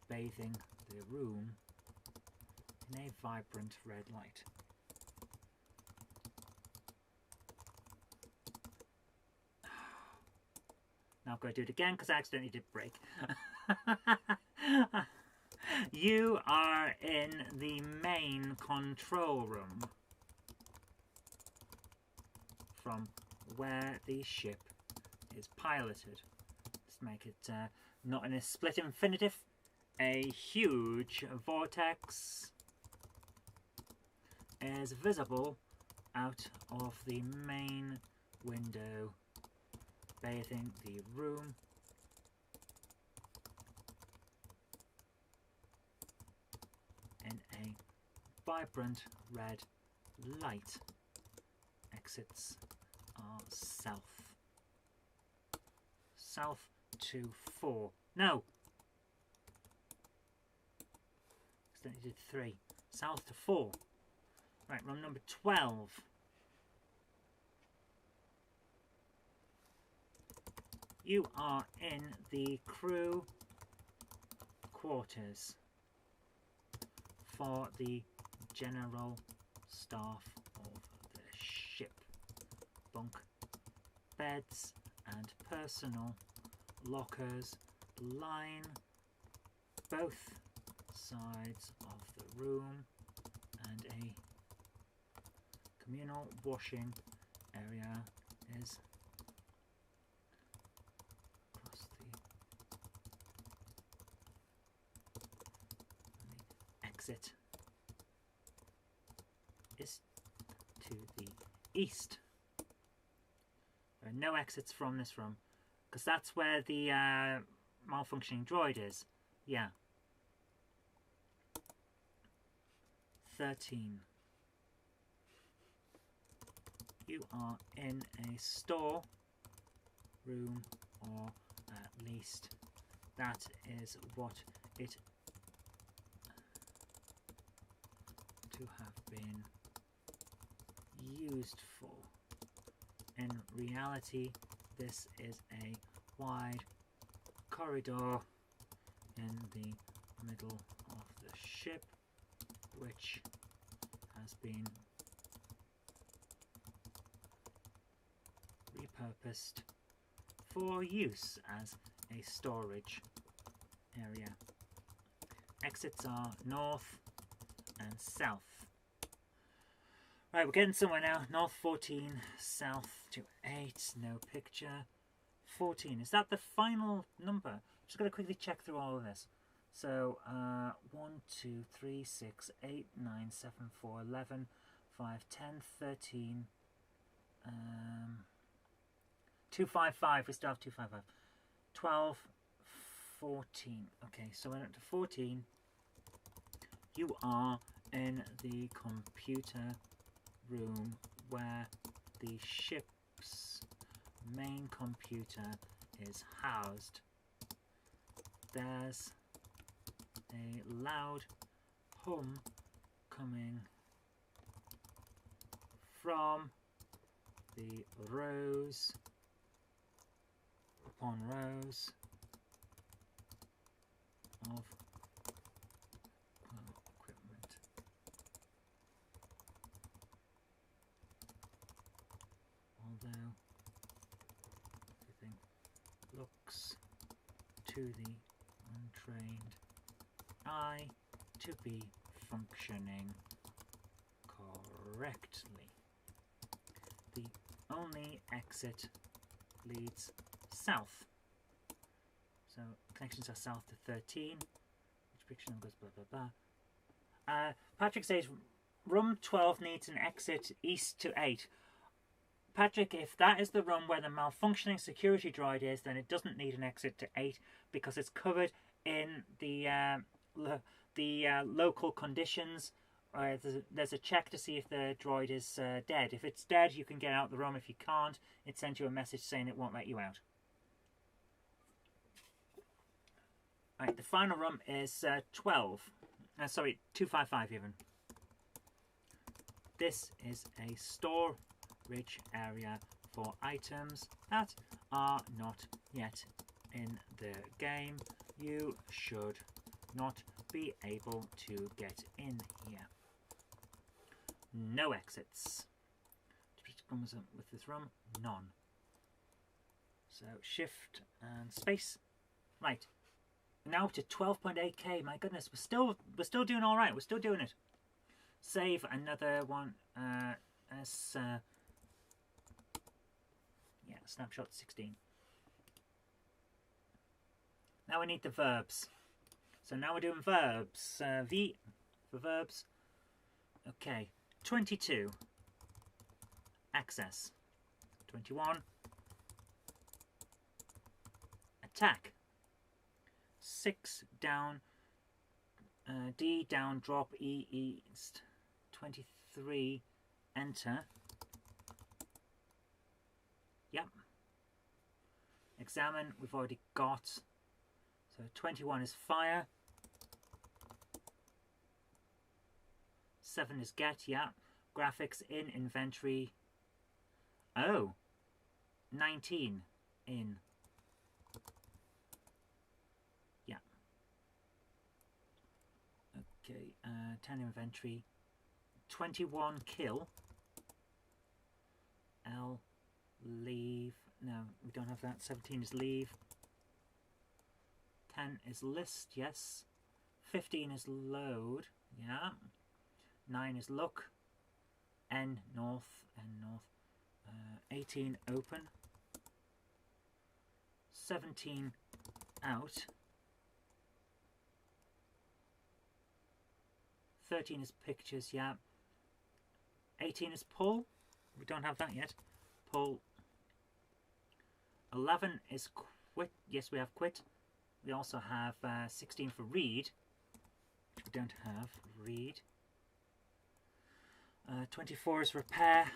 bathing the room in a vibrant red light. Now I'm going to do it again because I accidentally did break. You are in the main control room from where the ship is piloted. Let's make it not in a split infinitive. A huge vortex is visible out of the main window, bathing the room in a vibrant red light. Exits are south. South to 4. No! Then you did 3. South to 4. Right, room number 12. You are in the crew quarters for the general staff of the ship. Bunk beds and personal lockers line both sides of the room, and a communal washing area is across the exit is to the east. There are no exits from this room because that's where the malfunctioning droid is. Yeah. 13. You are in a store room, or at least that is what it to have been used for. In reality, this is a wide corridor in the middle of the ship, which has been repurposed for use as a storage area. Exits are north and south. Right, we're getting somewhere now. North 14, south to 8, no picture. 14, is that the final number? Just going to quickly check through all of this. So, 1, 2, 3, 6, 8, 9, 7, 4, 11, 5, 10, 13, 255, we still have 255, 12, 14. Okay, so we're up to 14. You are in the computer room where the ship's main computer is housed. There's a loud hum coming from the rows upon rows of equipment. Although everything looks to the untrained eye to be functioning correctly. The only exit leads south. So connections are south to 13. Which picture number goes blah blah blah. Patrick says room 12 needs an exit east to 8. Patrick, if that is the room where the malfunctioning security droid is, then it doesn't need an exit to 8 because it's covered in the local conditions. There's a check to see if the droid is dead. If it's dead, you can get out the room. If you can't, it sends you a message saying it won't let you out. Right, the final room is 12. Sorry, 255 even. This is a storage area for items that are not yet in the game. You should not be able to get in here. No exits. Which comes up with this room? None. So shift and space. Right. Now up to 12.8k. My goodness, we're still doing all right. We're still doing it. Save another one as yeah, snapshot 16. Now we need the verbs. So now we're doing verbs. V for verbs. Okay. 22. Access. 21. Attack. 6 down. D down, drop, E east. 23. Enter. Yep. Examine, we've already got. So 21 is fire. 7 is get, yeah. Graphics in inventory. Oh. 19 in. Yeah. Okay, 10 inventory. 21 kill. L leave. No, we don't have that. 17 is leave. 10 is list, yes. 15 is load, yeah. 9 is look. N north, N north. 18 open. 17 out. 13 is pictures, yeah. 18 is pull. We don't have that yet. Pull. 11 is quit. Yes, we have quit. We also have 16 for read. Which we don't have. Read. 24 is repair.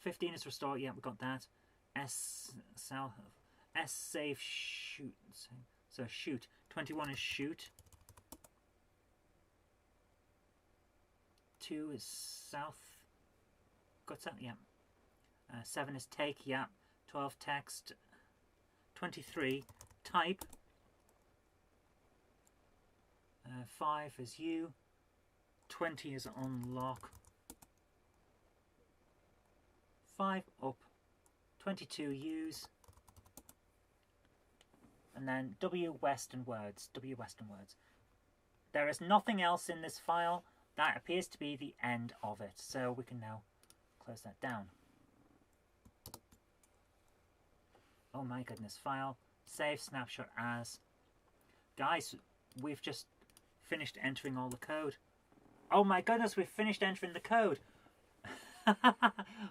15 is restore. Yeah, we got that. S save shoot. So shoot. 21 is shoot. 2 is south. Got that? Yeah. 7 is take. Yeah. 12 text. 23 type. 5 is you. 20 is unlock. 5 up. 22 use. And then W Western words. W Western words. There is nothing else in this file. That appears to be the end of it. So we can now close that down. Oh my goodness. File. Save snapshot as. Guys, we've just finished entering all the code. Oh my goodness, we've finished entering the code.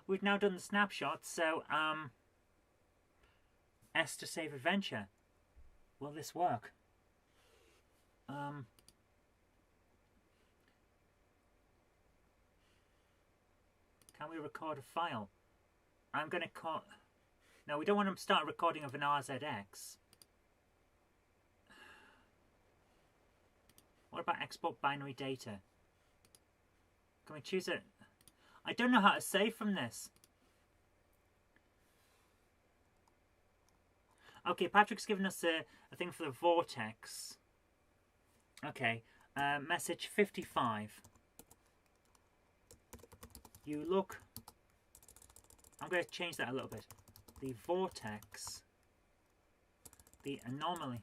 We've now done the snapshot. So, S to save adventure. Will this work? Can we record a file? I'm going to call... No, we don't want to start recording of an RZX. What about export binary data? Can we choose it? I don't know how to save from this. Okay, Patrick's given us a thing for the vortex. Okay, message 55. You look... I'm going to change that a little bit. The vortex. The anomaly.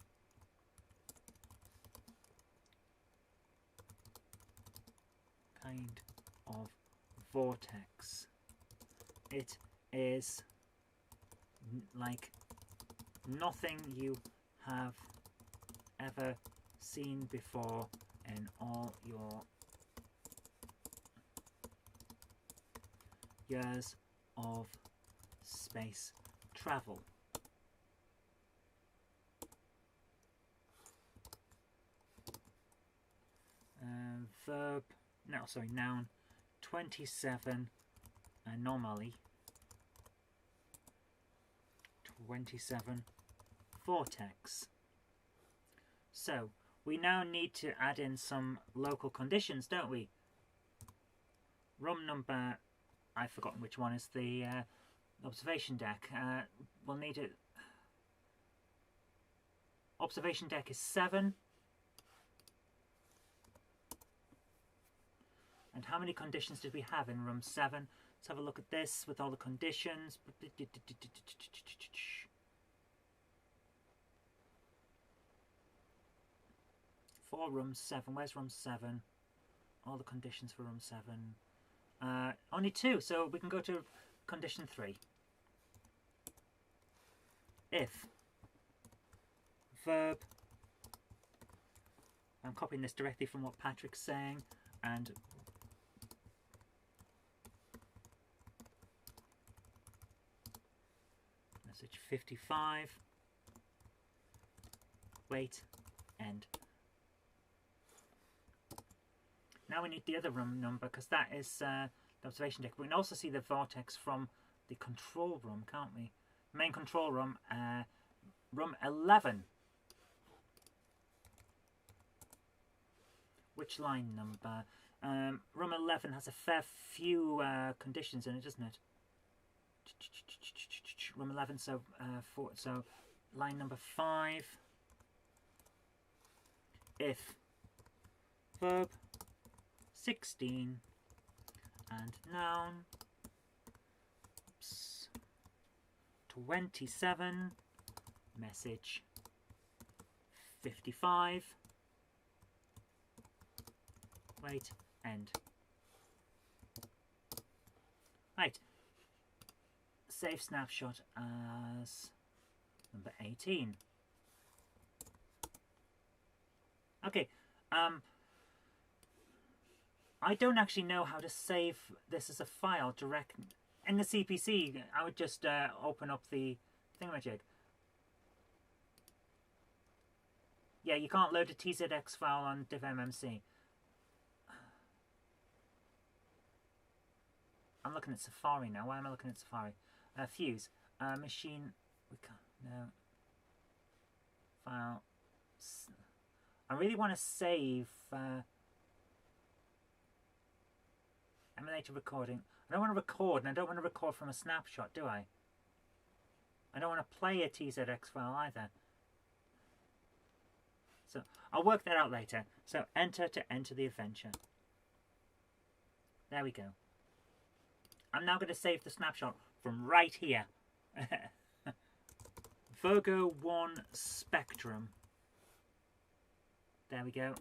Kind of vortex. It is like nothing you have ever seen before in all your years of space travel. Verb, no, sorry, noun, 27 anomaly, 27 vortex. So we now need to add in some local conditions, don't we? Room number, I've forgotten which one is the observation deck. We'll need it. Observation deck is 7. And how many conditions did we have in room 7? Let's have a look at this with all the conditions. For room 7. Where's room 7? All the conditions for room 7. Only 2, so we can go to condition 3. If verb, I'm copying this directly from what Patrick's saying, and message 55, wait, end. Now we need the other room number, because that is the observation deck. We can also see the vortex from the control room, can't we? Main control room, room 11. Which line number? Room 11 has a fair few conditions in it, doesn't it? Room 11, so so line number 5. If verb 16 and noun 27, message 55, wait, end. Right, save snapshot as number 18. Okay, I don't actually know how to save this as a file direct in the CPC. I would just open up the thingamajig. Yeah, you can't load a TZX file on DivMMC. I'm looking at Safari now. Why am I looking at Safari? Fuse. Machine. We can't. No. File. I really want to save emulator recording. I don't want to record, and I don't want to record from a snapshot, do I? I don't want to play a TZX file either. So I'll work that out later. So enter to enter the adventure. There we go. I'm now going to save the snapshot from right here. Virgo 1 Spectrum. There we go.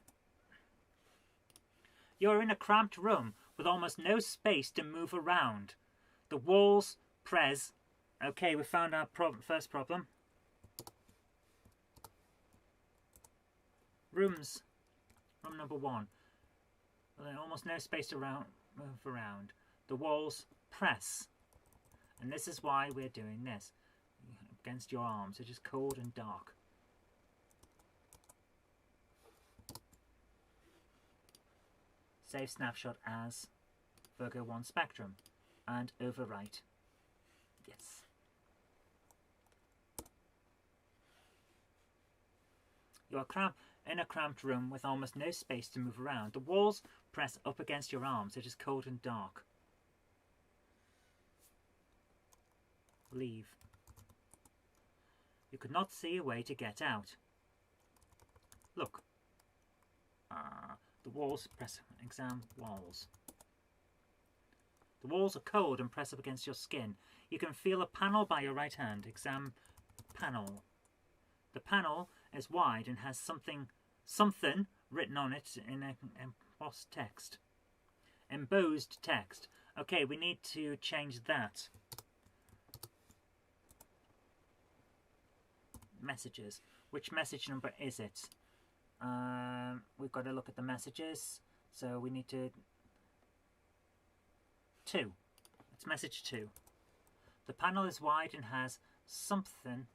You're in a cramped room with almost no space to move around. The walls press. Okay, we found our first problem. Rooms. Room number 1. Well, almost no space to move around. The walls press. And this is why we're doing this. Against your arms. It's just cold and dark. Save snapshot as Virgo 1 Spectrum. And overwrite. Yes. You are in a cramped room with almost no space to move around. The walls press up against your arms. It is cold and dark. Leave. You could not see a way to get out. Look. The walls press. Exam walls. The walls are cold and press up against your skin. You can feel a panel by your right hand. Exam panel. The panel is wide and has something written on it in embossed text. Embossed text. Okay, we need to change that. Messages. Which message number is it? We've got to look at the messages. So we need to... 2. It's message 2. The panel is wide and has something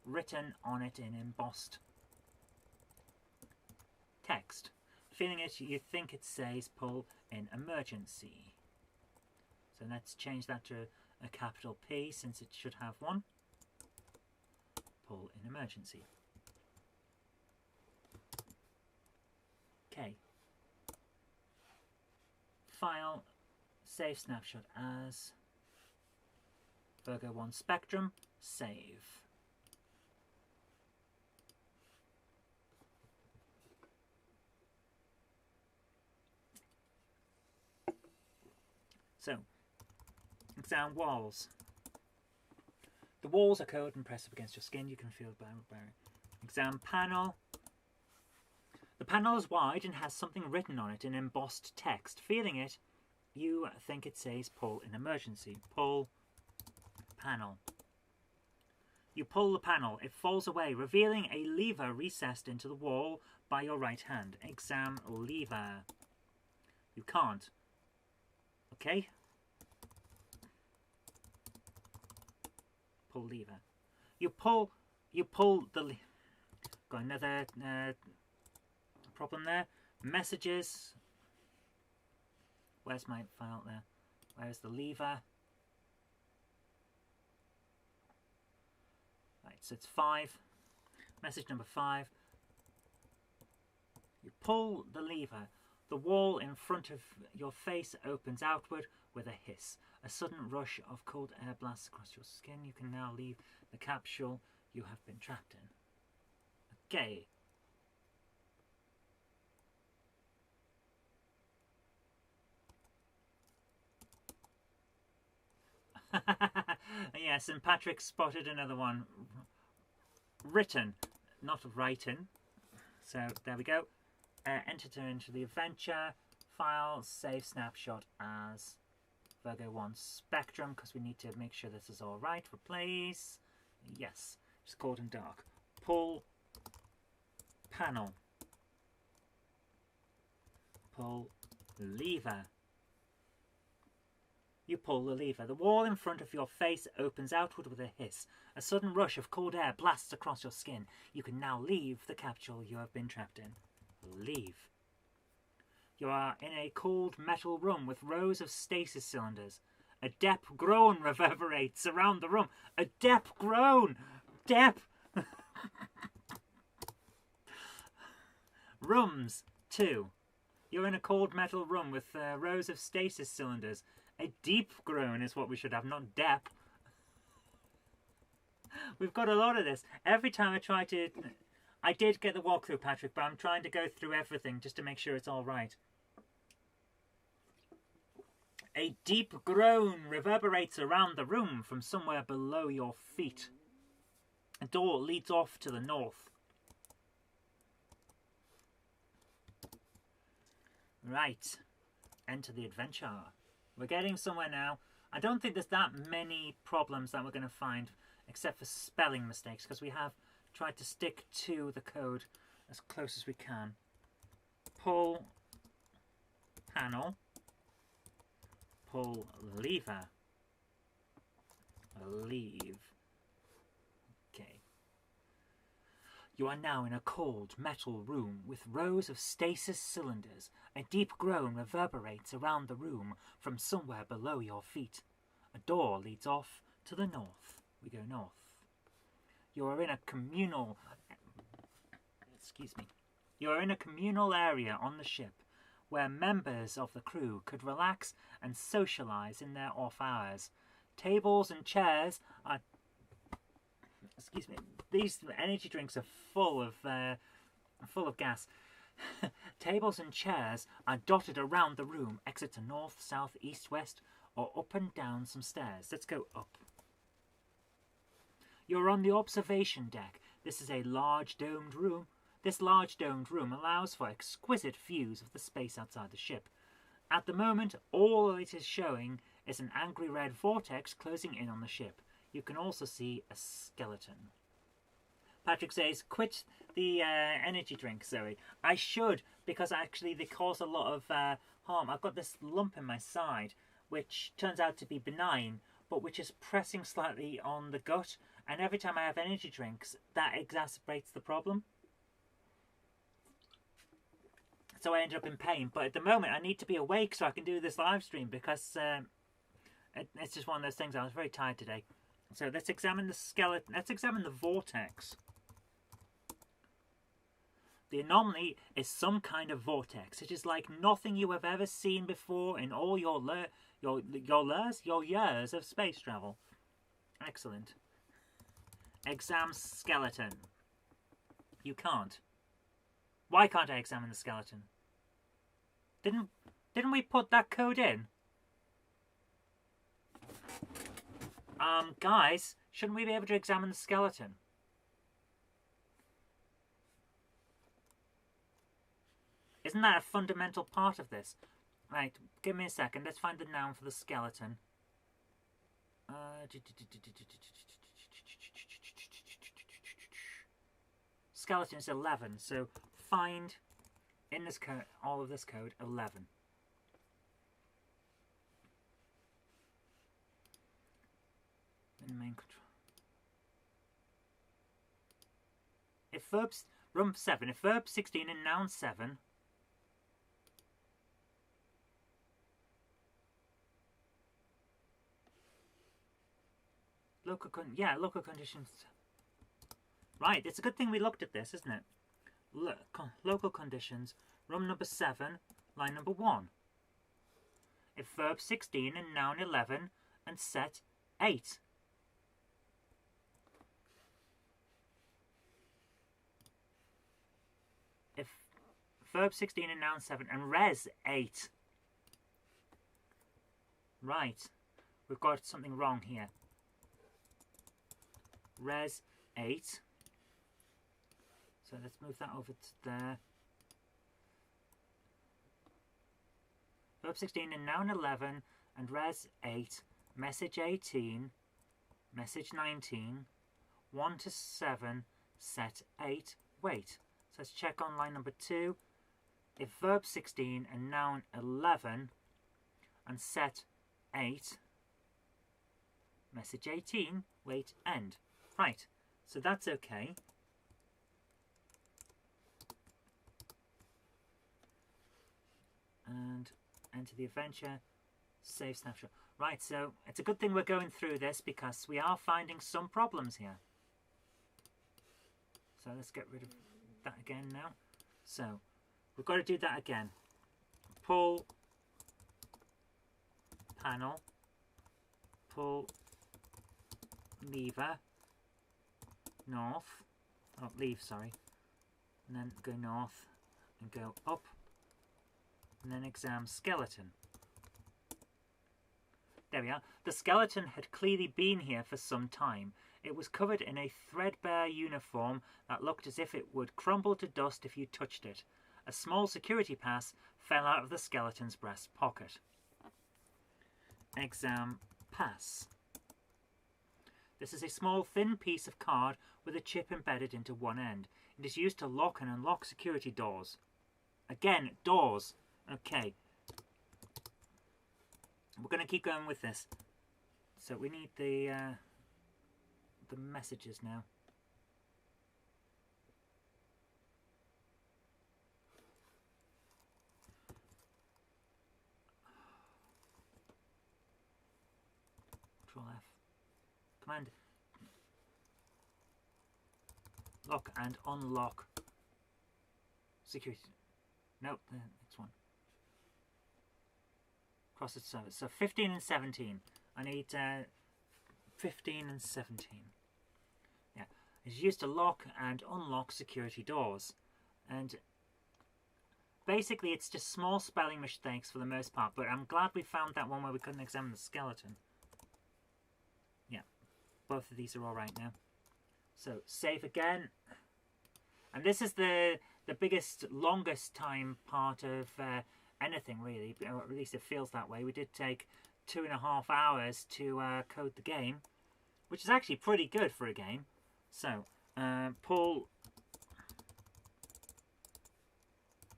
written on it in embossed text. Feeling it, you think it says pull in emergency. So let's change that to a capital P since it should have one. Pull in emergency. Okay. File, save snapshot as Virgo 1 Spectrum, save. So, exam walls. The walls are cold and pressed up against your skin. You can feel bearing. Exam panel. The panel is wide and has something written on it in embossed text. Feeling it, you think it says pull in emergency. Pull panel. You pull the panel. It falls away, revealing a lever recessed into the wall by your right hand. Exam lever. You can't. Okay. Pull lever. You pull the lever. Got another problem there. Messages. Where's my file there? Where's the lever? Right, so it's 5. Message number 5. You pull the lever. The wall in front of your face opens outward with a hiss. A sudden rush of cold air blasts across your skin. You can now leave the capsule you have been trapped in. Okay. Yes, and Patrick spotted another one. Written, not writing. So there we go. Enter into the adventure. File, save snapshot as Virgo 1 Spectrum, because we need to make sure this is all right. Replace. Yes. It's cold and dark. Pull panel. Pull lever. You pull the lever. The wall in front of your face opens outward with a hiss. A sudden rush of cold air blasts across your skin. You can now leave the capsule you have been trapped in. Leave. You are in a cold metal room with rows of stasis cylinders. A depth groan reverberates around the room. A depth groan! Depth! Rooms 2. You're in a cold metal room with rows of stasis cylinders. A deep groan is what we should have, not depth. We've got a lot of this. Every time I try to... I did get the walkthrough, Patrick, but I'm trying to go through everything just to make sure it's all right. A deep groan reverberates around the room from somewhere below your feet. A door leads off to the north. Right. Enter the adventure. We're getting somewhere now. I don't think there's that many problems that we're going to find, except for spelling mistakes, because we have tried to stick to the code as close as we can. Pull panel. Pull lever. Leave. Okay. You are now in a cold metal room with rows of stasis cylinders. A deep groan reverberates around the room from somewhere below your feet. A door leads off to the north. We go north. You are in a communal... Excuse me. You are in a communal area on the ship where members of the crew could relax and socialise in their off hours. Tables and chairs are... Excuse me. These energy drinks are full of gas. Tables and chairs are dotted around the room. Exit to north, south, east, west, or up and down some stairs. Let's go up. You're on the observation deck. This is a large domed room. This large domed room allows for exquisite views of the space outside the ship. At the moment, all it is showing is an angry red vortex closing in on the ship. You can also see a skeleton. Patrick says, quit the energy drink, Zoe. I should, because actually they cause a lot of harm. I've got this lump in my side, which turns out to be benign, but which is pressing slightly on the gut, and every time I have energy drinks, that exacerbates the problem. So I ended up in pain, but at the moment I need to be awake so I can do this live stream, because it's just one of those things. I was very tired today. So let's examine the skeleton. Let's examine the vortex. The anomaly is some kind of vortex. It is like nothing you have ever seen before in all your years of space travel. Excellent. Exam skeleton. You can't. Why can't I examine the skeleton? Didn't we put that code in? Guys, shouldn't we be able to examine the skeleton? Isn't that a fundamental part of this? Right, give me a second. Let's find the noun for the skeleton. Skeleton is 11, so find in this code, all of this code, 11. In main control. If verbs room 7, if verb 16 and noun 7. Local conditions. Right, it's a good thing we looked at this, isn't it? Local conditions, room number 7, line number 1. If verb 16 and noun 11 and set 8. If verb 16 and noun 7 and res 8. Right, we've got something wrong here. Res 8. So let's move that over to there. Verb 16 and noun 11 and res 8. Message 18. Message 19. 1 to 7. Set 8. Wait. So let's check on line number 2. If verb 16 and noun 11 and set 8. Message 18. Wait. End. Right, so that's okay. And enter the adventure, save snapshot. Right, so it's a good thing we're going through this because we are finding some problems here. So let's get rid of that again now. So we've got to do that again. Pull panel, pull lever. North, leave, sorry, and then go north and go up, and then exam skeleton. There we are. The skeleton had clearly been here for some time. It was covered in a threadbare uniform that looked as if it would crumble to dust if you touched it. A small security pass fell out of the skeleton's breast pocket. Exam pass. This is a small thin piece of card with a chip embedded into one end. It is used to lock and unlock security doors. Again, doors. Okay. We're going to keep going with this. So we need the messages now. Control F. Command. Lock and unlock security. Nope, the next one. Cross-it service. So 15 and 17. I need 15 and 17. Yeah, it's used to lock and unlock security doors. And basically it's just small spelling mistakes for the most part, but I'm glad we found that one where we couldn't examine the skeleton. Yeah, both of these are all right now. So save again, and this is the biggest, longest time part of anything really, or at least it feels that way. We did take 2.5 hours to code the game, which is actually pretty good for a game. So pull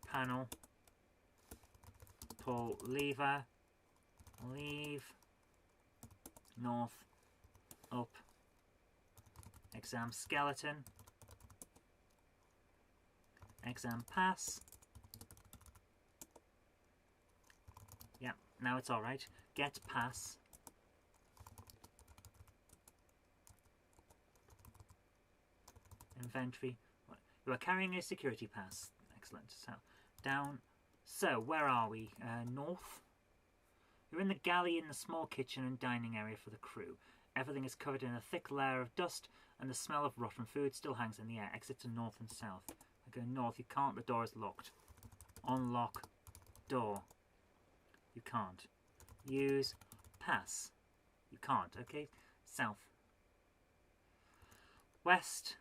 panel, pull lever, leave, north, up, exam skeleton, exam pass. Yeah, now it's alright. Get pass. Inventory. You are carrying a security pass. Excellent. So, down. So, where are we? North. You're in the galley in the small kitchen and dining area for the crew. Everything is covered in a thick layer of dust and the smell of rotten food still hangs in the air. Exit to north and south. I go north. You can't. The door is locked. Unlock door. You can't. Use pass. You can't. Okay. South. West.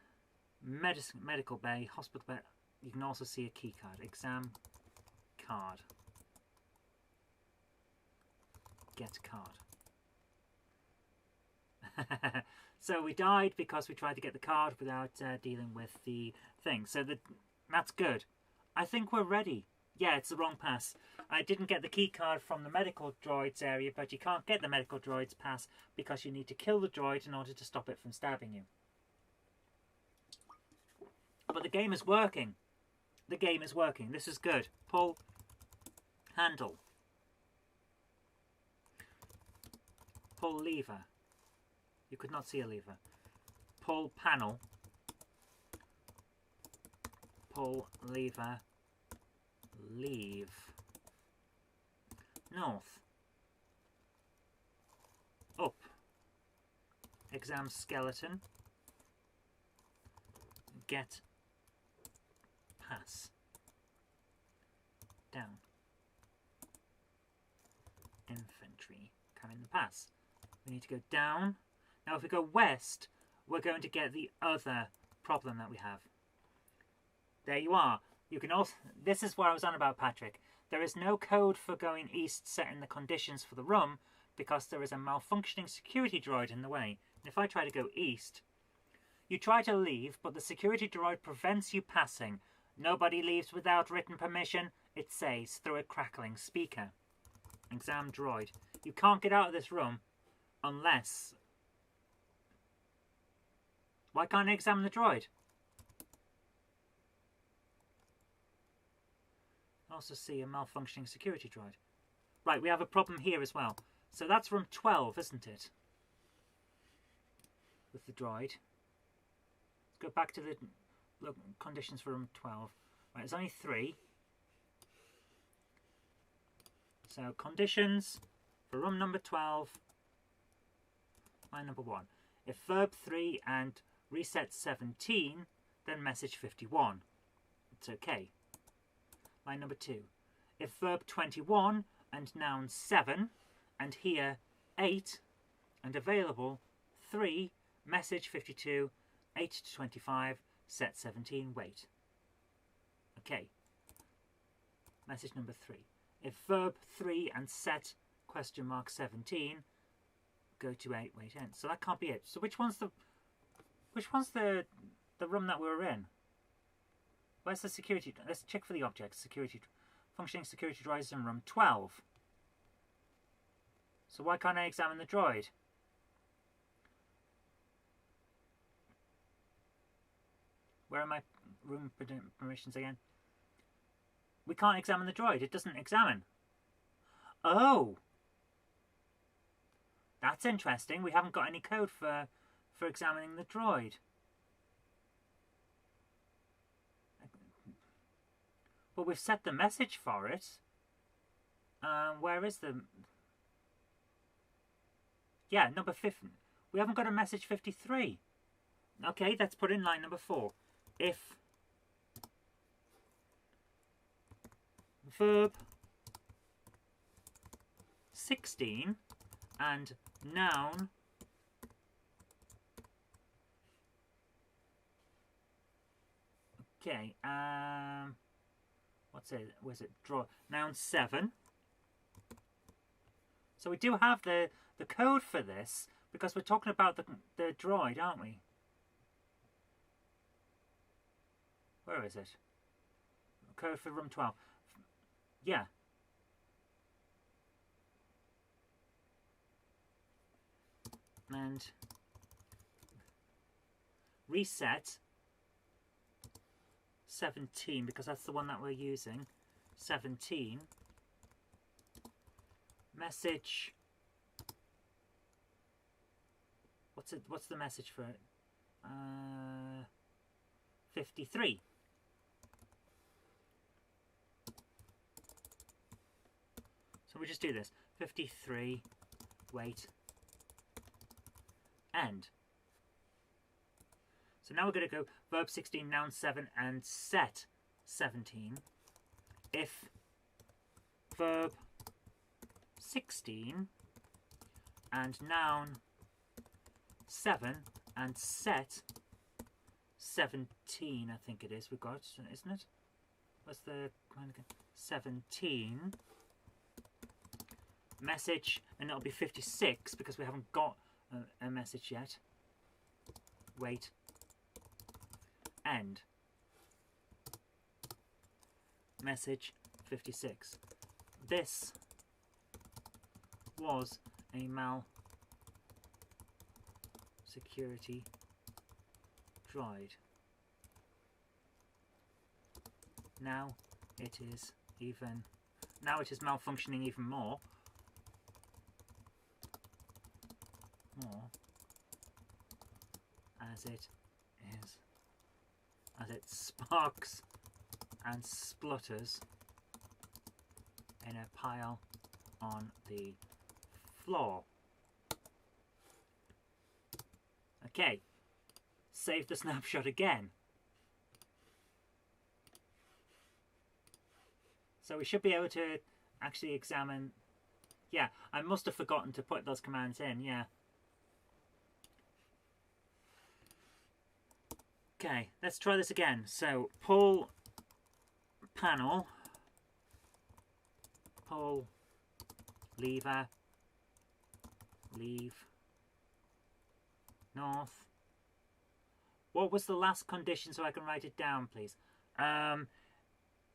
Medical bay. Hospital bay. You can also see a key card. Exam card. Get card. So we died because we tried to get the card without dealing with the thing. So that's good. I think we're ready. Yeah, it's the wrong pass. I didn't get the key card from the medical droid's area, but you can't get the medical droid's pass because you need to kill the droid in order to stop it from stabbing you. But the game is working. The game is working. This is good. Pull. Handle. Pull lever. You could not see a lever. Pull panel. Pull lever. Leave. North. Up. Exam skeleton. Get pass. Down. Infantry. Carrying the pass. We need to go down. Now if we go west, we're going to get the other problem that we have. There you are. You can also, this is what I was on about, Patrick. There is no code for going east setting the conditions for the room because there is a malfunctioning security droid in the way. And if I try to go east, you try to leave, but the security droid prevents you passing. Nobody leaves without written permission, it says through a crackling speaker. Exam droid. You can't get out of this room unless... Why can't I examine the droid? I also see a malfunctioning security droid. Right, we have a problem here as well. So that's room 12, isn't it? With the droid. Let's go back to the conditions for room 12. Right, there's only 3. So conditions for room number 12. Line number 1. If verb 3 and reset 17, then message 51. It's okay. Line number 2. If verb 21 and noun 7 and here 8 and available 3, message 52, 8 to 25, set 17, wait. Okay. Message number 3. If verb 3 and set question mark 17, go to 8, wait, end. So that can't be it. So which one's the room that we were in? Where's the security? Let's check for the objects. Security, functioning security droid is in room 12. So why can't I examine the droid? Where are my room permissions again? We can't examine the droid. It doesn't examine. Oh! That's interesting. We haven't got any code for examining the droid. But we've set the message for it. Where is the... Yeah, number 50. We haven't got a message 53. Okay, let's put in line number 4. If verb 16 and noun okay, what's it? Was it draw? Noun 7. So we do have the code for this because we're talking about the droid, aren't we? Where is it? Code for room 12. Yeah. and reset 17, because that's the one that we're using. 17. Message. What's the message for it? 53. So we just do this. 53. Wait. End. So now we're going to go verb 16, noun 7, and set 17. If verb 16 and noun 7 and set 17, I think it is, we've got, isn't it? What's the command again? 17. Message, and it'll be 56 because we haven't got a message yet. Wait. End. Message 56. This was a security droid. Now it is malfunctioning even more. As it sparks and splutters in a pile on the floor. Okay, save the snapshot again. So we should be able to actually examine. Yeah, I must have forgotten to put those commands in, yeah. Okay, let's try this again. So, pull panel, pull lever, leave, north. What was the last condition so I can write it down, please?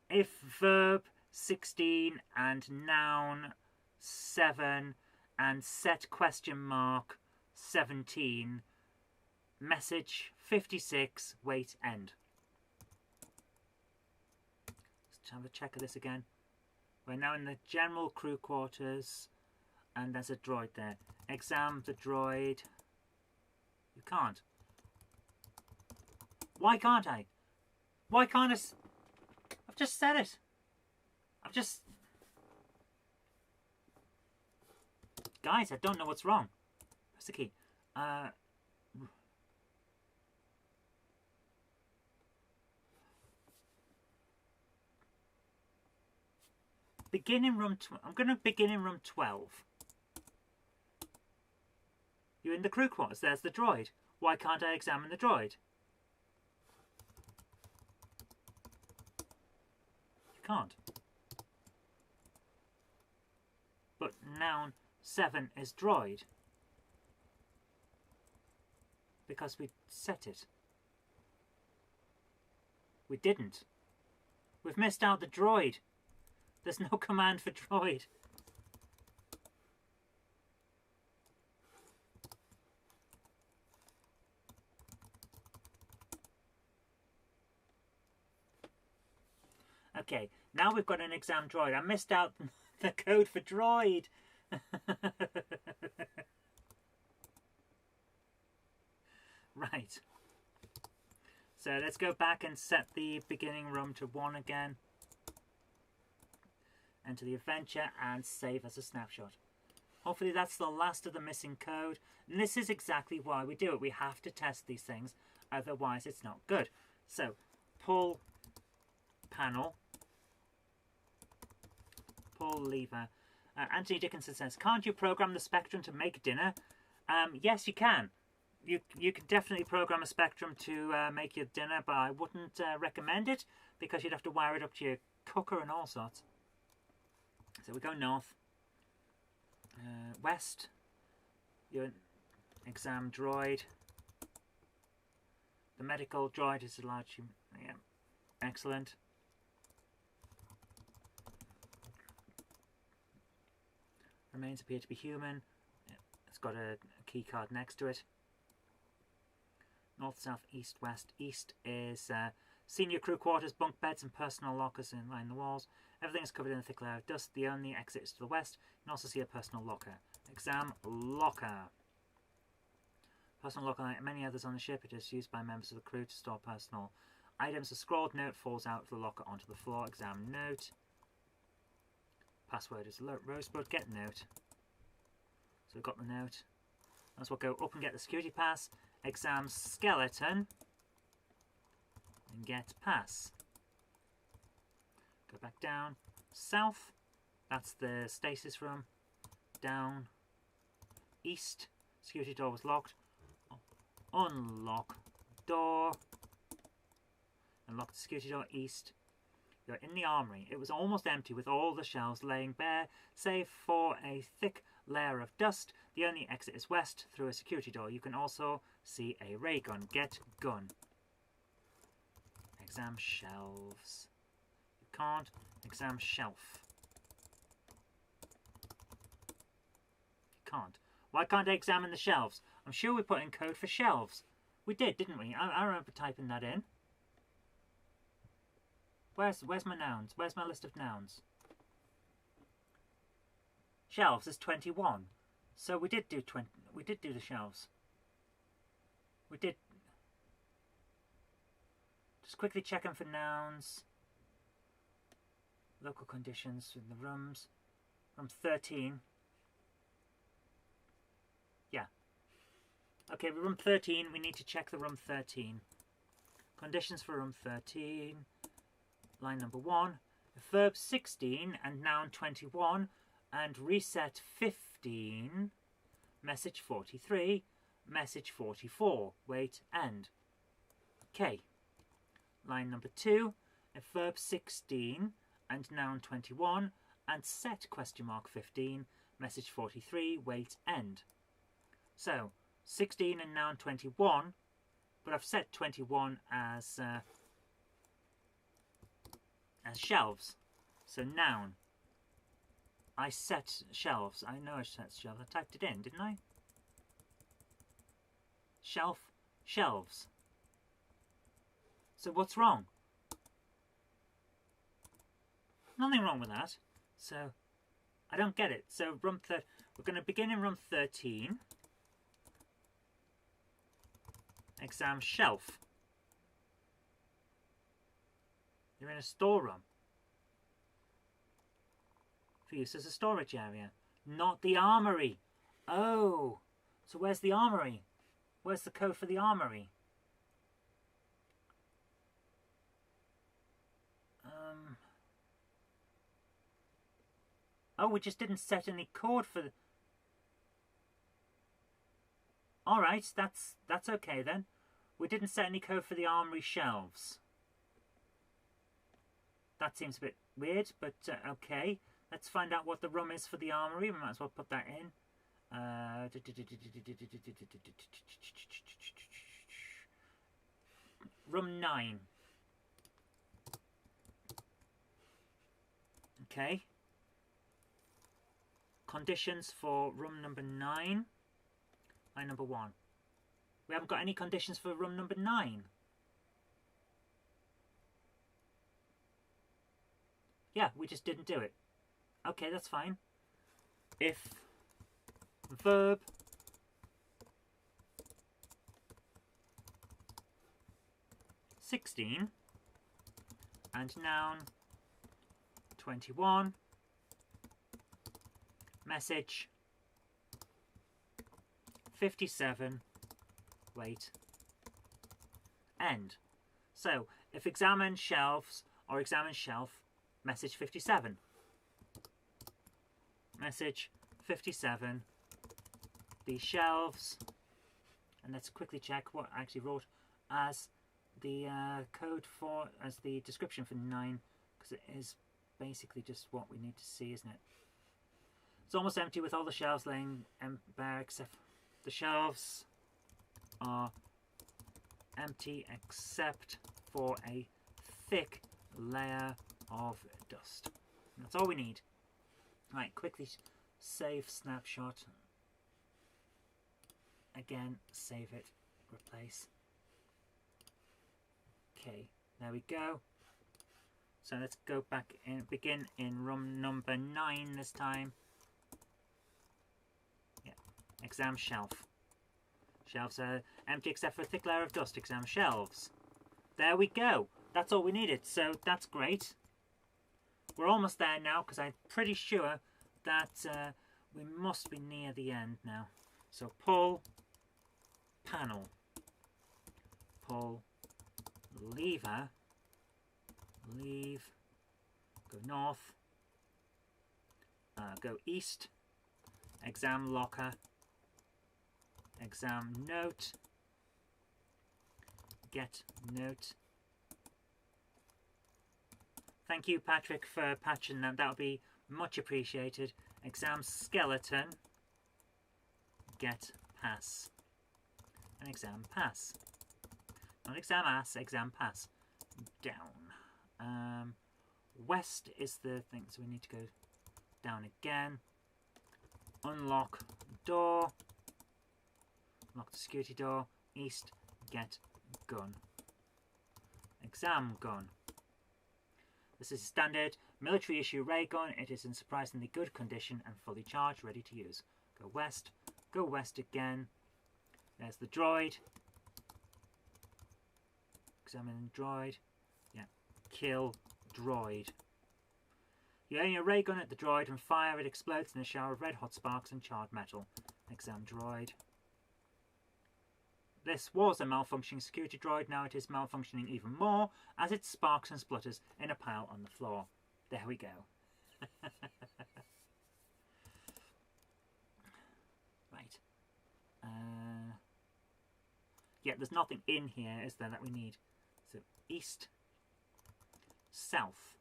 If verb 16 and noun 7 and set question mark 17, message 56, wait, end. Let's have a check of this again. We're now in the general crew quarters and there's a droid there. Exam the droid. You can't. Why can't I? Why can't I? I've just said it. Guys, I don't know what's wrong. Press the key. Begin in room. I'm going to begin in room 12. You're in the crew quarters. There's the droid. Why can't I examine the droid? You can't. But noun 7 is droid. Because we set it. We didn't. We've missed out the droid. There's no command for droid. Okay, now we've got an exam droid. I missed out the code for droid. Right. So let's go back and set the beginning room to 1 again. Enter the adventure and save as a snapshot. Hopefully that's the last of the missing code. And this is exactly why we do it. We have to test these things, otherwise it's not good. So, pull panel, pull lever. Anthony Dickinson says, can't you program the Spectrum to make dinner? Yes, you can. You can definitely program a Spectrum to make your dinner, but I wouldn't recommend it because you'd have to wire it up to your cooker and all sorts. So we go north, west, your exam droid. The medical droid is a large, yeah, excellent. Remains appear to be human. It's got a key card next to it. North, south, east, west. East is senior crew quarters, bunk beds and personal lockers in line the walls. Everything is covered in a thick layer of dust. The only exit is to the west. You can also see a personal locker. Exam locker. Personal locker, like many others on the ship, it is used by members of the crew to store personal items. A scrawled note falls out of the locker onto the floor. Exam note. Password is Rosebud. Get note. So we've got the note. That's what go up and get the security pass. Exam skeleton. And get pass. Go back down. South. That's the stasis room. Down. East. Security door was locked. Unlock door. Unlock the security door. East. You're in the armory. It was almost empty with all the shelves laying bare, save for a thick layer of dust. The only exit is west through a security door. You can also see a ray gun. Get gun. Exam shelves. You can't. Exam shelf. You can't. Why can't I examine the shelves? I'm sure we put in code for shelves. We did, didn't we? I remember typing that in. Where's my nouns? Where's my list of nouns? Shelves is 21. So we did do 20. We did do the shelves. We did. Just quickly checking for nouns. Local conditions in the rooms. Room 13. Yeah. Okay, room 13. We need to check the room 13. Conditions for room 13. Line number 1. Verb 16 and noun 21. And reset 15. Message 43. Message 44. Wait, end. Okay. Line number 2. Verb 16 and noun 21. And set question mark 15. Message 43. Wait, end. So, 16 and noun 21. But I've set 21 as shelves. So noun. I set shelves. I know I set shelves. I typed it in, didn't I? Shelf, shelves. So what's wrong? Nothing wrong with that. So I don't get it. So room we're going to begin in room 13. Exam shelf. You're in a storeroom. For use as a storage area. Not the armory. Oh. So where's the armory? Where's the code for the armory? Oh, we just didn't set any code for the... Alright, that's okay then. We didn't set any code for the armory shelves. That seems a bit weird, but okay. Let's find out what the room is for the armory. We might as well put that in. Room 9. Okay. Conditions for room number 9. Line number 1. We haven't got any conditions for room number 9. Yeah, we just didn't do it. Okay, that's fine. If verb (16) and noun 21, message 57, wait, end. So if examine shelves or examine shelf, message 57. Message 57. The shelves. And let's quickly check what I actually wrote as the code for, as the description for 9, because it is basically just what we need to see, isn't it? It's almost empty with all the shelves laying bare, except the shelves are empty except for a thick layer of dust. That's all we need. Right, quickly save snapshot. again, save it, replace. Okay, there we go. So let's go back and begin in room number 9 this time. Yeah, exam shelf. Shelves are empty except for a thick layer of dust. Exam shelves. There we go. That's all we needed, so that's great. We're almost there now because I'm pretty sure that we must be near the end now. So pull, panel, pull, lever, leave, go north, go east, exam locker, exam note, get note. Thank you, Patrick, for patching that. That would be much appreciated. Exam skeleton, get pass, and exam pass. Not exam ass, exam pass. Down. West is the thing, so we need to go down again. Unlock door. Lock the security door. East, get gun. Exam gun. This is a standard military issue ray gun. It is in surprisingly good condition and fully charged, ready to use. Go west again. There's the droid. Examine droid. Yeah. Kill droid. You aim your ray gun at the droid and fire. It explodes in a shower of red hot sparks and charred metal. Exam droid. This was a malfunctioning security droid. Now it is malfunctioning even more as it sparks and splutters in a pile on the floor. There we go. Right. Yeah, there's nothing in here, is there, that we need? So east, south.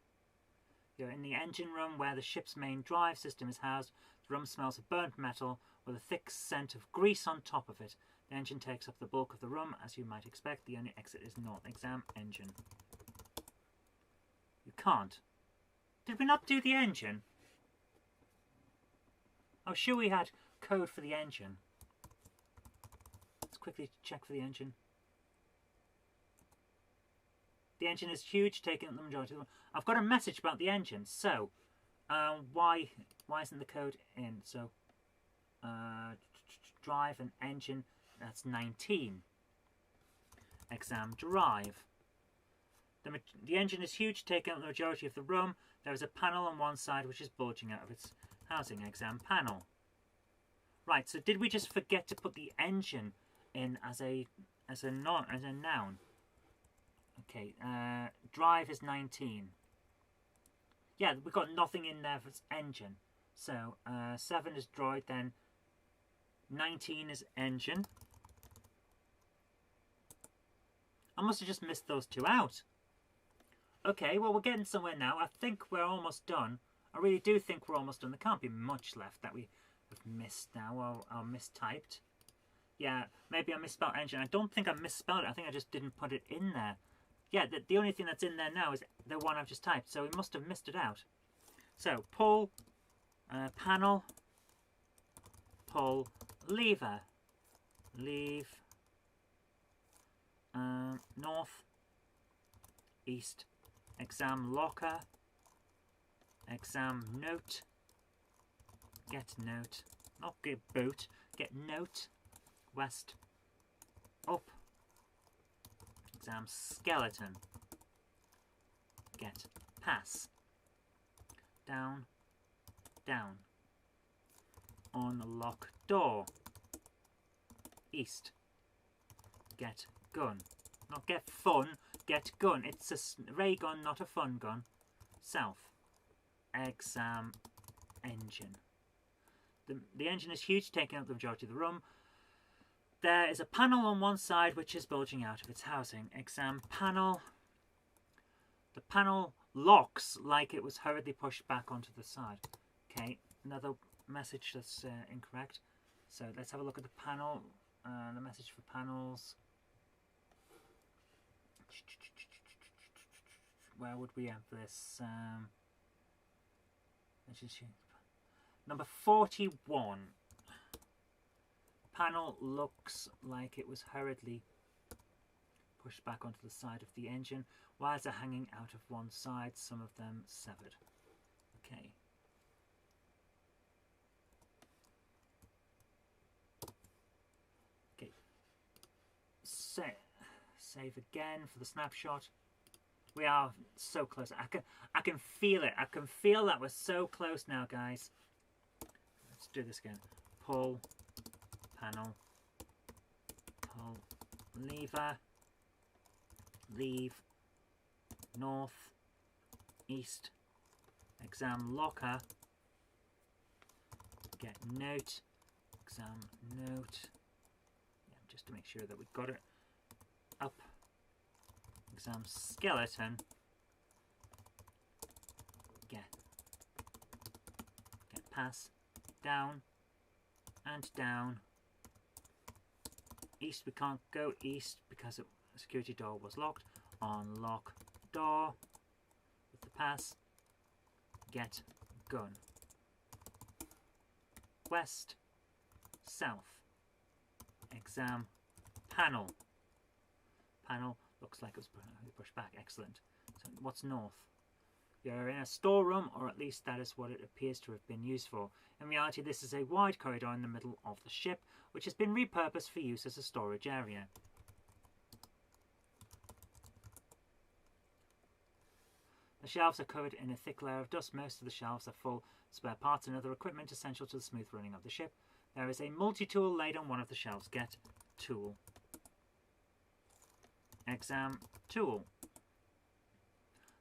You're in the engine room where the ship's main drive system is housed. The room smells of burnt metal with a thick scent of grease on top of it. The engine takes up the bulk of the room, as you might expect. The only exit is north. Exam engine. You can't. Did we not do the engine? Oh, sure we had code for the engine. Let's quickly check for the engine. The engine is huge, taking up the majority of the room. I've got a message about the engine, so why isn't the code in? So drive and engine, that's 19. Exam drive. The engine is huge, taking up the majority of the room. There is a panel on one side which is bulging out of its housing. Exam panel. Right, so did we just forget to put the engine in as a noun? Okay, drive is 19. Yeah, we've got nothing in there for its engine. So 7 is droid, then 19 is engine. I must have just missed those two out. Okay, well, we're getting somewhere now. I think we're almost done. I really do think we're almost done. There can't be much left that we have missed now or mistyped. Yeah, maybe I misspelled engine. I don't think I misspelled it. I think I just didn't put it in there. Yeah, the only thing that's in there now is the one I've just typed, so we must have missed it out. So, pull, panel, pull, lever, leave, north, east, exam locker, exam note, get note, not get boot, get note, west, up, exam skeleton, get pass, down, down, unlock door, east, get gun, not get fun, get gun, it's a ray gun, not a fun gun, south, exam engine. The engine is huge, taking up the majority of the room. There is a panel on one side which is bulging out of its housing. Exam panel. The panel locks like it was hurriedly pushed back onto the side. Okay, another message that's incorrect. So let's have a look at the panel. The message for panels. Where would we have this? Number 41. Panel looks like it was hurriedly pushed back onto the side of the engine. Wires are hanging out of one side, some of them severed. Okay. Okay. Save again for the snapshot. We are so close. I can feel it. I can feel that we're so close now, guys. Let's do this again. Pull, panel, pull, lever, leave, north, east, exam locker, get note, exam note, yeah, just to make sure that we've got it, up, exam skeleton, get pass, down, and down. East, we can't go east because the security door was locked. Unlock door with the pass. Get gun. West, south. Exam panel. Panel looks like it was pushed back. Excellent. So what's north? You're in a storeroom, or at least that is what it appears to have been used for. In reality, this is a wide corridor in the middle of the ship, which has been repurposed for use as a storage area. The shelves are covered in a thick layer of dust. Most of the shelves are full of spare parts and other equipment essential to the smooth running of the ship. There is a multi-tool laid on one of the shelves. Get tool. Exam tool.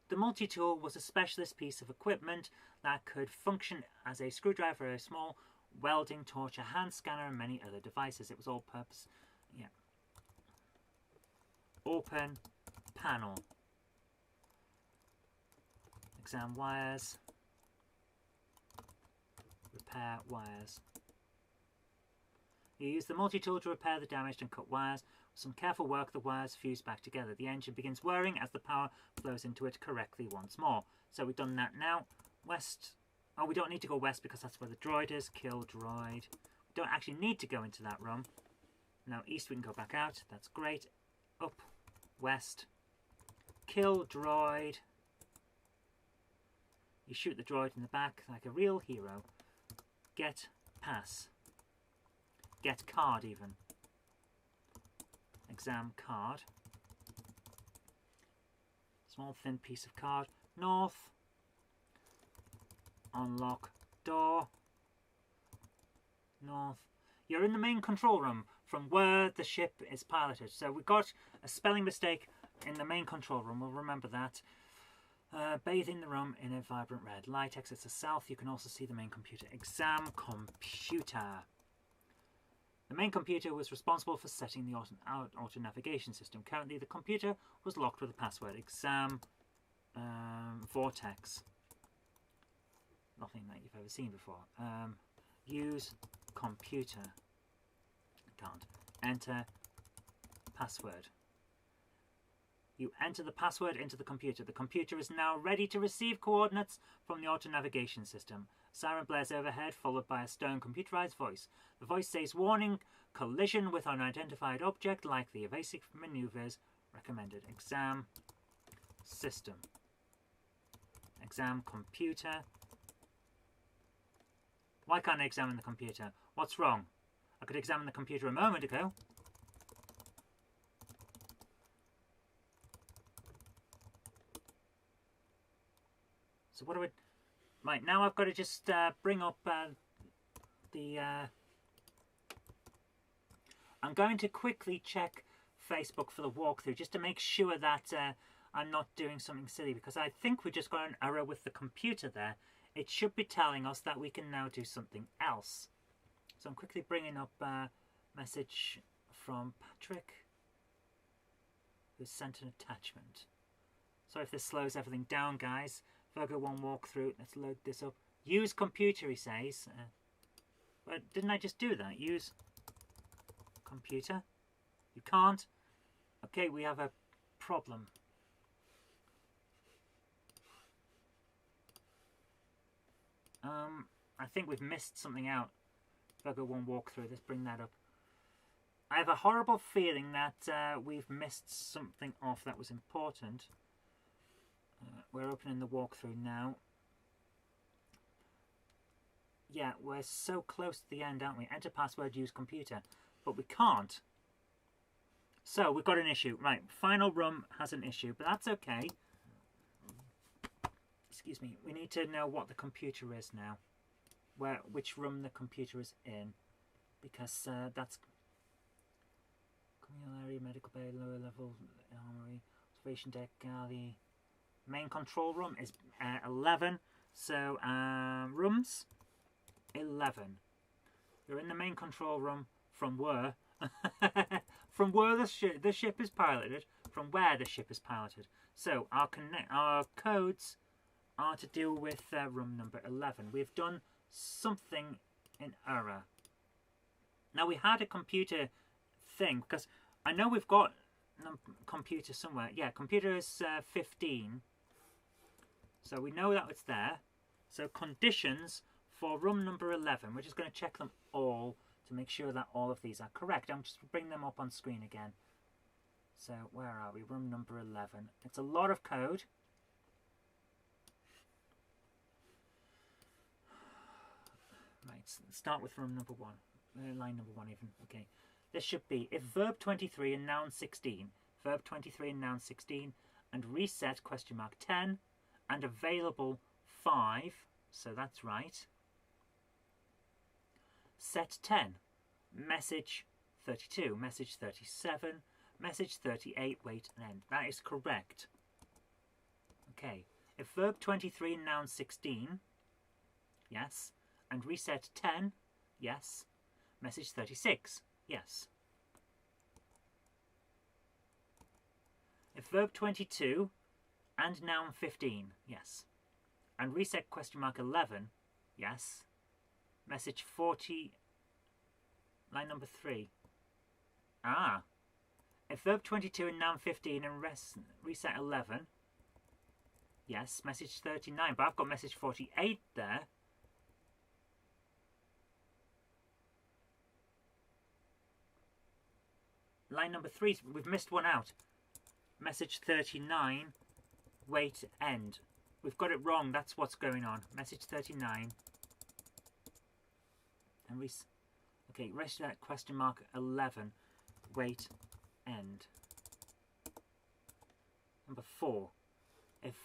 The multi-tool was a specialist piece of equipment that could function as a screwdriver, a small welding torch, a hand scanner, and many other devices. It was all purpose. Yeah. Open panel. Exam wires. Repair wires. You use the multi-tool to repair the damaged and cut wires. With some careful work, the wires fuse back together. The engine begins whirring as the power flows into it correctly once more. So we've done that now. West. Oh, we don't need to go west because that's where the droid is. Kill droid. We don't actually need to go into that room. Now east we can go back out. That's great. Up. West. Kill droid. You shoot the droid in the back like a real hero. Get pass. Get card even. Exam card. Small thin piece of card. North. Unlock door. North. You're in the main control room from where the ship is piloted. So we got a spelling mistake in the main control room. We'll remember that. Bathing the room in a vibrant red light. Exits the south. You can also see the main computer. Exam computer. The main computer was responsible for setting the auto navigation system. Currently, the computer was locked with a password. Exam vortex. Nothing that you've ever seen before. Use computer. Can't. Enter password. You enter the password into the computer. The computer is now ready to receive coordinates from the auto navigation system. Siren blares overhead, followed by a stern computerized voice. The voice says, warning, collision with unidentified object, likely evasive maneuvers recommended. Exam system. Exam computer. Why can't I examine the computer? What's wrong? I could examine the computer a moment ago. So what do we... Right, now I've got to just bring up the... I'm going to quickly check Facebook for the walkthrough just to make sure that I'm not doing something silly, because I think we just got an error with the computer there. It should be telling us that we can now do something else. So I'm quickly bringing up a message from Patrick, who sent an attachment. Sorry if this slows everything down, guys. Virgo 1 walkthrough. Let's load this up. Use computer, he says. But didn't I just do that? Use computer. You can't. Okay, we have a problem. I think we've missed something out. Virgo 1 walkthrough. Let's bring that up. I have a horrible feeling that we've missed something off that was important. We're opening the walkthrough now. Yeah, we're so close to the end, aren't we? Enter password, use computer. But we can't. So, we've got an issue. Right, final room has an issue, but that's okay. Excuse me. We need to know what the computer is now. Which room the computer is in. Because that's... communal area, medical bay, lower level, armory, observation deck, galley. Main control room is 11. So, rooms, 11. You're in the main control room from where? From where the ship is piloted. From where the ship is piloted. So, our codes are to deal with room number 11. We've done something in error. Now, we had a computer thing, because I know we've got a computer somewhere. Yeah, computer is 15. So we know that it's there. So conditions for room number 11. We're just going to check them all to make sure that all of these are correct. I'm just bring them up on screen again. So where are we? Room number 11. It's a lot of code. Right, start with room number 1. Line number 1 even. Okay. This should be if verb 23 and noun 16. Verb 23 and noun 16. And reset question mark 10. And available 5. So that's right. Set 10. Message 32. Message 37. Message 38. Wait and end. That is correct. Okay. If verb 23 and noun 16. Yes. And reset 10. Yes. Message 36. Yes. If verb 22 and noun 15. Yes. And reset question mark 11. Yes. Message 40. Line number 3. Ah. If verb 22 and noun 15 and reset 11. Yes. Message 39. But I've got message 48 there. Line number 3, we've missed one out. Message 39, wait, end. We've got it wrong, that's what's going on. Message 39. And okay, rest of that question mark 11, wait, end. Number 4, if...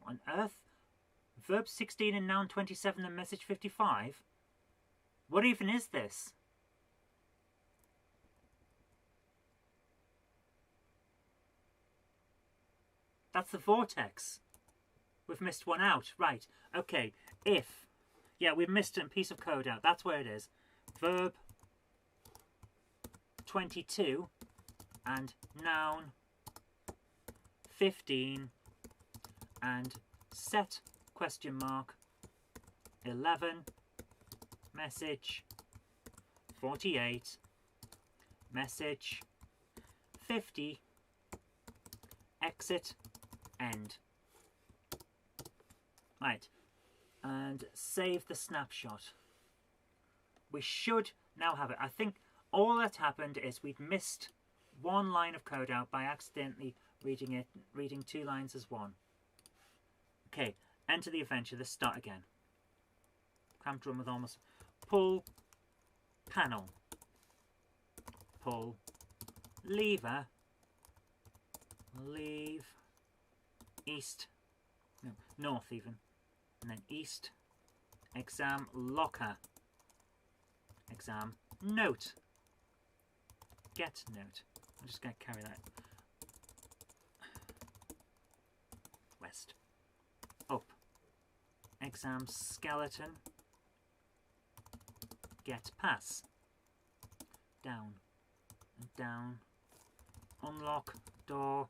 What on earth? Verb 16 and noun 27 and message 55? What even is this? That's the vortex. We've missed one out. Right. Okay. If. Yeah, we've missed a piece of code out. That's where it is. Verb 22 and noun 15 and set question mark 11 message 48 message 50 exit end. Right, and save the snapshot. We should now have it. I think all that happened is we'd missed one line of code out by accidentally reading 2 lines as one. Okay, enter the adventure. Let's start again. Cramped run with almost. Pull panel. Pull lever. Leave east. No, north even. And then east. Exam locker. Exam note. Get note. I'm just going to carry that. West. Up. Exam skeleton. Get pass. Down. And down. Unlock door.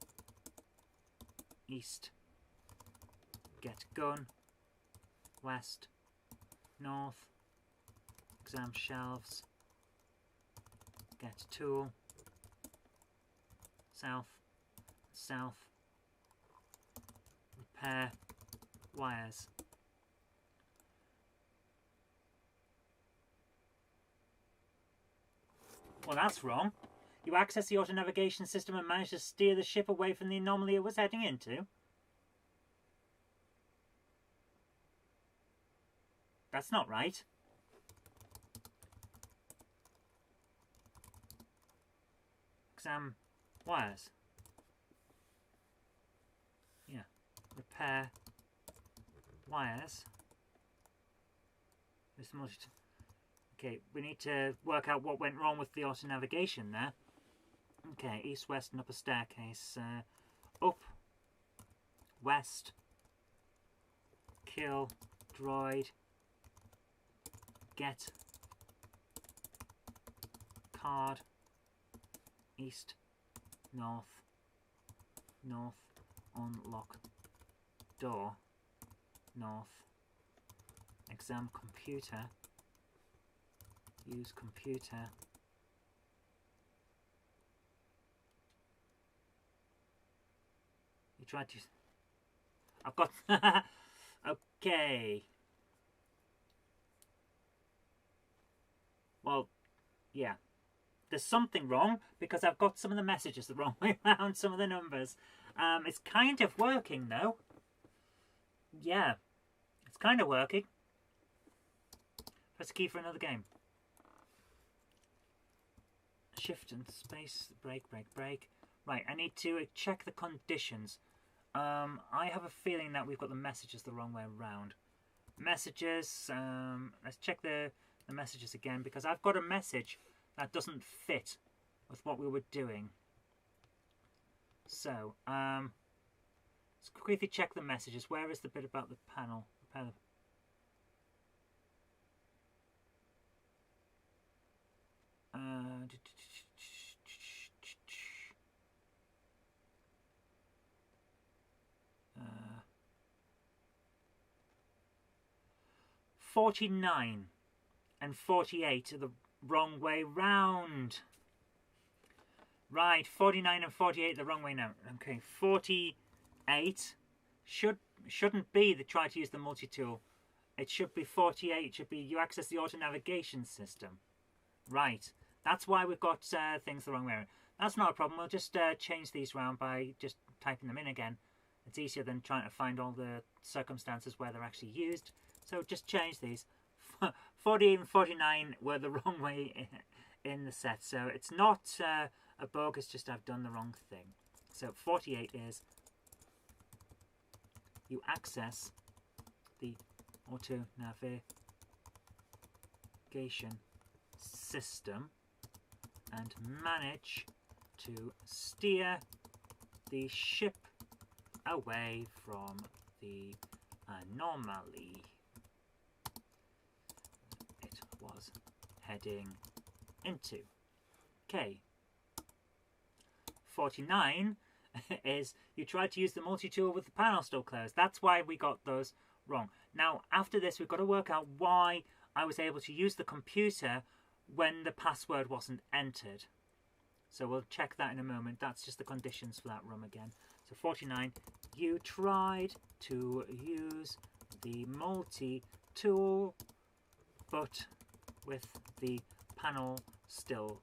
East. Get gun. West. North. Exam shelves. Get tool. South. South. Repair. wires. Well, that's wrong. You access the auto-navigation system and manage to steer the ship away from the anomaly it was heading into. That's not right. Exam wires. Yeah. Repair wires. Okay, we need to work out what went wrong with the auto-navigation there. Okay, east, west, and upper staircase. Up, west, kill, droid, get, card, east, north, north, unlock, door, north, exam computer, use computer, you tried to, I've got, okay, well, yeah, there's something wrong because I've got some of the messages the wrong way around, some of the numbers. It's kind of working though. Yeah, it's kind of working. Press the key for another game. Shift and space, break, break, break. Right, I need to check the conditions. I have a feeling that we've got the messages the wrong way around. Messages, let's check the messages again because I've got a message that doesn't fit with what we were doing. So, let's quickly check the messages. Where is the bit about the panel? 49 and 48 are the wrong way round. Right, 49 and 48 the wrong way now. Okay, 48 shouldn't be the try to use the multi-tool. It should be 48. It should be you access the auto-navigation system. Right, that's why we've got things the wrong way around. That's not a problem. We'll just change these round by just typing them in again. It's easier than trying to find all the circumstances where they're actually used. So just change these. 48 and 49 were the wrong way in the set. So it's not a bug, it's just I've done the wrong thing. So 48 is you access the auto-navigation system and manage to steer the ship away from the anomaly it was heading into. Okay. 49 is you tried to use the multi-tool with the panel still closed. That's why we got those wrong. Now, after this, we've got to work out why I was able to use the computer when the password wasn't entered. So we'll check that in a moment. That's just the conditions for that room again. So 49, you tried to use the multi-tool, but with the panel still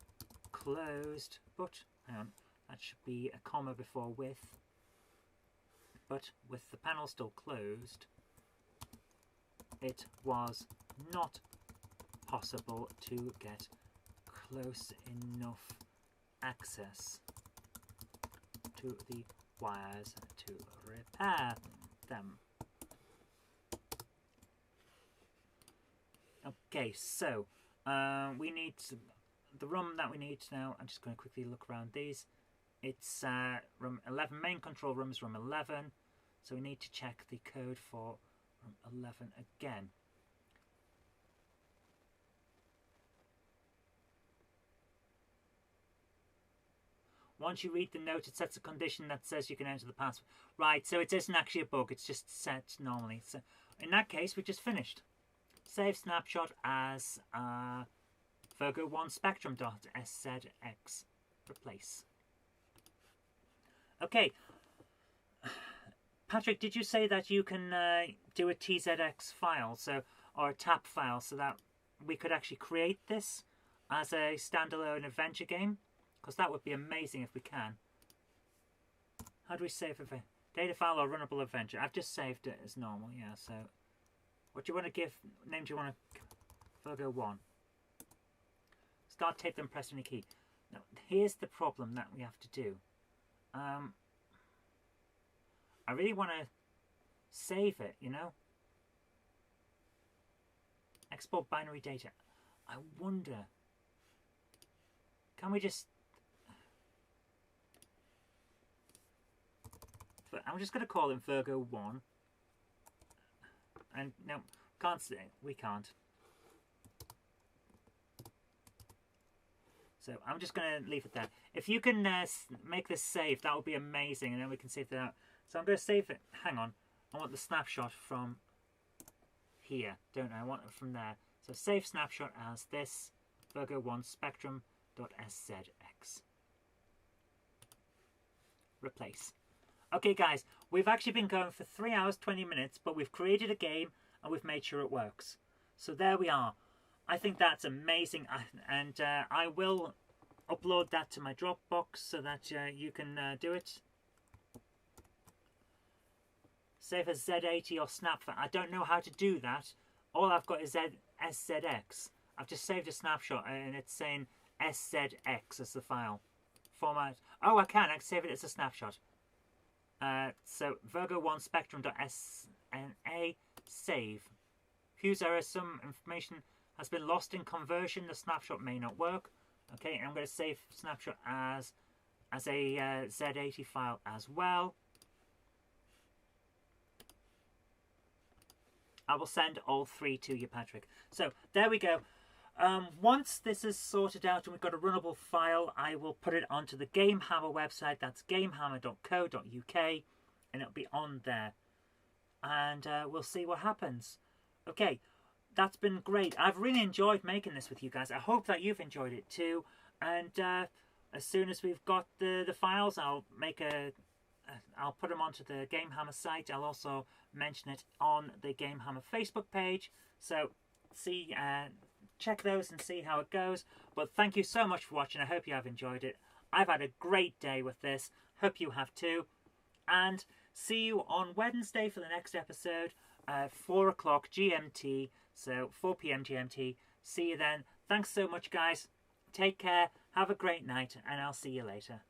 closed. But, hang on, that should be a comma before with. But with the panel still closed, it was not possible to get close enough access to the wires to repair them. Okay, so we need the room that we need now. I'm just going to quickly look around these. It's room 11, main control room is room 11, so we need to check the code for room 11 again. Once you read the note, it sets a condition that says you can enter the password. Right, so it isn't actually a bug, it's just set normally. So in that case, we just finished. Save snapshot as Virgo 1 Spectrum.szx. Replace. Okay. Patrick, did you say that you can do a TZX file, or a TAP file, so that we could actually create this as a standalone adventure game? Because that would be amazing if we can. How do we save a data file or runnable adventure? I've just saved it as normal, yeah. So, what do you want to give? Name do you want to? Virgo 1. Start, tape, then press any key. Now, here's the problem that we have to do. I really want to save it, you know. Export binary data. I wonder, can we just... I'm just going to call him Virgo 1. And no, can't say, we can't. So I'm just going to leave it there. If you can make this save, that would be amazing, and then we can save that out. So I'm going to save it. Hang on. I want the snapshot from here, don't I? I want it from there. So save snapshot as this Virgo 1 spectrum.szx. Replace. Okay, guys, we've actually been going for 3 hours, 20 minutes, but we've created a game and we've made sure it works. So there we are. I think that's amazing, and I will upload that to my Dropbox so that you can do it. Save as Z80 or Snapshot. I don't know how to do that. All I've got is SZX. I've just saved a snapshot and it's saying SZX as the file. Format. Oh, I can save it as a snapshot. So Virgo 1 spectrum.sna save. Fuse error. Some information has been lost in conversion. The snapshot may not work. Okay, and I'm going to save snapshot as a Z80 file as well. I will send all 3 to you, Patrick. So there we go. Once this is sorted out and we've got a runnable file, I will put it onto the GameHammer website. That's gamehammer.co.uk, and it'll be on there. And we'll see what happens. Okay, that's been great. I've really enjoyed making this with you guys. I hope that you've enjoyed it too. And as soon as we've got the files, I'll put them onto the GameHammer site. I'll also mention it on the GameHammer Facebook page. So check those and see how it goes. But thank you so much for watching. I hope you have enjoyed it. I've had a great day with this. Hope you have too. And see you on Wednesday for the next episode, 4 o'clock GMT. So 4 p.m. GMT. See you then. Thanks so much, guys. Take care. Have a great night, and I'll see you later.